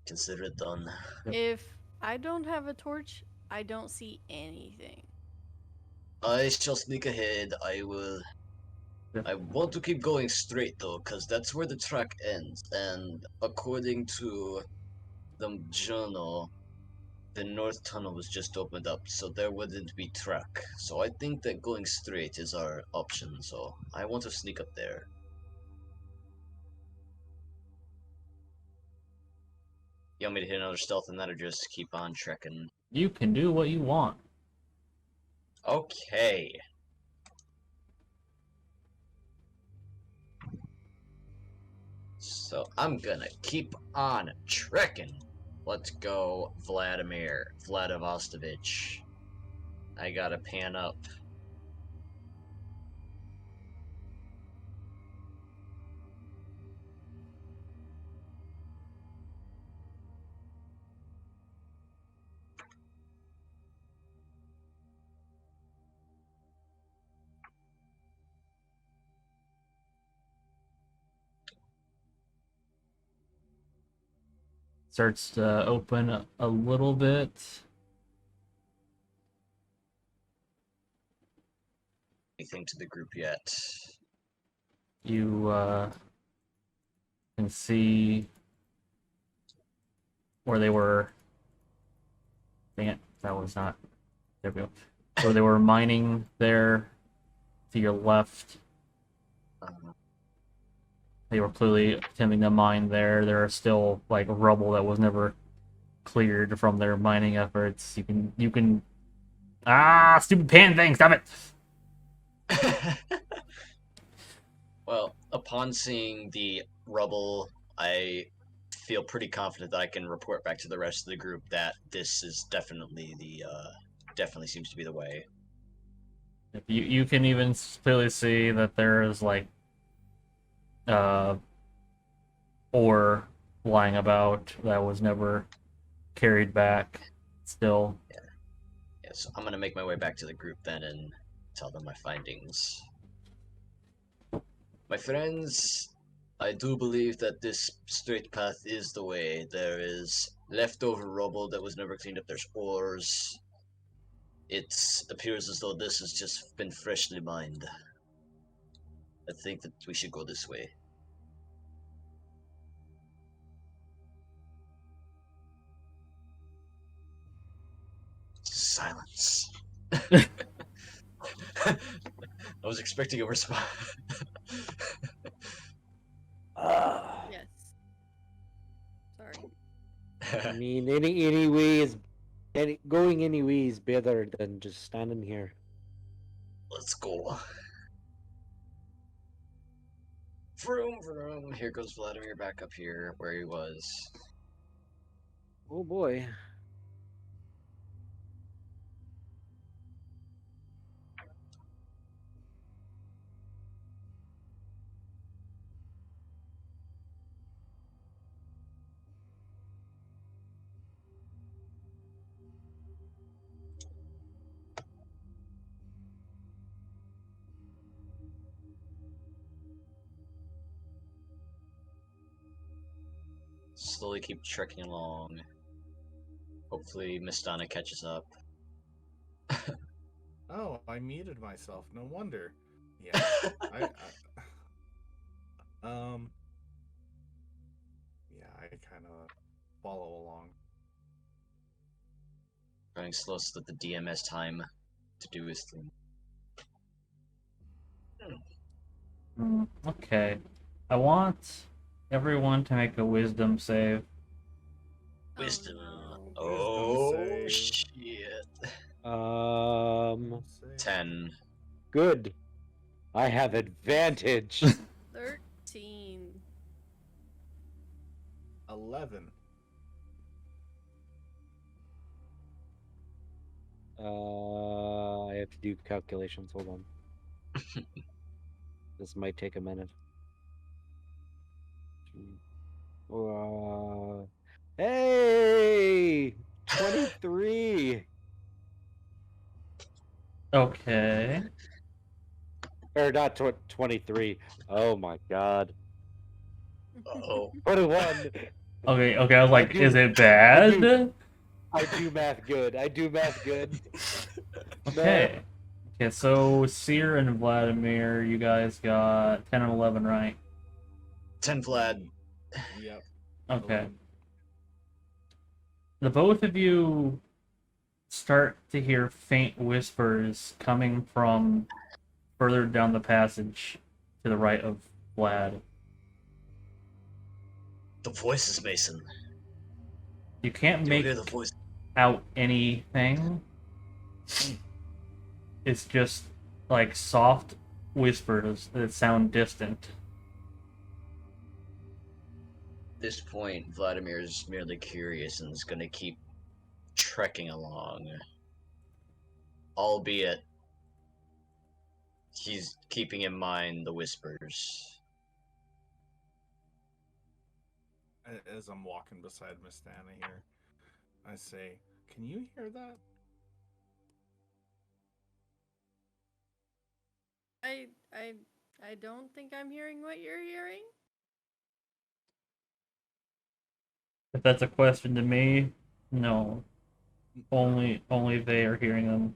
Consider it done. If I don't have a torch, I don't see anything. I shall sneak ahead. I will. Yep. I want to keep going straight though, because that's where the track ends. And according to the journal, the north tunnel was just opened up, so there wouldn't be track. So I think that going straight is our option. So I want to sneak up there. You want me to hit another stealth on that, or just keep on trekking? You can do what you want. Okay. So I'm gonna keep on trekking. Let's go, Vladimir Vladivostovich. I gotta pan up. Starts to open a little bit. Anything to the group yet? You can see where they were. Dang it, that was not. There we go. Where they were mining there to your left. They were clearly attempting to mine there. There are still like rubble that was never cleared from their mining efforts. You can stupid pan thing, stop it. Well, upon seeing the rubble, I feel pretty confident that I can report back to the rest of the group that this is definitely definitely seems to be the way. You can even clearly see that there is like ore lying about that was never carried back still. Yeah, so I'm gonna make my way back to the group then and tell them my findings. My friends, I do believe that this straight path is the way. There is leftover rubble that was never cleaned up. There's ores. It appears as though this has just been freshly mined. I think that we should go this way. Silence. I was expecting a response. Yes. Sorry. I mean, any way is going any way is better than just standing here. Let's go. Vroom, vroom. Here goes Vladimir back up here where he was. Oh boy. Slowly keep trekking along. Hopefully Miss Donna catches up. Oh, I muted myself. No wonder. Yeah. Yeah, I kind of follow along. Running slow so that the DM has time to do his thing. Okay. I want everyone to make a wisdom save. Wisdom. no. Oh, Wisdom save. shit. 10. Good. I have advantage. 13. 11. I have to do calculations. Hold on. This might take a minute. Hey, 23. Okay. Or not 23. Oh my god. Uh-oh. 21. Okay, I was like, do- is it I bad? do. I do math good. Okay. Okay, so Seer and Vladimir, you guys got 10 and 11, right? 10 Vlad. Yep. Okay. The both of you start to hear faint whispers coming from further down the passage to the right of Vlad. The voices, Mason. You can't Do you make hear the voice? out anything. It's just like soft whispers that sound distant. At this point, Vladimir is merely curious and is going to keep trekking along. Albeit, he's keeping in mind the whispers. As I'm walking beside Miss Dana here, I say, "Can you hear that?" I don't think I'm hearing what you're hearing. If that's a question to me, no. Only they are hearing them.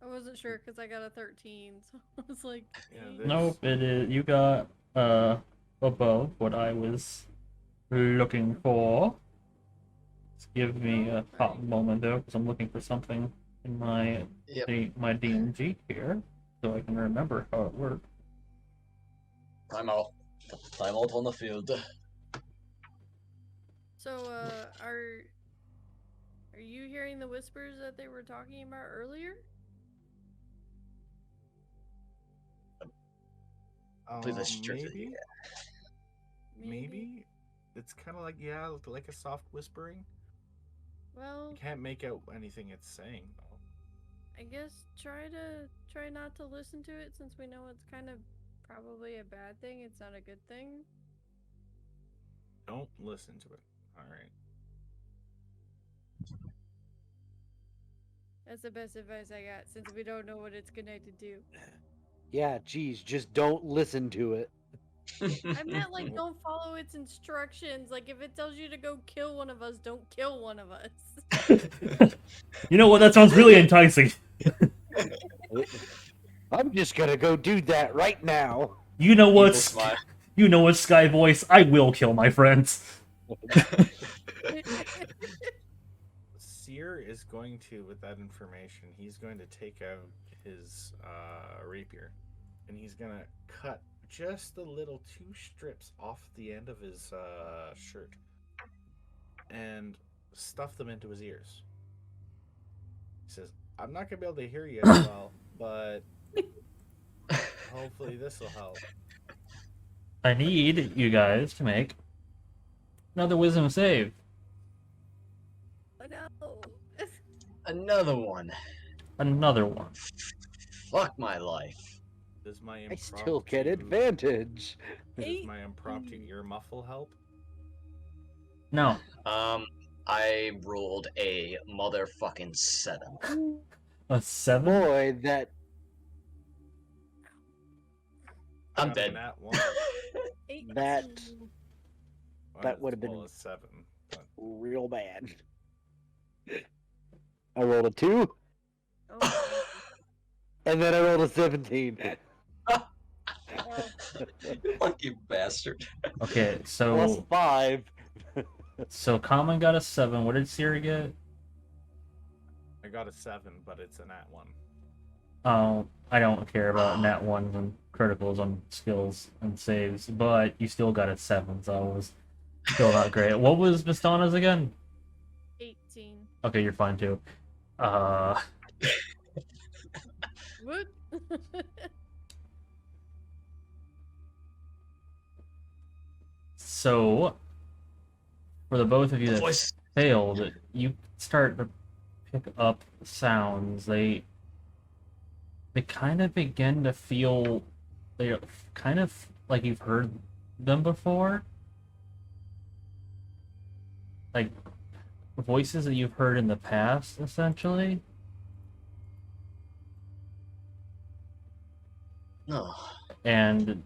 I wasn't sure because I got a 13, so I was like, Yeah, "Eh." there's- Nope, it is. You got above what I was looking for. Just give me a hot moment though, because I'm looking for something in my Yep. my DMG here, so I can remember how it works. Time out. Time out on the field. So, are you hearing the whispers that they were talking about earlier? Please, that's true. Maybe. Maybe. It's kind of like, yeah, like a soft whispering. Well, You can't make out anything it's saying though. I guess try not to listen to it since we know it's kind of probably a bad thing. It's not a good thing. Don't listen to it. All right. That's the best advice I got since we don't know what it's gonna do. Yeah, geez, just don't listen to it. I meant like don't follow its instructions. Like if it tells you to go kill one of us, don't kill one of us. You know what? That sounds really enticing. I'm just gonna go do that right now. You know Evil what? smile. You know what, Sky Voice? I will kill my friends. Seer is going to, with that information, he's going to take out his rapier, and he's gonna cut just the little 2 strips off the end of his shirt, and stuff them into his ears. He says, "I'm not gonna be able to hear you as well, but hopefully this will help." I need you guys to make another wisdom save. Oh no. Another one. Another one. Fuck my life. Does my I still get advantage. Does my impromptu ear muffle help? No. I rolled a motherfucking 7. A 7? Boy, that I'm Got a dead. nat 1. That- 18. Well, That would've as well been- as 7. But real bad. I rolled a 2, Oh, my. and then I rolled a 17. Well, Lucky bastard. Okay, Plus so 5. Common got a 7. What did Siri get? I got a 7, but it's a nat 1. Oh, I don't care about nat 1s and criticals on skills and saves, but you still got a 7, so it was still not great. What was Vistana's again? 18. Okay, you're fine too. What? So, for the both of you that Voice. failed, you start to pick up sounds. They kind of begin to feel they're kind of like you've heard them before. Like voices that you've heard in the past, essentially. No. And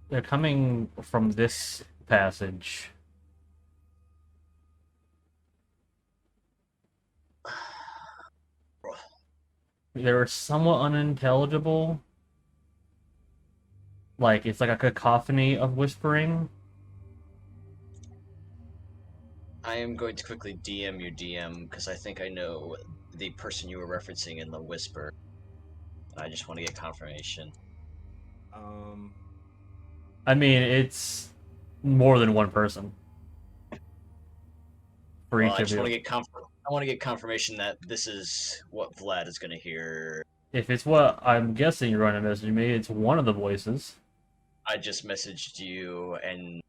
they're coming from this passage. They're somewhat unintelligible. Like, it's like a cacophony of whispering. I am going to quickly DM your DM because I think I know the person you were referencing in the whisper. I just want to get confirmation. I mean, it's more than one person. For Well, each I of just want to you. get I want to get confirmation that this is what Vlad is going to hear. If it's what I'm guessing you're going to message me, it's one of the voices. I just messaged you and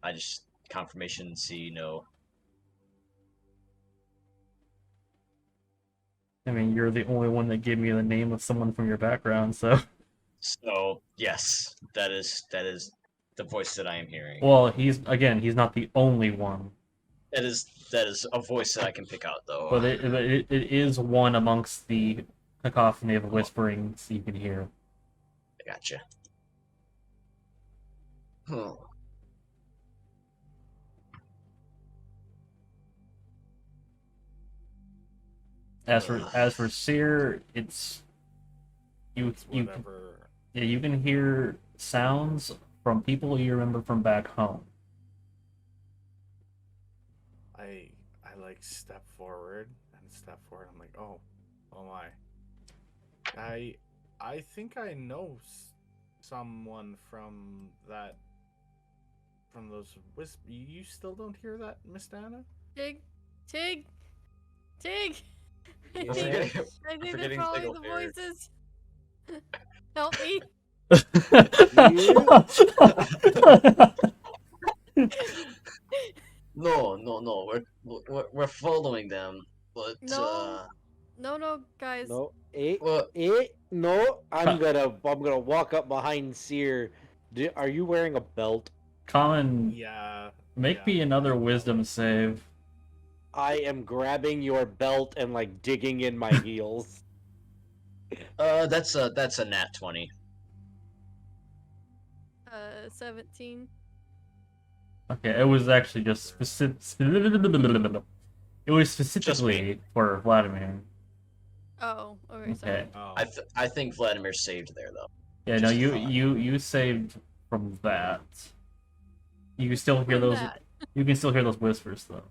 I just confirmation see no. I mean, you're the only one that gave me the name of someone from your background, so... So yes, that is the voice that I am hearing. Well, he's not the only one. That is a voice that I can pick out though. But it is one amongst the cacophony of whisperings you can hear. I gotcha. Hmm. As for Seer, it's you It's you whatever. yeah, you can hear sounds from people you remember from back home. like step forward and step forward. I'm like, oh my. I think I know someone from those wisp. You still don't hear that, Miss Dana? Tig, Tig, Tig. I I'm Yeah. think, forgetting, I I'm think they're forgetting following Sigil the here. voices. Help me. No. We're following them, but No. No, guys. No, well, no. I'm gonna walk up behind Seer. Are you wearing a belt? Common, Yeah. make yeah, me another I know. wisdom save. I am grabbing your belt and like digging in my heels. that's a nat 20. 17. Okay, it was actually just it was Just me. specifically for Vladimir. Oh, okay, sorry. Okay. Oh. I think Vladimir saved there though. Yeah, no, Just a you thought. you saved from that. You can still hear From those. that. You can still hear those whispers though.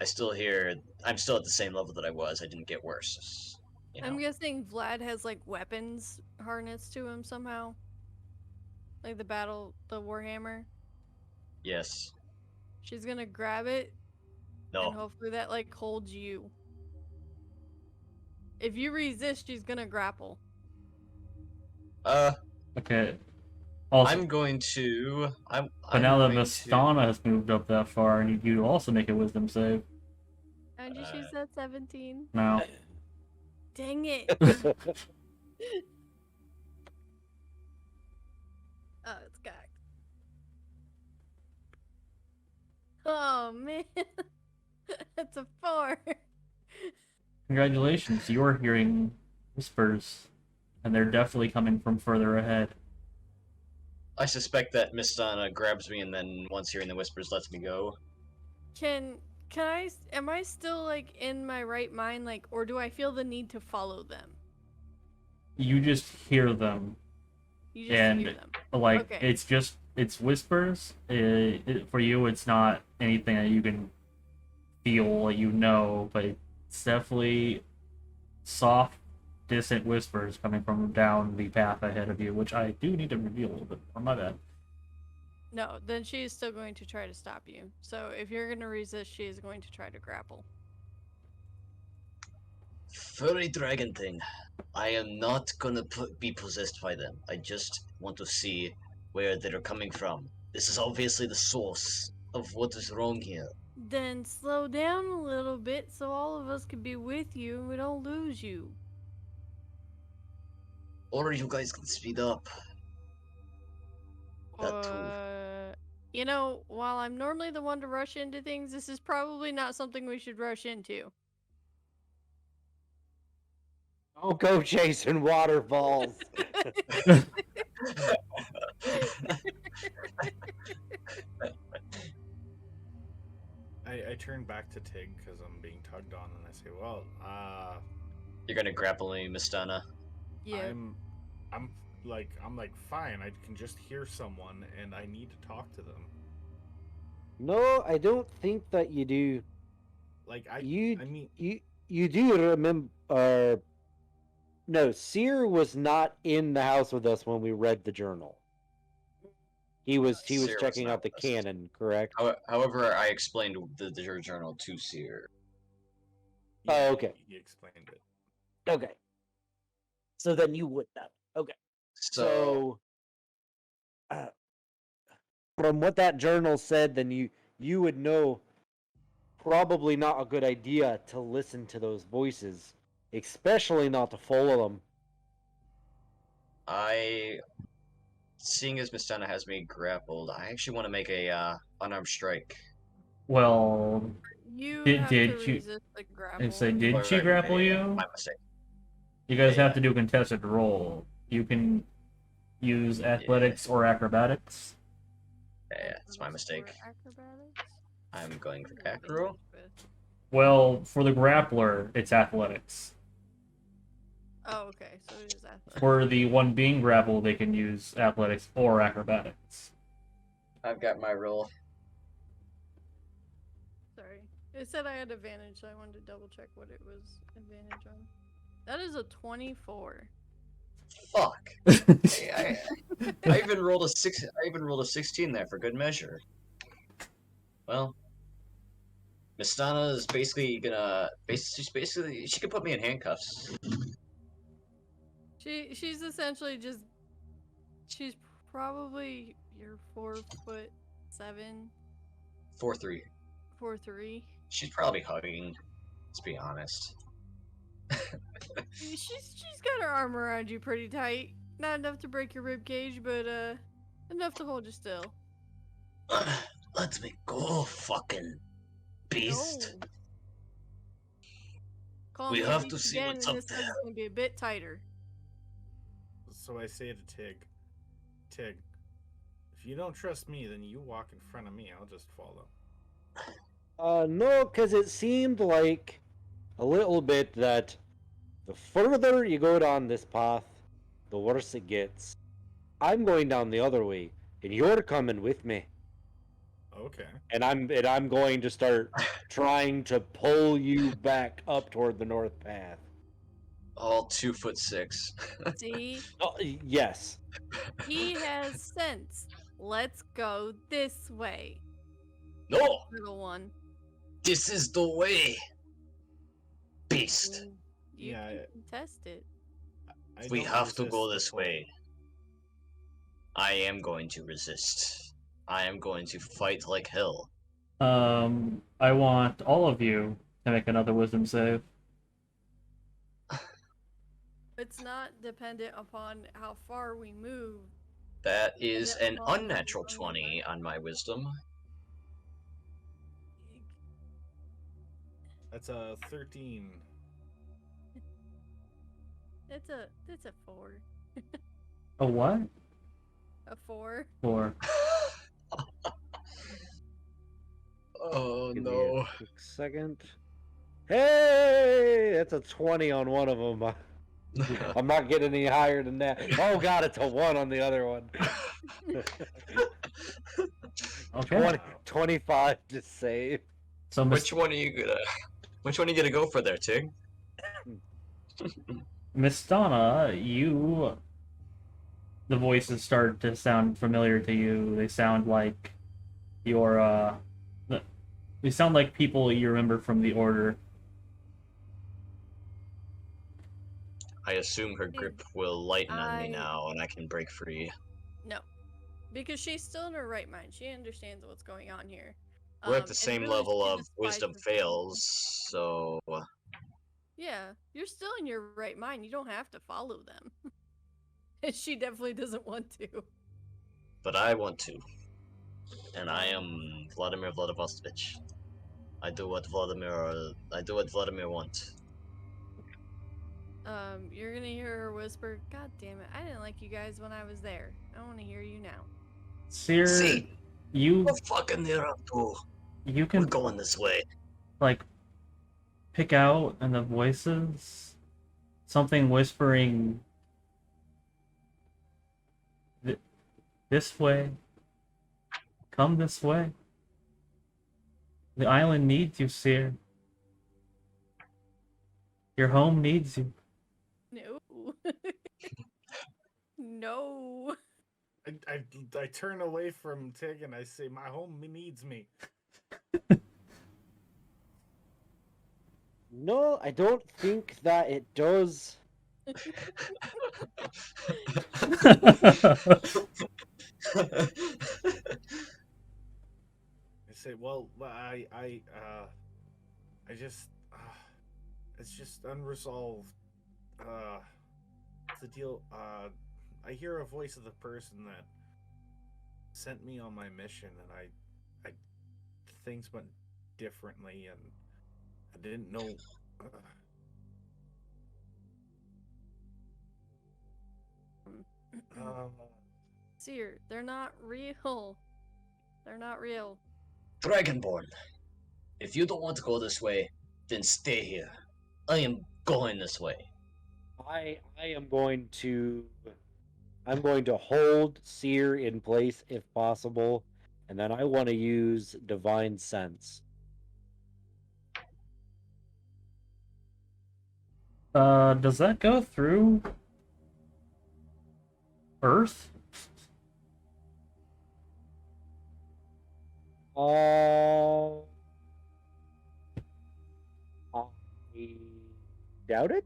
I still hear. I'm still at the same level that I was. I didn't get worse. You know. I'm guessing Vlad has like weapons harnessed to him somehow. Like the warhammer. Yes. She's gonna grab it, and No. hopefully that like holds you. If you resist, she's gonna grapple. Okay. Also, I'm going to. but now that going Vistana has moved up that far, I need you to also make a wisdom save. And you choose that 17. Now, Dang it. Oh, it's cocked. Oh man. That's a 4. congratulations, you're hearing whispers, and they're definitely coming from further ahead. I suspect that Miss Donna grabs me and then, once hearing the whispers, lets me go. Can am I still like in my right mind, like, or do I feel the need to follow them? You just hear them, You just and hear them. like Okay. it's whispers. For you, it's not anything that you can feel, you know, but it's definitely soft, distant whispers coming from down the path ahead of you, which I do need to reveal a little bit more. My bad. No, then she is still going to try to stop you. So if you're going to resist, she is going to try to grapple. Furry dragon thing. I am not gonna be possessed by them. I just want to see where they're coming from. This is obviously the source of what is wrong here. Then slow down a little bit so all of us can be with you and we don't lose you. Or you guys can speed up. That too. You know, while I'm normally the one to rush into things, this is probably not something we should rush into. Don't go chasing waterfalls. I turn back to Tig because I'm being tugged on, and I say, "Well, You're gonna grapple me, Miss Donna. Yeah. I'm like fine. I can just hear someone, and I need to talk to them. No, I don't think that you do. Like I mean, You do remember. No, Seer was not in the house with us when we read the journal. He was Seer was checking not out the with us. canon, correct? However, I explained the journal to Seer. Oh, okay. He explained it. Okay. So then you would know. Okay. So From what that journal said, then you would know probably not a good idea to listen to those voices, especially not to follow them. seeing as Miss Donna has me grappled, I actually want to make a unarmed strike. Well, You Did- have did to you- resist the grapple. and say, did Right, she right, grapple yeah, you? My mistake. You guys Yeah, have to do a contested roll. You can use athletics or acrobatics. Yeah, it's my mistake. Acrobatics? I'm going for acro. Well, for the grappler, it's athletics. Oh, okay. So it is athletics. For the one being grappled, they can use athletics or acrobatics. I've got my roll. Sorry. It said I had advantage, so I wanted to double check what it was advantage on. That is a 24. Fuck. I even rolled a 6. I even rolled a 16 there for good measure. Well, Mistana is basically gonna. She's basically. She can put me in handcuffs. She's essentially just. She's probably your 4'7", 4-3. 4'3". She's probably hugging. Let's be honest. She's got her arm around you pretty tight. Not enough to break your rib cage, but enough to hold you still. Let me go, fucking beast. No. Call We me have beast to see again, what's and up this time it's there. gonna be a bit tighter. So I say to Tig, if you don't trust me, then you walk in front of me. I'll just follow. No, because it seemed like a little bit that the further you go down this path, the worse it gets. I'm going down the other way, and you're coming with me. Okay. And I'm going to start trying to pull you back up toward the north path. All 2'6". See, Oh, yes. he has sense. Let's go this way, No, little one. this is the way. Beast. You Yeah, can test it. We don't have to resist go the this pull. way. I am going to resist. I am going to fight like hell. I want all of you to make another wisdom save. It's not dependent upon how far we move. That is it an how long unnatural we 20 on my wisdom. That's a 13. It's a 4. A what? A 4. Or Oh Give me no. a quick second. Hey, that's a 20 on one of them. I'm not getting any higher than that. Oh god, it's a 1 on the other one. okay. 20, 25 to save. So Which one are you gonna go for there, Tig? Miss Donna, the voices start to sound familiar to you. They sound like they sound like people you remember from the Order. I assume her grip will lighten on me I- now and I can break free. No, because she's still in her right mind. She understands what's going on here. We're at the and same really level she of wisdom despises fails, so Yeah, you're still in your right mind. You don't have to follow them. And she definitely doesn't want to. but I want to. And I am Vladimir Vladivostovich. I do what Vladimir wants. You're gonna hear her whisper, "God damn it, I didn't like you guys when I was there. I want to hear you now." Seer, See, you we're fucking near up to. you We're can going this way. like pick out in the voices something whispering this way. Come this way. The island needs you, Seer. Your home needs you. No. No. I turn away from Tig and I say, my home needs me. No, I don't think that it does. I say, well, I just, it's just unresolved. The deal. I hear a voice of the person that sent me on my mission, and I things went differently, and I didn't know. Seer, they're not real. They're not real. Dragonborn, if you don't want to go this way, then stay here. I am going this way. I am going to hold Seer in place if possible, and then I want to use Divine Sense. Does that go through Earth? I doubt it.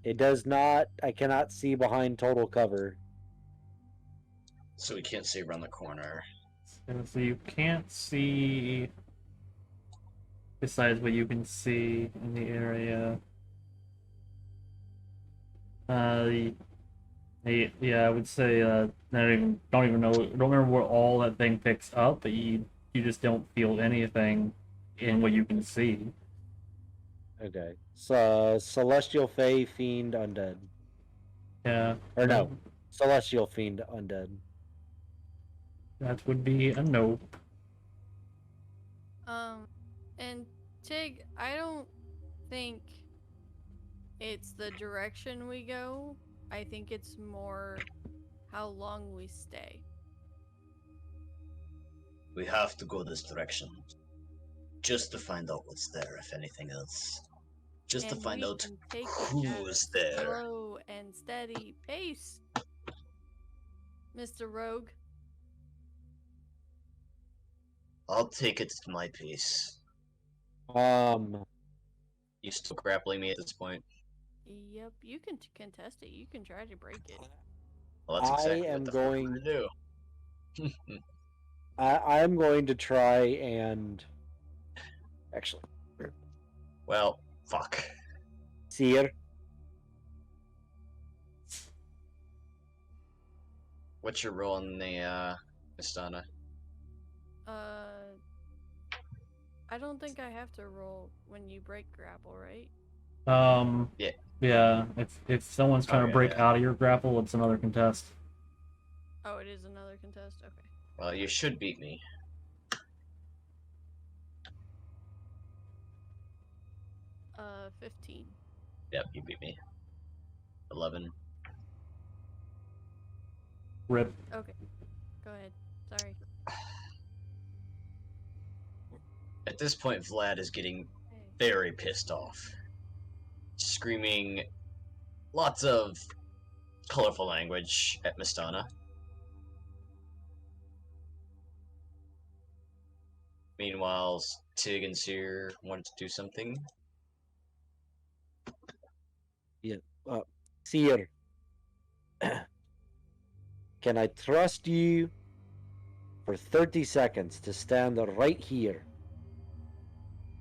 It does not. I cannot see behind total cover. So we can't see around the corner. So you can't see besides what you can see in the area. Yeah, I would say don't even know, don't remember what all that thing picks up, but you just don't feel anything in what you can see. Okay. So celestial fey fiend undead. Yeah. Or no. Celestial fiend undead. That would be a no. And Tig, I don't think it's the direction we go. I think it's more how long we stay. We have to go this direction. Just to find out what's there, if anything else. Just to And find we out can take it at who's a there. slow and steady pace, Mr. Rogue. I'll take it at my pace. You still grappling me at this point? Yep, you can contest it. You can try to break it. Well, that's exactly I am what the fuck I'm going- gonna do. I'm going to try and actually Well, fuck. Seer. What's your role in the Mistana? I don't think I have to roll when you break grapple, right? Yeah. Yeah. If someone's trying to yeah, break yeah. out of your grapple, it's another contest. Oh, it is another contest? Okay. Well, you should beat me. 15. Yep, you beat me. 11. Rip. Okay. Go ahead. Sorry. At this point, Vlad is getting Hey. very pissed off. Screaming lots of colorful language at Mistana. Meanwhile, Tig and Seer wanted to do something. Seer. Can I trust you for 30 seconds to stand right here?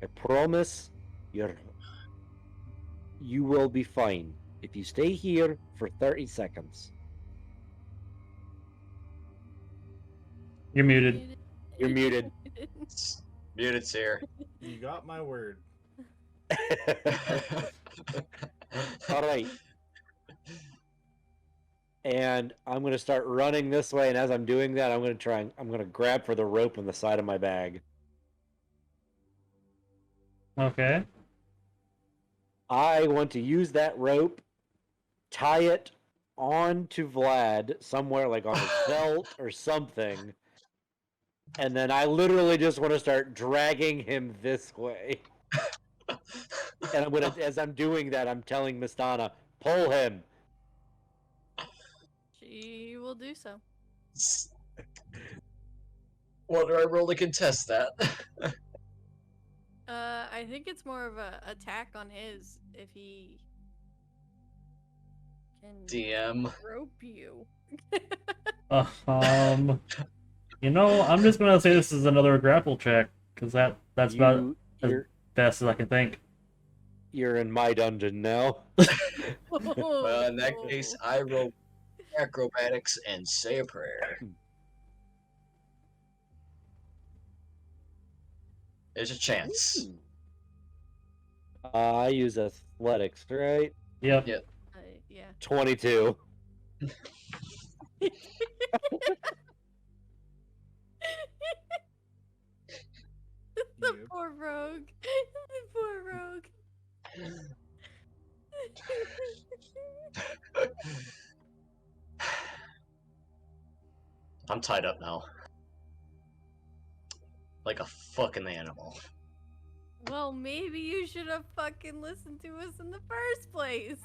I promise you will be fine if you stay here for 30 seconds. You're muted. You're muted. Muted Seer. You got my word. All right. And I'm going to start running this way, and as I'm doing that, I'm going to grab for the rope on the side of my bag. Okay. I want to use that rope, tie it onto Vlad somewhere like on his belt or something, and then I literally just want to start dragging him this way. And I'm gonna, as I'm doing that, I'm telling Mistana, pull him. She will do so. What do I roll to contest that? I think it's more of a attack on his if he can DM. rope you. You know, I'm just gonna say this is another grapple check because that's about as best as I can think. You're in my dungeon now. Well, in that case, I roll acrobatics and say a prayer. There's a chance. I use athletics, right? Yep. Yep. Yeah. 22. The Yep. poor rogue. The poor rogue. I'm tied up now. Like a fucking animal. Well, maybe you should have fucking listened to us in the first place.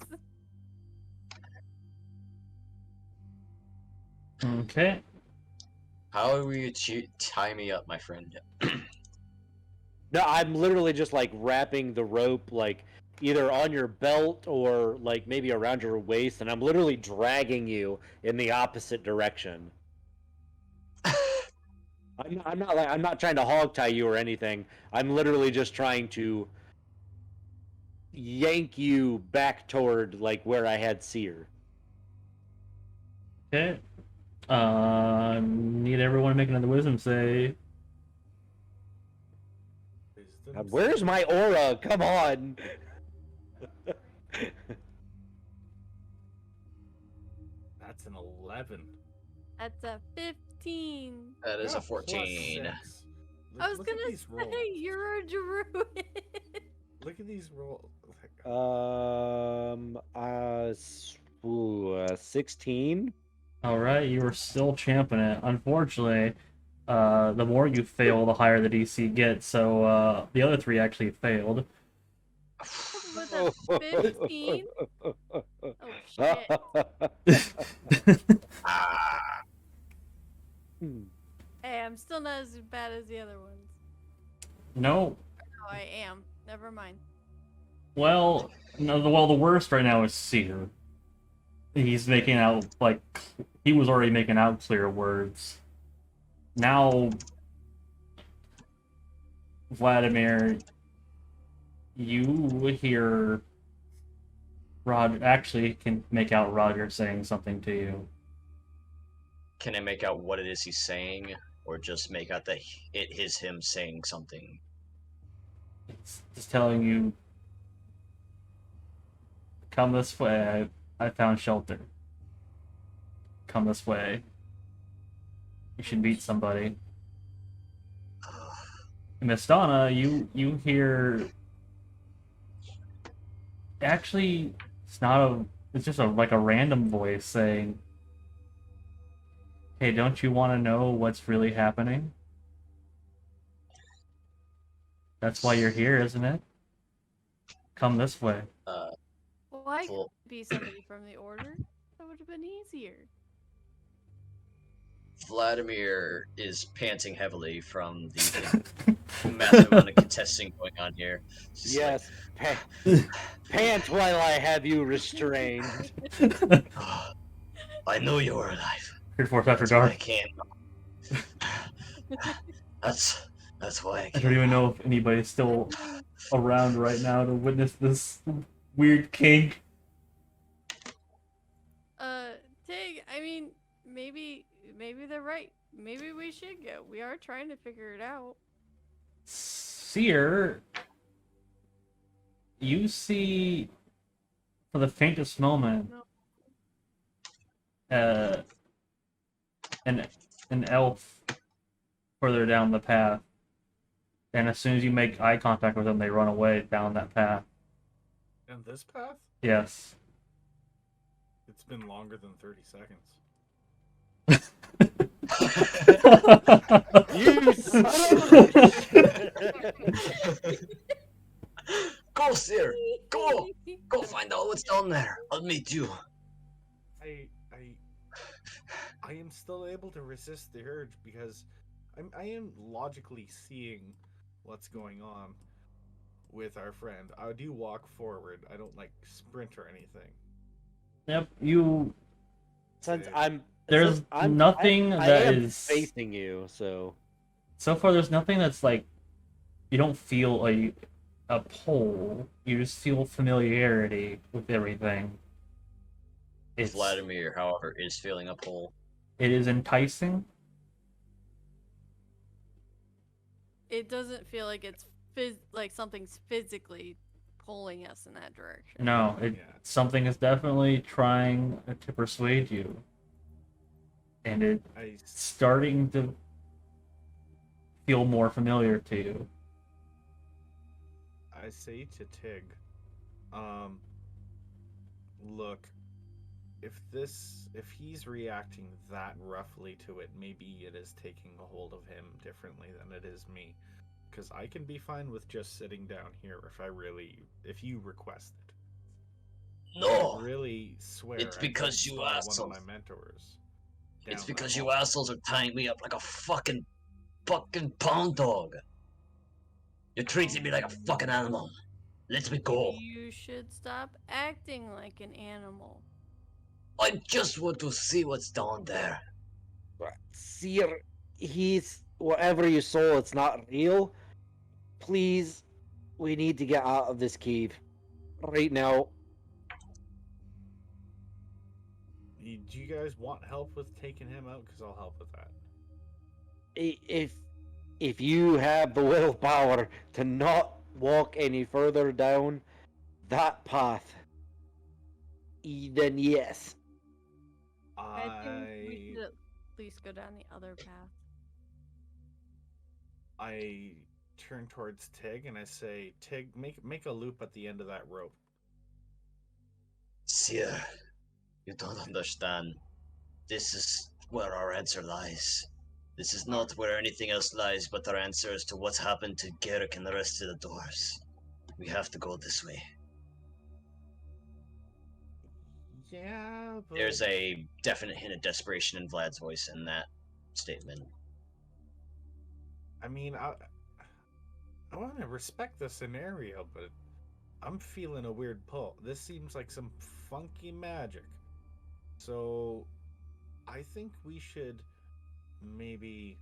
Okay. How are we tie me up, my friend? No, I'm literally just like wrapping the rope like either on your belt or like maybe around your waist, and I'm literally dragging you in the opposite direction. I'm not trying to hog tie you or anything. I'm literally just trying to yank you back toward like where I had Seer. Okay. Need everyone to make another wisdom save. Wisdom God, where's save. my aura? Come on. That's an 11. That's a 15. That is Yeah, a 14. +6. I was Look at gonna these rolls. say you're a druid. Look at these rolls. 16. All right, you are still champing it. Unfortunately, the more you fail, the higher the DC gets. So the other three actually failed. With a 15? Oh shit. Ah, Hmm. Hey, I'm still not as bad as the other ones. No. Oh, I am. Never mind. Well, no. Well, the worst right now is Seer. He's making out like he was already making out clear words. Now, Vladimir, you hear Roger actually can make out Roger saying something to you. can I make out what it is he's saying, or just make out that it is him saying something? It's just telling you, come this way. I found shelter. Come this way. You should meet somebody. Miss Donna, you hear. Actually, it's not a. It's just like a random voice saying, "Hey, don't you want to know what's really happening? That's why you're here, isn't it? Come this way." Why could Well, it be somebody from the order? That would have been easier. Vladimir is panting heavily from the massive amount of contesting going on here. She's Yes. Pant while I have you restrained. like, "Oh, I know you're alive. Here's Force After That's why I Dark. can't. That's why I I can't. don't even know if anybody's still around right now to witness this weird kink. Tig, I mean, maybe they're right. Maybe we should go. We are trying to figure it out. Seer, you see for the faintest moment an elf further down the path, and as soon as you make eye contact with them, they run away down that path. And this path? Yes. It's been longer than 30 seconds. You son of a Go, Sir. Go. Go find out what's down there. I'll meet you. I am still able to resist the urge because I am logically seeing what's going on with our friend. I do walk forward. I don't like sprint or anything. Yep, you. Since There's nothing I that am is facing you, so so far. There's nothing that's like you don't feel a pull. You just feel familiarity with everything. It's Vladimir, however, is feeling a pull. It is enticing. It doesn't feel like it's like something's physically pulling us in that direction. No, something is definitely trying to persuade you, and it's starting to feel more familiar to you. I say to Tig, look, if he's reacting that roughly to it, maybe it is taking a hold of him differently than it is me. Because I can be fine with just sitting down here if you request it. No! I really swear. It's I'd like because to you follow one of assholes. my mentors. It's down that because you hall. assholes are tying me up like a fucking pound dog. You're treating me like a fucking animal. Let me go. You should stop acting like an animal. I just want to see what's down there. Sir, he's whatever you saw. It's not real. Please, we need to get out of this cave right now. Do you guys want help with taking him out? Because I'll help with that. If you have the willpower to not walk any further down that path, then yes. I think we should at least go down the other path. I turn towards Tig and I say, Tig, make a loop at the end of that rope. Sir, you don't understand. This is where our answer lies. This is not where anything else lies but our answer as to what's happened to Garrick and the rest of the doors. We have to go this way. Yeah, but... There's a definite hint of desperation in Vlad's voice in that statement. I mean, I want to respect the scenario, but I'm feeling a weird pull. This seems like some funky magic. So, I think we should maybe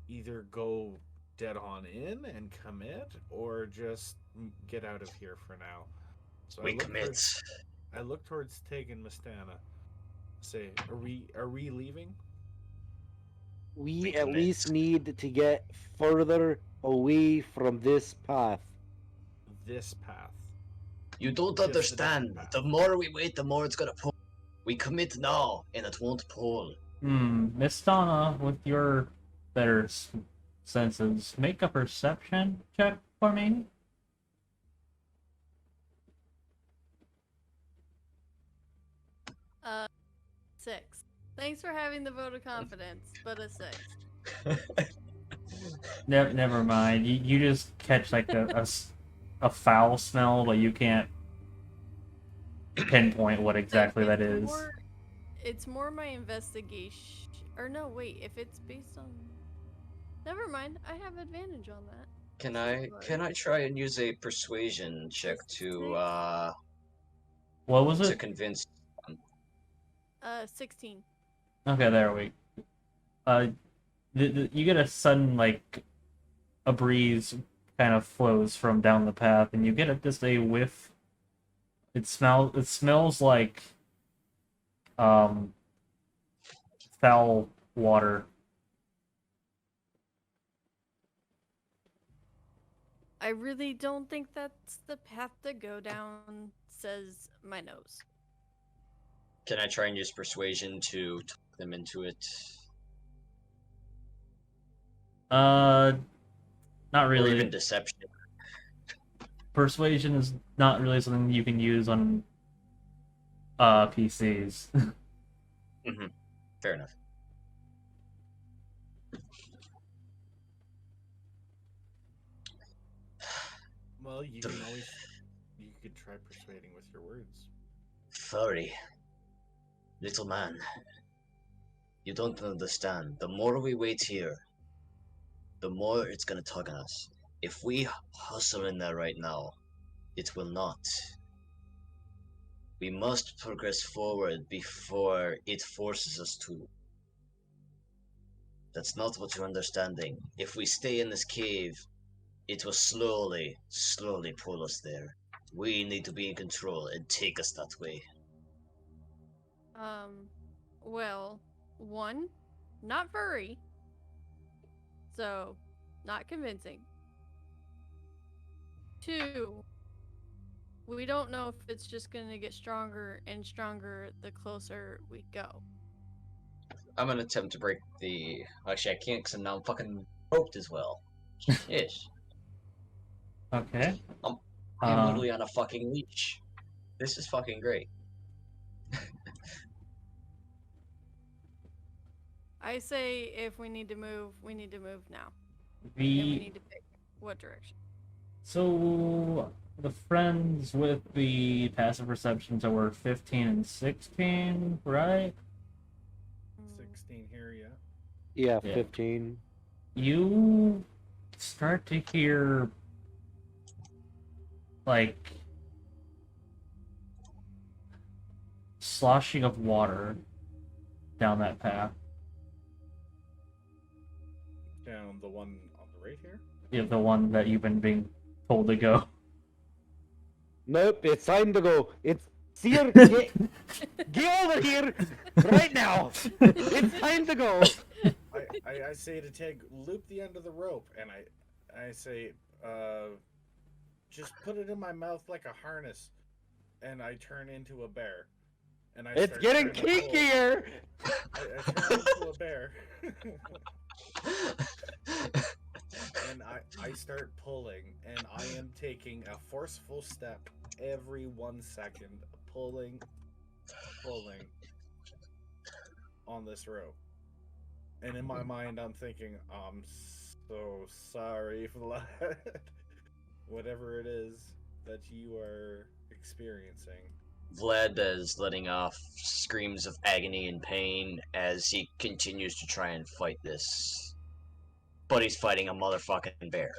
either go dead on in and commit, or just get out of here for now. So We commit. I look towards Tig and Mistana. Say, are we leaving? We We at commit. least need to get further away from this path. This path. You don't Just a understand. different The path. more we wait, the more it's gonna pull. We commit now, and it won't pull. Miss Donna, with your better senses, make a perception check for me. Uh, 6. Thanks for having the vote of confidence, but a 6. Never mind. You just catch like a foul smell, but you can't pinpoint what exactly that is. It's more my investigation. Or no, wait. If it's based on, never mind. I have advantage on that. Can I try and use a persuasion check to What was to it? convince? 16. Okay, there we. You get a sudden like a breeze kind of flows from down the path, and you get just a whiff. It smells like foul water. I really don't think that's the path to go down, says my nose. Can I try and use persuasion to talk them into it? Not Or really. even deception? Persuasion is not really something you can use on PCs. Fair enough. Well, you could try persuading with your words. Furry. Little man. You don't understand. The more we wait here, the more it's gonna tug on us. If we hustle in there right now, it will not. We must progress forward before it forces us to. That's not what you're understanding. If we stay in this cave, it will slowly pull us there. We need to be in control and take us that way. Well, 1, not furry. So, not convincing. 2, we don't know if it's just gonna get stronger and stronger the closer we go. I'm gonna attempt to break the. Actually, I can't because now I'm fucking roped as well. Ish. Okay. I'm literally on a fucking leash. This is fucking great. I say if we need to move, we need to move now. And we The need to pick what direction. so the friends with the passive perceptions that were 15 and 16, right? 16 here, yeah. Yeah, Yeah. 15. You start to hear like sloshing of water down that path. Down the one on the right here. Yeah, the one that you've been being told to go. Nope, it's time to go. It's Seer, get over here right now. It's time to go. I say to Tig, loop the end of the rope, and I say, just put it in my mouth like a harness, and I turn into a bear. And I It's start getting trying to pull. kinkier. I turn into a bear. And I start pulling, and I am taking a forceful step every 1 second, pulling on this rope. And in my mind, I'm thinking, I'm so sorry, Vlad. Whatever it is that you are experiencing. Vlad is letting off screams of agony and pain as he continues to try and fight this. But he's fighting a motherfucking bear.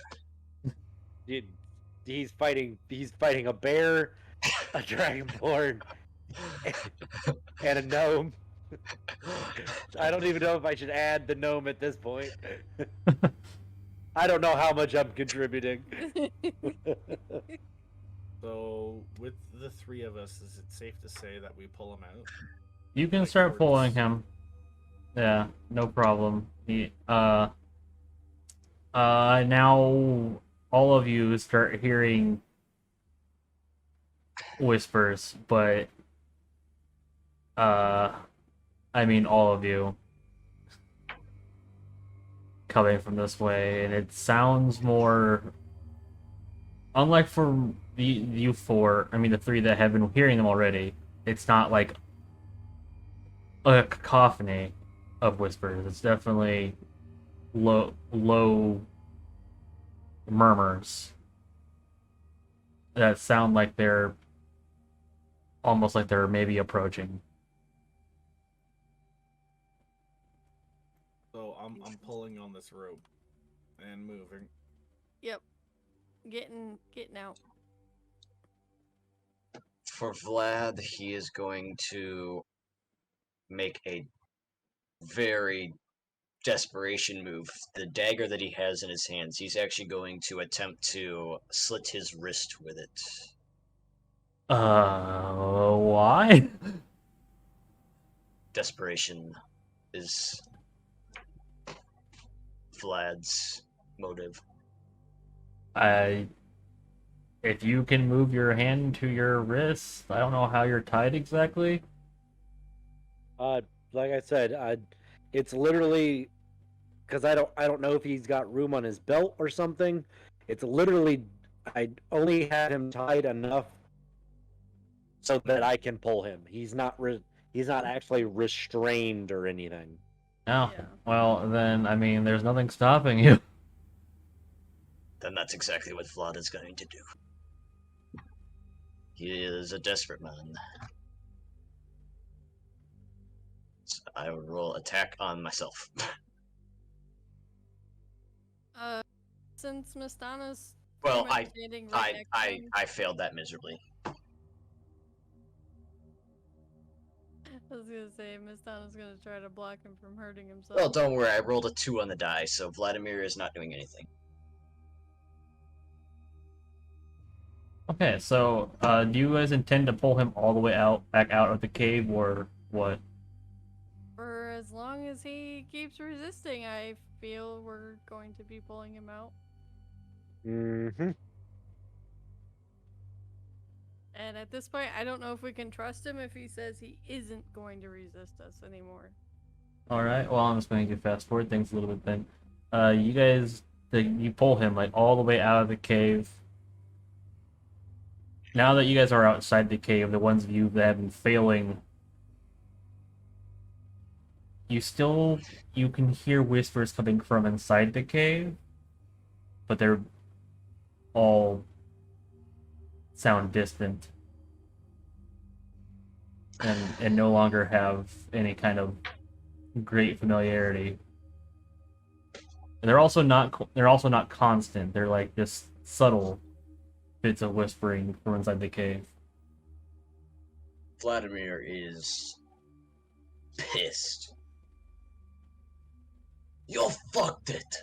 He's fighting a bear, a dragonborn, and a gnome. I don't even know if I should add the gnome at this point. I don't know how much I'm contributing. So, with the three of us, is it safe to say that we pull him out? You can Like start pulling towards- him. Yeah, no problem. Now all of you start hearing whispers, but I mean all of you coming from this way, and it sounds more unlike for you four, I mean the three that have been hearing them already. It's not like a cacophony of whispers. It's definitely low murmurs that sound like they're almost like they're maybe approaching. So I'm pulling on this rope and moving. Yep. Getting out. For Vlad, he is going to make a very desperation move. The dagger that he has in his hands, he's actually going to attempt to slit his wrist with it. Why? Desperation is Vlad's motive. If you can move your hand to your wrist, I don't know how you're tied exactly. Like I said, it's literally because I don't know if he's got room on his belt or something. It's literally I only had him tied enough so that I can pull him. He's not actually restrained or anything. Oh, Yeah. well then, I mean, there's nothing stopping you. Then that's exactly what Vlad is going to do. He is a desperate man. So I will roll attack on myself. Since Mistana's Well, pretty much standing right next to him, I failed that miserably. I was gonna say Mistana's gonna try to block him from hurting himself. Well, don't worry, I rolled a 2 on the die, so Vladimir is not doing anything. Okay, so do you guys intend to pull him all the way back out of the cave, or what? For as long as he keeps resisting, I feel we're going to be pulling him out. Mm-hmm. And at this point, I don't know if we can trust him if he says he isn't going to resist us anymore. All right. Well, I'm just going to fast forward things a little bit then. You guys, you pull him like all the way out of the cave. Now that you guys are outside the cave, the ones of you that have been failing, you can hear whispers coming from inside the cave, but they're all sound distant and no longer have any kind of great familiarity. And they're also not constant. They're like just subtle bits of whispering from inside the cave. Vladimir is pissed. You fucked it.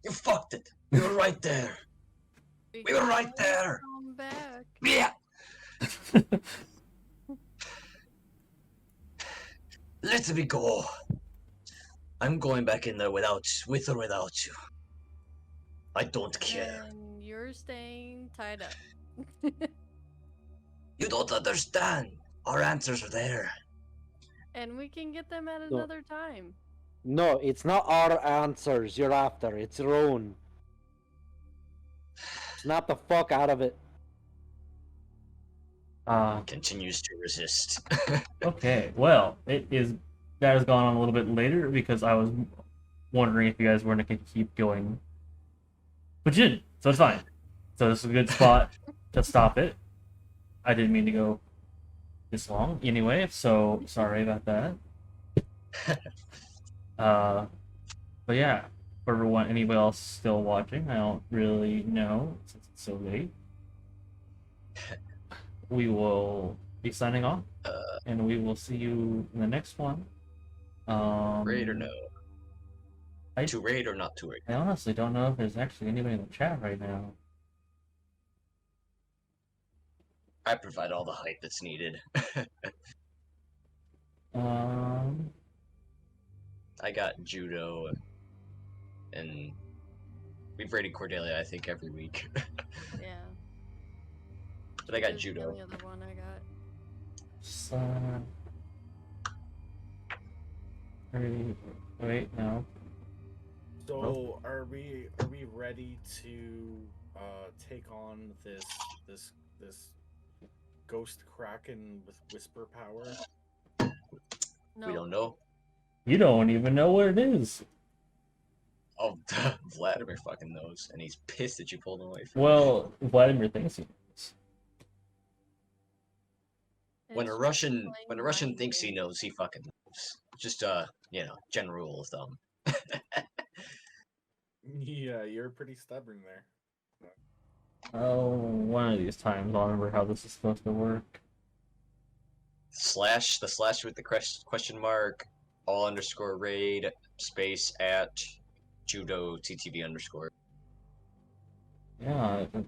You fucked it. We were right there. We were right there. Come back. Yeah. Let me go. I'm going back in there with or without you. I don't care. And you're staying tied up. You don't understand. Our answers are there. And we can get them at No. another time. No, it's not our answers you're after. It's your own. Snap the fuck out of it. Continues to resist. Okay, well, that has gone on a little bit later because I was wondering if you guys were going to keep going. But you didn't, so it's fine. So this is a good spot to stop it. I didn't mean to go this long anyway, so sorry about that. But yeah, for everyone, anybody else still watching, I don't really know since it's so late. We will be signing off, and we will see you in the next one. Raid or no? To raid or not to raid? I honestly don't know if there's actually anybody in the chat right now. I provide all the hype that's needed. I got judo, and we've raided Cordelia, I think, every week. Yeah. But I got That's judo. The only other one I got. Wait, no. So are we ready to take on this ghost kraken with whisper power? No. We don't know. You don't even know what it is. Oh, Vladimir fucking knows, and he's pissed that you pulled him away from Well, Vladimir thinks he knows. When a It's Russian playing mind thinks he games. knows, he fucking knows. Just general rule of thumb. Yeah, you're pretty stubborn there. Oh, one of these times I'll remember how this is supposed to work. The slash with the question mark, all _ raid, space at judo TTV _. Yeah, I'm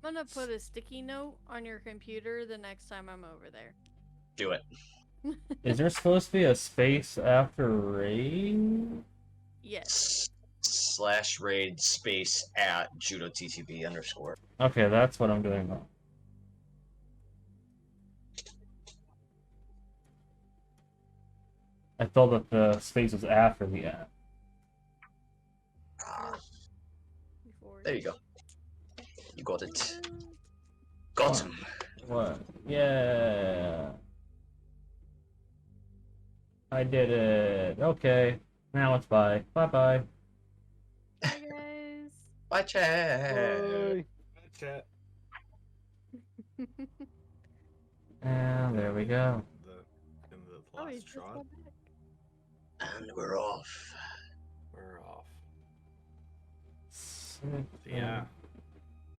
gonna put a sticky note on your computer the next time I'm over there. Do it. is there supposed to be a space after raid? Yes. / raid space at judo TTV _. Okay, that's what I'm doing wrong. I thought that the space was after the at. Before There you go. You got it. it. Got him. What? Yeah. I did it. Okay. Now it's bye. Bye bye. Hi guys. Bye, chat. Bye. Chat. And there we go. In the Oh, he last just shot, got back. And we're off. we're off. Sick. Yeah.